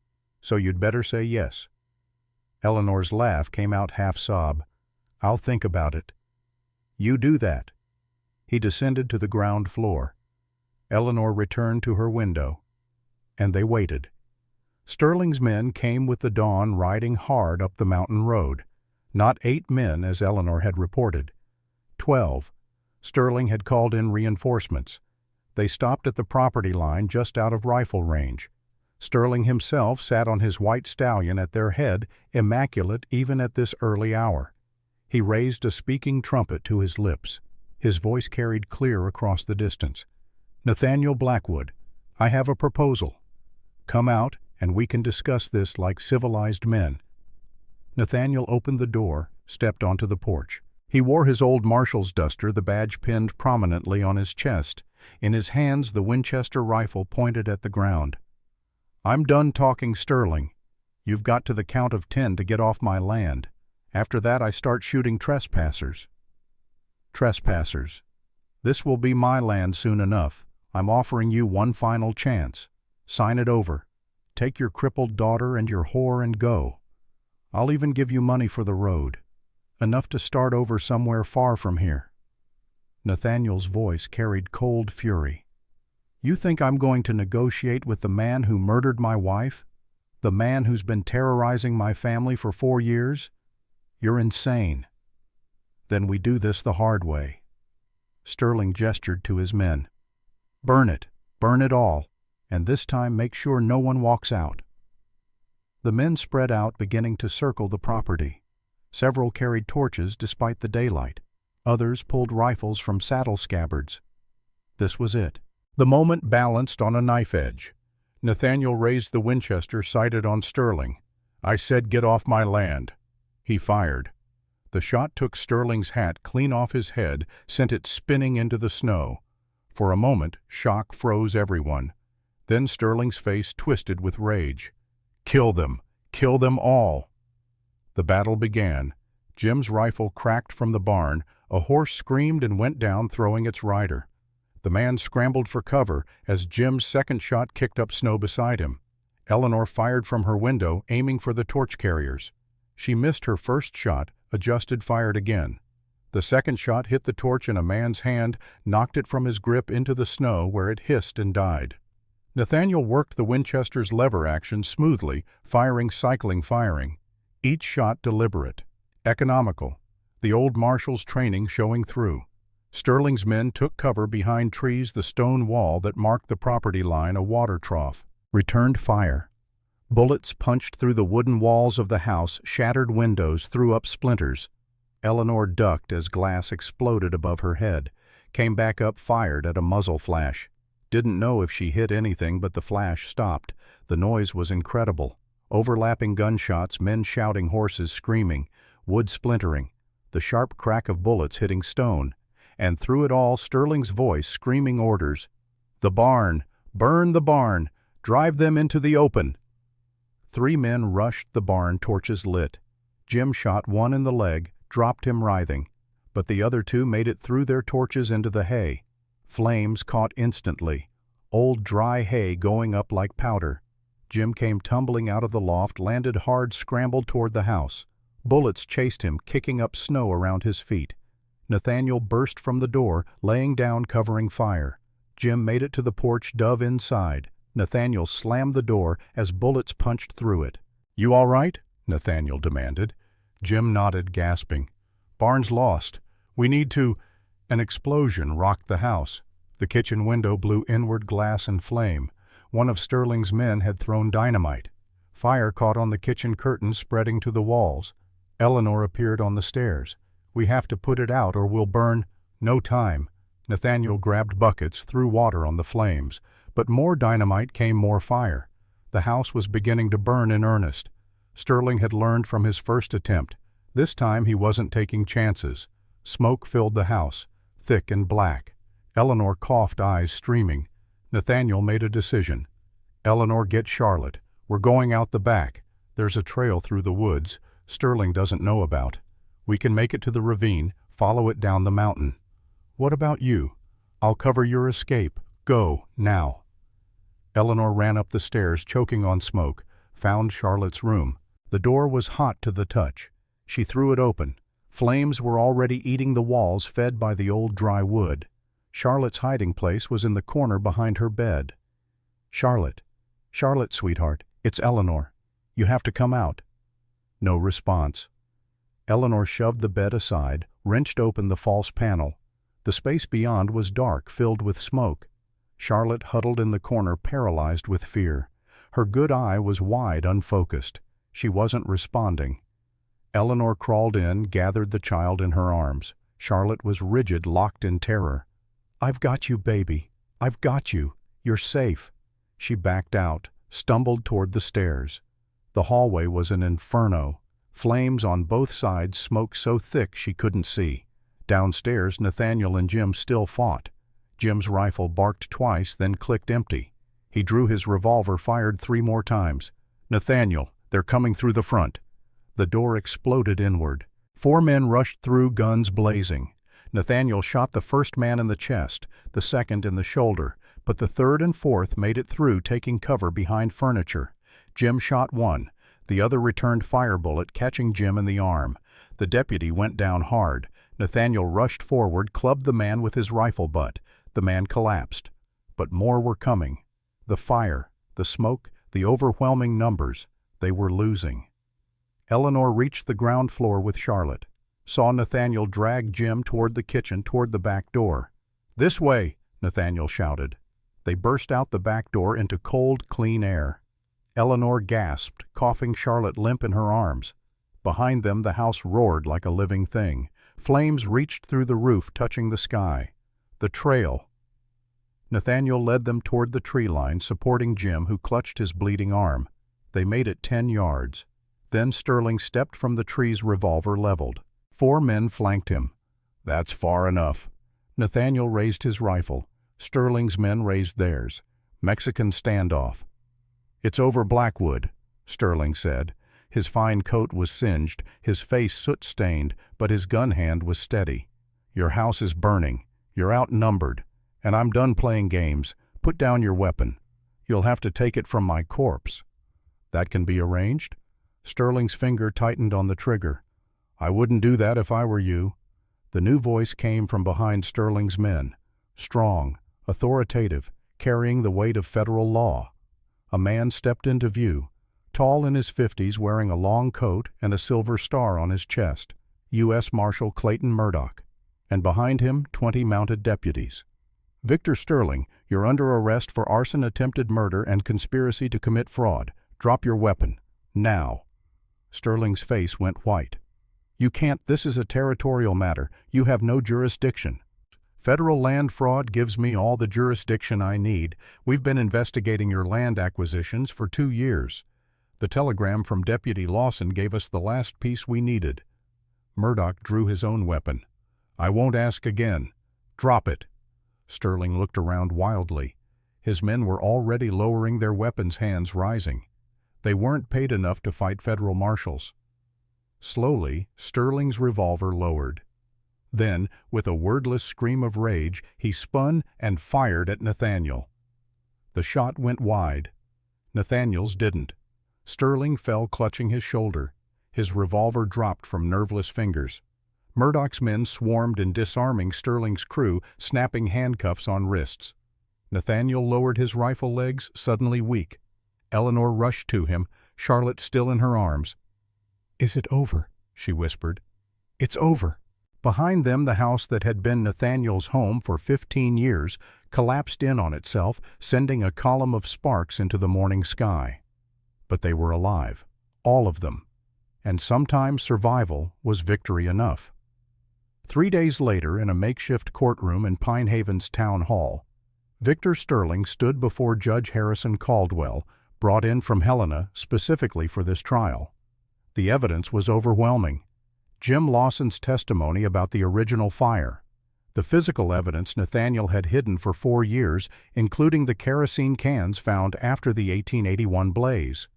So you'd better say yes." Eleanor's laugh came out half-sob. "I'll think about it." "You do that." He descended to the ground floor. Eleanor returned to her window. And they waited. Sterling's men came with the dawn, riding hard up the mountain road. Not 8 men, as Eleanor had reported. 12. Sterling had called in reinforcements. They stopped at the property line just out of rifle range. Sterling himself sat on his white stallion at their head, immaculate even at this early hour. He raised a speaking trumpet to his lips. His voice carried clear across the distance. "Nathaniel Blackwood, I have a proposal. Come out, and we can discuss this like civilized men." Nathaniel opened the door, stepped onto the porch. He wore his old marshal's duster, the badge pinned prominently on his chest. In his hands, the Winchester rifle pointed at the ground. "I'm done talking, Sterling. You've got to the count of 10 to get off my land. After that, I start shooting trespassers." "Trespassers. This will be my land soon enough. I'm offering you one final chance. Sign it over. Take your crippled daughter and your whore and go. I'll even give you money for the road. Enough to start over somewhere far from here." Nathaniel's voice carried cold fury. "You think I'm going to negotiate with the man who murdered my wife? The man who's been terrorizing my family for 4 years? You're insane." "Then we do this the hard way." Sterling gestured to his men. "Burn it. Burn it all. and this time make sure no one walks out." The men spread out, beginning to circle the property. Several carried torches despite the daylight. Others pulled rifles from saddle scabbards. This was it. The moment balanced on a knife edge. Nathaniel raised the Winchester sighted on Sterling. "I said get off my land." He fired. The shot took Sterling's hat clean off his head, sent it spinning into the snow. For a moment, shock froze everyone. Then Sterling's face twisted with rage. "Kill them! Kill them all!" The battle began. Jim's rifle cracked from the barn. A horse screamed and went down, throwing its rider. The man scrambled for cover as Jim's second shot kicked up snow beside him. Eleanor fired from her window, aiming for the torch carriers. She missed her first shot, adjusted, fired again. The second shot hit the torch in a man's hand, knocked it from his grip into the snow, where it hissed and died. Nathaniel worked the Winchester's lever action smoothly, firing, cycling, firing. Each shot deliberate, economical, the old marshal's training showing through. Sterling's men took cover behind trees, the stone wall that marked the property line, a water trough. Returned fire. Bullets punched through the wooden walls of the house, shattered windows, threw up splinters. Eleanor ducked as glass exploded above her head, came back up, fired at a muzzle flash. Didn't know if she hit anything, but the flash stopped. The noise was incredible. Overlapping gunshots, men shouting, horses screaming, wood splintering, the sharp crack of bullets hitting stone. And through it all, Sterling's voice screaming orders. "The barn! Burn the barn! Drive them into the open!" 3 men rushed the barn, torches lit. Jim shot one in the leg, dropped him writhing, but the other 2 made it through their torches into the hay. Flames caught instantly. Old dry hay going up like powder. Jim came tumbling out of the loft, landed hard, scrambled toward the house. Bullets chased him, kicking up snow around his feet. Nathaniel burst from the door, laying down, covering fire. Jim made it to the porch, dove inside. Nathaniel slammed the door as bullets punched through it. "You all right?" Nathaniel demanded. Jim nodded, gasping. "Barn's lost. We need to—" An explosion rocked the house. The kitchen window blew inward, glass and flame. One of Sterling's men had thrown dynamite. Fire caught on the kitchen curtains, spreading to the walls. Eleanor appeared on the stairs. "We have to put it out or we'll burn—" "No time." Nathaniel grabbed buckets, threw water on the flames. But more dynamite came, more fire. The house was beginning to burn in earnest. Sterling had learned from his first attempt. This time he wasn't taking chances. Smoke filled the house, thick and black. Eleanor coughed, eyes streaming. Nathaniel made a decision. "Eleanor, get Charlotte. We're going out the back. There's a trail through the woods Sterling doesn't know about. We can make it to the ravine, follow it down the mountain. What about you? I'll cover your escape. Go, now." Eleanor ran up the stairs, choking on smoke, found Charlotte's room. The door was hot to the touch. She threw it open. Flames were already eating the walls, fed by the old dry wood. Charlotte's hiding place was in the corner behind her bed. "Charlotte, Charlotte, sweetheart, it's Eleanor. You have to come out." No response. Eleanor shoved the bed aside, wrenched open the false panel. The space beyond was dark, filled with smoke. Charlotte huddled in the corner, paralyzed with fear. Her good eye was wide, unfocused. She wasn't responding. Eleanor crawled in, gathered the child in her arms. Charlotte was rigid, locked in terror. "I've got you, baby. I've got you. You're safe." She backed out, stumbled toward the stairs. The hallway was an inferno. Flames on both sides, smoke so thick she couldn't see. Downstairs, Nathaniel and Jim still fought. Jim's rifle barked twice, then clicked empty. He drew his revolver, fired 3 more times. "Nathaniel, they're coming through the front." The door exploded inward. 4 men rushed through, guns blazing. Nathaniel shot the first man in the chest, the second in the shoulder, but the third and fourth made it through, taking cover behind furniture. Jim shot one. The other returned fire bullet, catching Jim in the arm. The deputy went down hard. Nathaniel rushed forward, clubbed the man with his rifle butt. The man collapsed. But more were coming. The fire, the smoke, the overwhelming numbers. They were losing. Eleanor reached the ground floor with Charlotte. Saw Nathaniel drag Jim toward the kitchen, toward the back door. "This way!" Nathaniel shouted. They burst out the back door into cold, clean air. Eleanor gasped, coughing Charlotte limp in her arms. Behind them the house roared like a living thing. Flames reached through the roof, touching the sky. The trail. Nathaniel led them toward the tree line, supporting Jim, who clutched his bleeding arm. They made it 10 yards. Then Sterling stepped from the tree's revolver leveled. 4 men flanked him. "That's far enough." Nathaniel raised his rifle. Sterling's men raised theirs. Mexican standoff. "It's over Blackwood," Sterling said. His fine coat was singed, his face soot-stained, but his gun hand was steady. "Your house is burning. You're outnumbered. And I'm done playing games. Put down your weapon. You'll have to take it from my corpse." "That can be arranged?" Sterling's finger tightened on the trigger. "I wouldn't do that if I were you." The new voice came from behind Sterling's men. Strong, authoritative, carrying the weight of federal law. A man stepped into view, tall in his 50s, wearing a long coat and a silver star on his chest. U.S. Marshal Clayton Murdoch. And behind him, 20 mounted deputies. "Victor Sterling, you're under arrest for arson, attempted murder, and conspiracy to commit fraud. Drop your weapon. Now." Sterling's face went white. "You can't. This is a territorial matter. You have no jurisdiction." "Federal land fraud gives me all the jurisdiction I need. We've been investigating your land acquisitions for 2 years. The telegram from Deputy Lawson gave us the last piece we needed." Murdoch drew his own weapon. "I won't ask again. Drop it." Sterling looked around wildly. His men were already lowering their weapons, hands rising. They weren't paid enough to fight federal marshals. Slowly, Sterling's revolver lowered. Then, with a wordless scream of rage, he spun and fired at Nathaniel. The shot went wide. Nathaniel's didn't. Sterling fell, clutching his shoulder. His revolver dropped from nerveless fingers. Murdoch's men swarmed in, disarming Sterling's crew, snapping handcuffs on wrists. Nathaniel lowered his rifle legs, suddenly weak. Eleanor rushed to him, Charlotte still in her arms. "Is it over?" she whispered. "It's over." Behind them, the house that had been Nathaniel's home for 15 years collapsed in on itself, sending a column of sparks into the morning sky. But they were alive, all of them, and sometimes survival was victory enough. 3 days later, in a makeshift courtroom in Pine Haven's town hall, Victor Sterling stood before Judge Harrison Caldwell, brought in from Helena specifically for this trial. The evidence was overwhelming. Jim Lawson's testimony about the original fire, the physical evidence Nathaniel had hidden for 4 years, including the kerosene cans found after the 1881 blaze,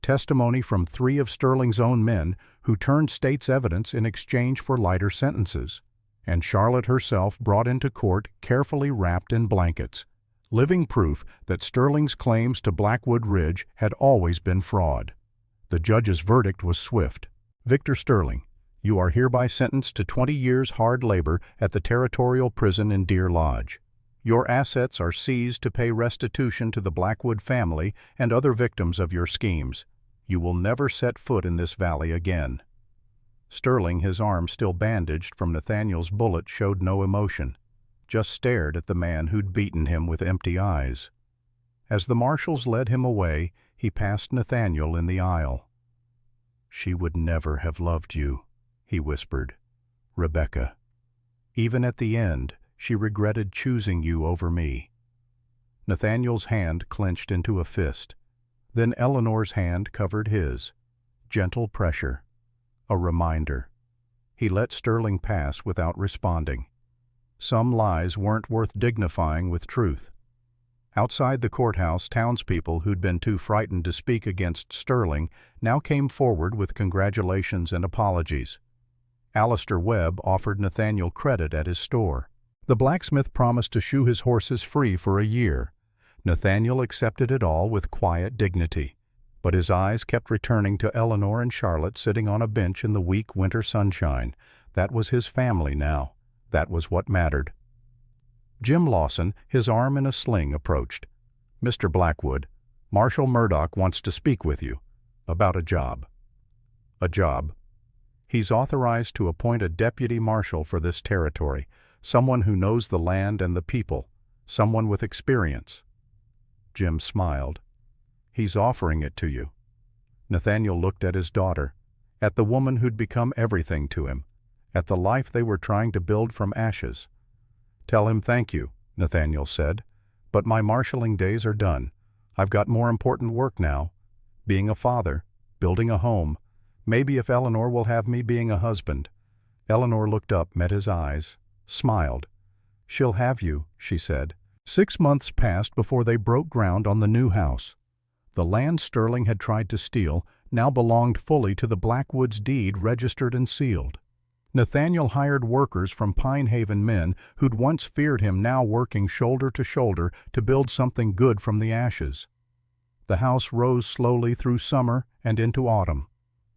testimony from 3 of Sterling's own men who turned state's evidence in exchange for lighter sentences, and Charlotte herself brought into court carefully wrapped in blankets, living proof that Sterling's claims to Blackwood Ridge had always been fraud. The judge's verdict was swift. "Victor Sterling, you are hereby sentenced to 20 years hard labor at the Territorial Prison in Deer Lodge. Your assets are seized to pay restitution to the Blackwood family and other victims of your schemes. You will never set foot in this valley again." Sterling, his arm still bandaged from Nathaniel's bullet, showed no emotion, just stared at the man who'd beaten him with empty eyes. As the marshals led him away, he passed Nathaniel in the aisle. "She would never have loved you," he whispered. "Rebecca. Even at the end, she regretted choosing you over me." Nathaniel's hand clenched into a fist. Then Eleanor's hand covered his. Gentle pressure. A reminder. He let Sterling pass without responding. Some lies weren't worth dignifying with truth. Outside the courthouse, townspeople who'd been too frightened to speak against Sterling now came forward with congratulations and apologies. Alistair Webb offered Nathaniel credit at his store. The blacksmith promised to shoe his horses free for a year. Nathaniel accepted it all with quiet dignity, but his eyes kept returning to Eleanor and Charlotte sitting on a bench in the weak winter sunshine. That was his family now. That was what mattered. Jim Lawson, his arm in a sling, approached. "Mr. Blackwood, Marshal Murdoch wants to speak with you. About a job." "A job?" "He's authorized to appoint a deputy marshal for this territory, someone who knows the land and the people, someone with experience." Jim smiled. He's offering it to you. Nathaniel looked at his daughter, at the woman who'd become everything to him, at the life they were trying to build from ashes. Tell him thank you, Nathaniel said, but my marshalling days are done. I've got more important work now. Being a father, building a home, maybe if Eleanor will have me being a husband. Eleanor looked up, met his eyes, smiled. She'll have you, she said. 6 months passed before they broke ground on the new house. The land Sterling had tried to steal now belonged fully to the Blackwoods deed registered and sealed. Nathaniel hired workers from Pine Haven men who'd once feared him, now working shoulder to shoulder to build something good from the ashes. The house rose slowly through summer and into autumn,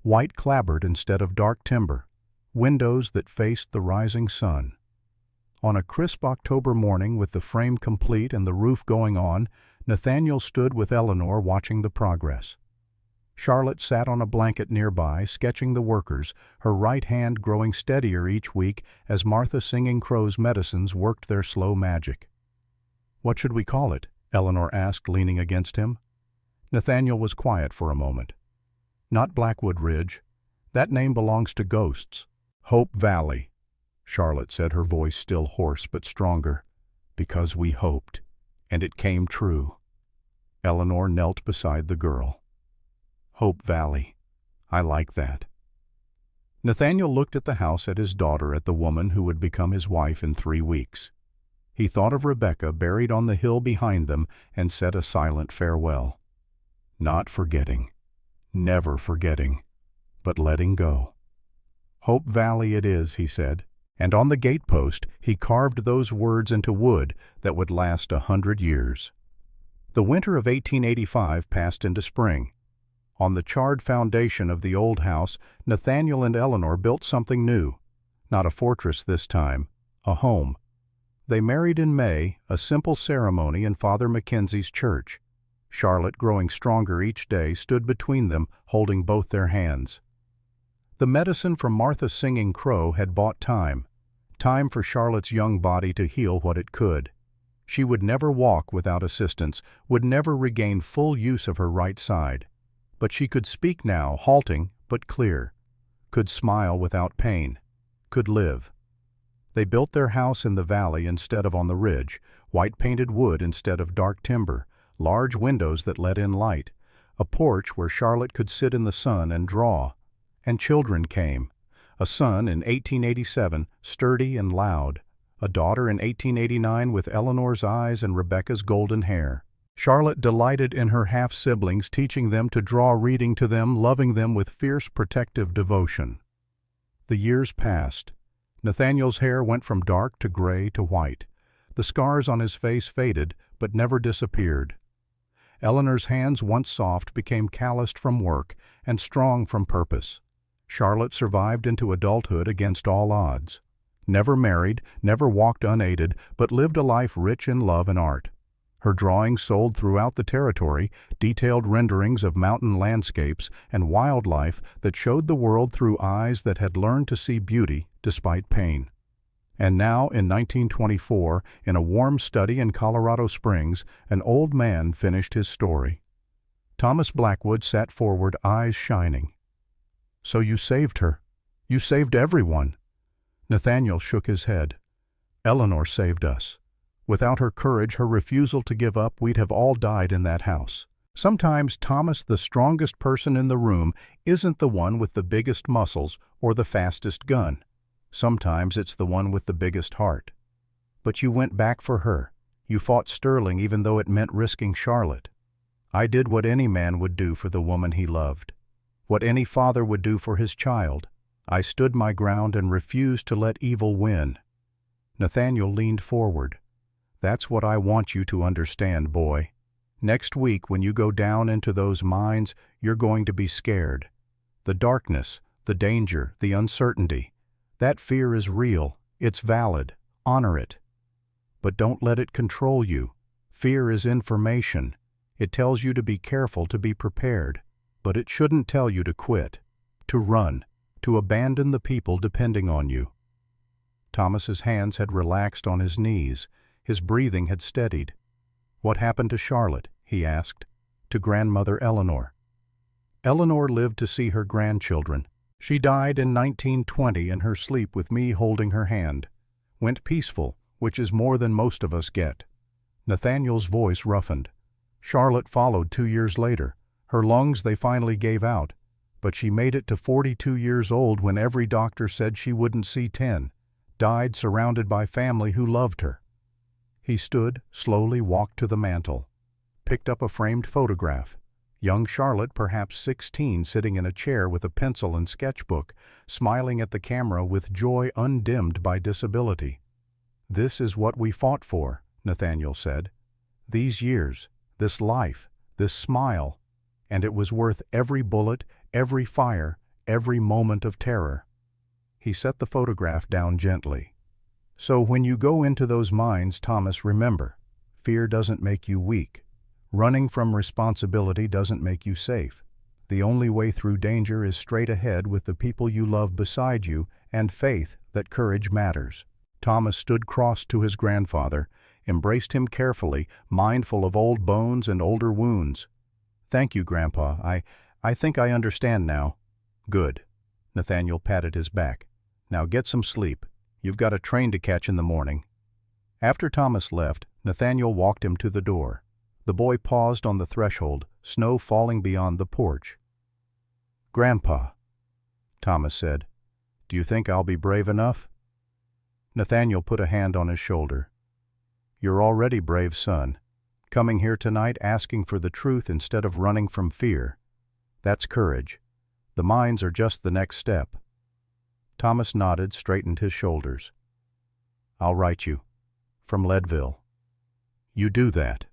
white clapboard instead of dark timber, windows that faced the rising sun. On a crisp October morning, with the frame complete and the roof going on, Nathaniel stood with Eleanor watching the progress. Charlotte sat on a blanket nearby, sketching the workers, her right hand growing steadier each week as Martha Singing Crow's medicines worked their slow magic. "What should we call it?" Eleanor asked, leaning against him. Nathaniel was quiet for a moment. "Not Blackwood Ridge. That name belongs to ghosts. Hope Valley," Charlotte said, her voice still hoarse but stronger. "Because we hoped, and it came true." Eleanor knelt beside the girl. "Hope Valley. I like that." Nathaniel looked at the house, at his daughter, at the woman who would become his wife in 3 weeks. He thought of Rebecca buried on the hill behind them and said a silent farewell. Not forgetting, never forgetting, but letting go. "Hope Valley it is," he said, and on the gatepost he carved those words into wood that would last 100 years. The winter of 1885 passed into spring. On the charred foundation of the old house, Nathaniel and Eleanor built something new. Not a fortress this time, a home. They married in May, a simple ceremony in Father Mackenzie's church. Charlotte, growing stronger each day, stood between them, holding both their hands. The medicine from Martha Singing Crow had bought time for Charlotte's young body to heal what it could. She would never walk without assistance, would never regain full use of her right side. But she could speak now, halting but clear, could smile without pain, could live. They built their house in the valley instead of on the ridge, white-painted wood instead of dark timber, large windows that let in light, a porch where Charlotte could sit in the sun and draw. And children came. A son in 1887, sturdy and loud. A daughter in 1889 with Eleanor's eyes and Rebecca's golden hair. Charlotte delighted in her half-siblings, teaching them to draw, reading to them, loving them with fierce protective devotion. The years passed. Nathaniel's hair went from dark to gray to white. The scars on his face faded, but never disappeared. Eleanor's hands, once soft, became calloused from work and strong from purpose. Charlotte survived into adulthood against all odds. Never married, never walked unaided, but lived a life rich in love and art. Her drawings sold throughout the territory, detailed renderings of mountain landscapes and wildlife that showed the world through eyes that had learned to see beauty despite pain. And now, in 1924, in a warm study in Colorado Springs, an old man finished his story. Thomas Blackwood sat forward, eyes shining. "So you saved her. You saved everyone." Nathaniel shook his head. "Eleanor saved us. Without her courage, her refusal to give up, we'd have all died in that house." Sometimes, Thomas, the strongest person in the room, isn't the one with the biggest muscles or the fastest gun. Sometimes it's the one with the biggest heart. But you went back for her. You fought Sterling even though it meant risking Charlotte. I did what any man would do for the woman he loved. What any father would do for his child. I stood my ground and refused to let evil win. Nathaniel leaned forward. "That's what I want you to understand, boy. Next week, when you go down into those mines, you're going to be scared. The darkness, the danger, the uncertainty. That fear is real. It's valid. Honor it. But don't let it control you. Fear is information. It tells you to be careful, to be prepared. But it shouldn't tell you to quit, to run, to abandon the people depending on you." Thomas's hands had relaxed on his knees. His breathing had steadied. "What happened to Charlotte?" he asked. To Grandmother Eleanor. Eleanor lived to see her grandchildren. She died in 1920 in her sleep with me holding her hand. Went peaceful, which is more than most of us get. Nathaniel's voice roughened. Charlotte followed 2 years later. Her lungs they finally gave out, but she made it to 42 years old when every doctor said she wouldn't see 10. Died surrounded by family who loved her. He stood, slowly walked to the mantel. Picked up a framed photograph. Young Charlotte, perhaps 16, sitting in a chair with a pencil and sketchbook, smiling at the camera with joy undimmed by disability. "This is what we fought for," Nathaniel said. "These years, this life, this smile, and it was worth every bullet, every fire, every moment of terror." He set the photograph down gently. "So when you go into those mines, Thomas, remember, fear doesn't make you weak. Running from responsibility doesn't make you safe. The only way through danger is straight ahead with the people you love beside you and faith that courage matters." Thomas stood crossed to his grandfather, embraced him carefully, mindful of old bones and older wounds. "Thank you, Grandpa. I think I understand now." "Good." Nathaniel patted his back. "Now get some sleep. You've got a train to catch in the morning." After Thomas left, Nathaniel walked him to the door. The boy paused on the threshold, snow falling beyond the porch. "Grandpa," Thomas said, "do you think I'll be brave enough?" Nathaniel put a hand on his shoulder. "You're already brave, son. Coming here tonight asking for the truth instead of running from fear. That's courage. The mines are just the next step." Thomas nodded, straightened his shoulders. "I'll write you. From Leadville." "You do that."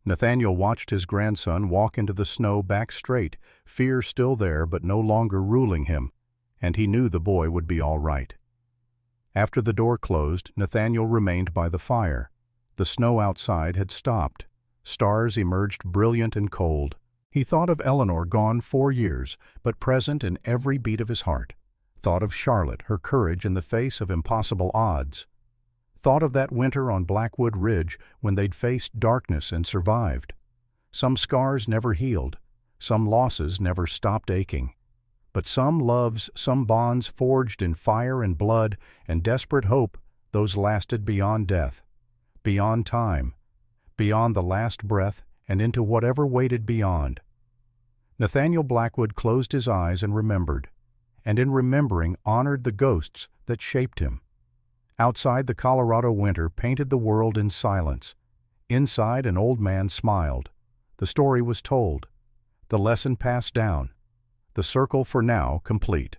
Nathaniel watched his grandson walk into the snow back straight, fear still there but no longer ruling him, and he knew the boy would be all right. After the door closed, Nathaniel remained by the fire. The snow outside had stopped. Stars emerged brilliant and cold. He thought of Eleanor, gone 4 years, but present in every beat of his heart. Thought of Charlotte, her courage in the face of impossible odds. Thought of that winter on Blackwood Ridge when they'd faced darkness and survived. Some scars never healed, some losses never stopped aching. But some loves, some bonds forged in fire and blood and desperate hope, those lasted beyond death, beyond time, beyond the last breath and into whatever waited beyond. Nathaniel Blackwood closed his eyes and remembered, and in remembering honored the ghosts that shaped him. Outside, the Colorado winter painted the world in silence. Inside, an old man smiled. The story was told. The lesson passed down. The circle for now complete.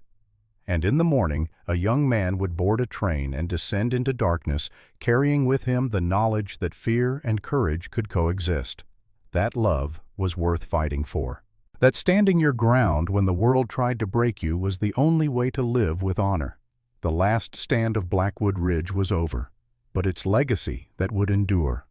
And in the morning, a young man would board a train and descend into darkness, carrying with him the knowledge that fear and courage could coexist. That love was worth fighting for. That standing your ground when the world tried to break you was the only way to live with honor. The last stand of Blackwood Ridge was over, but its legacy that would endure.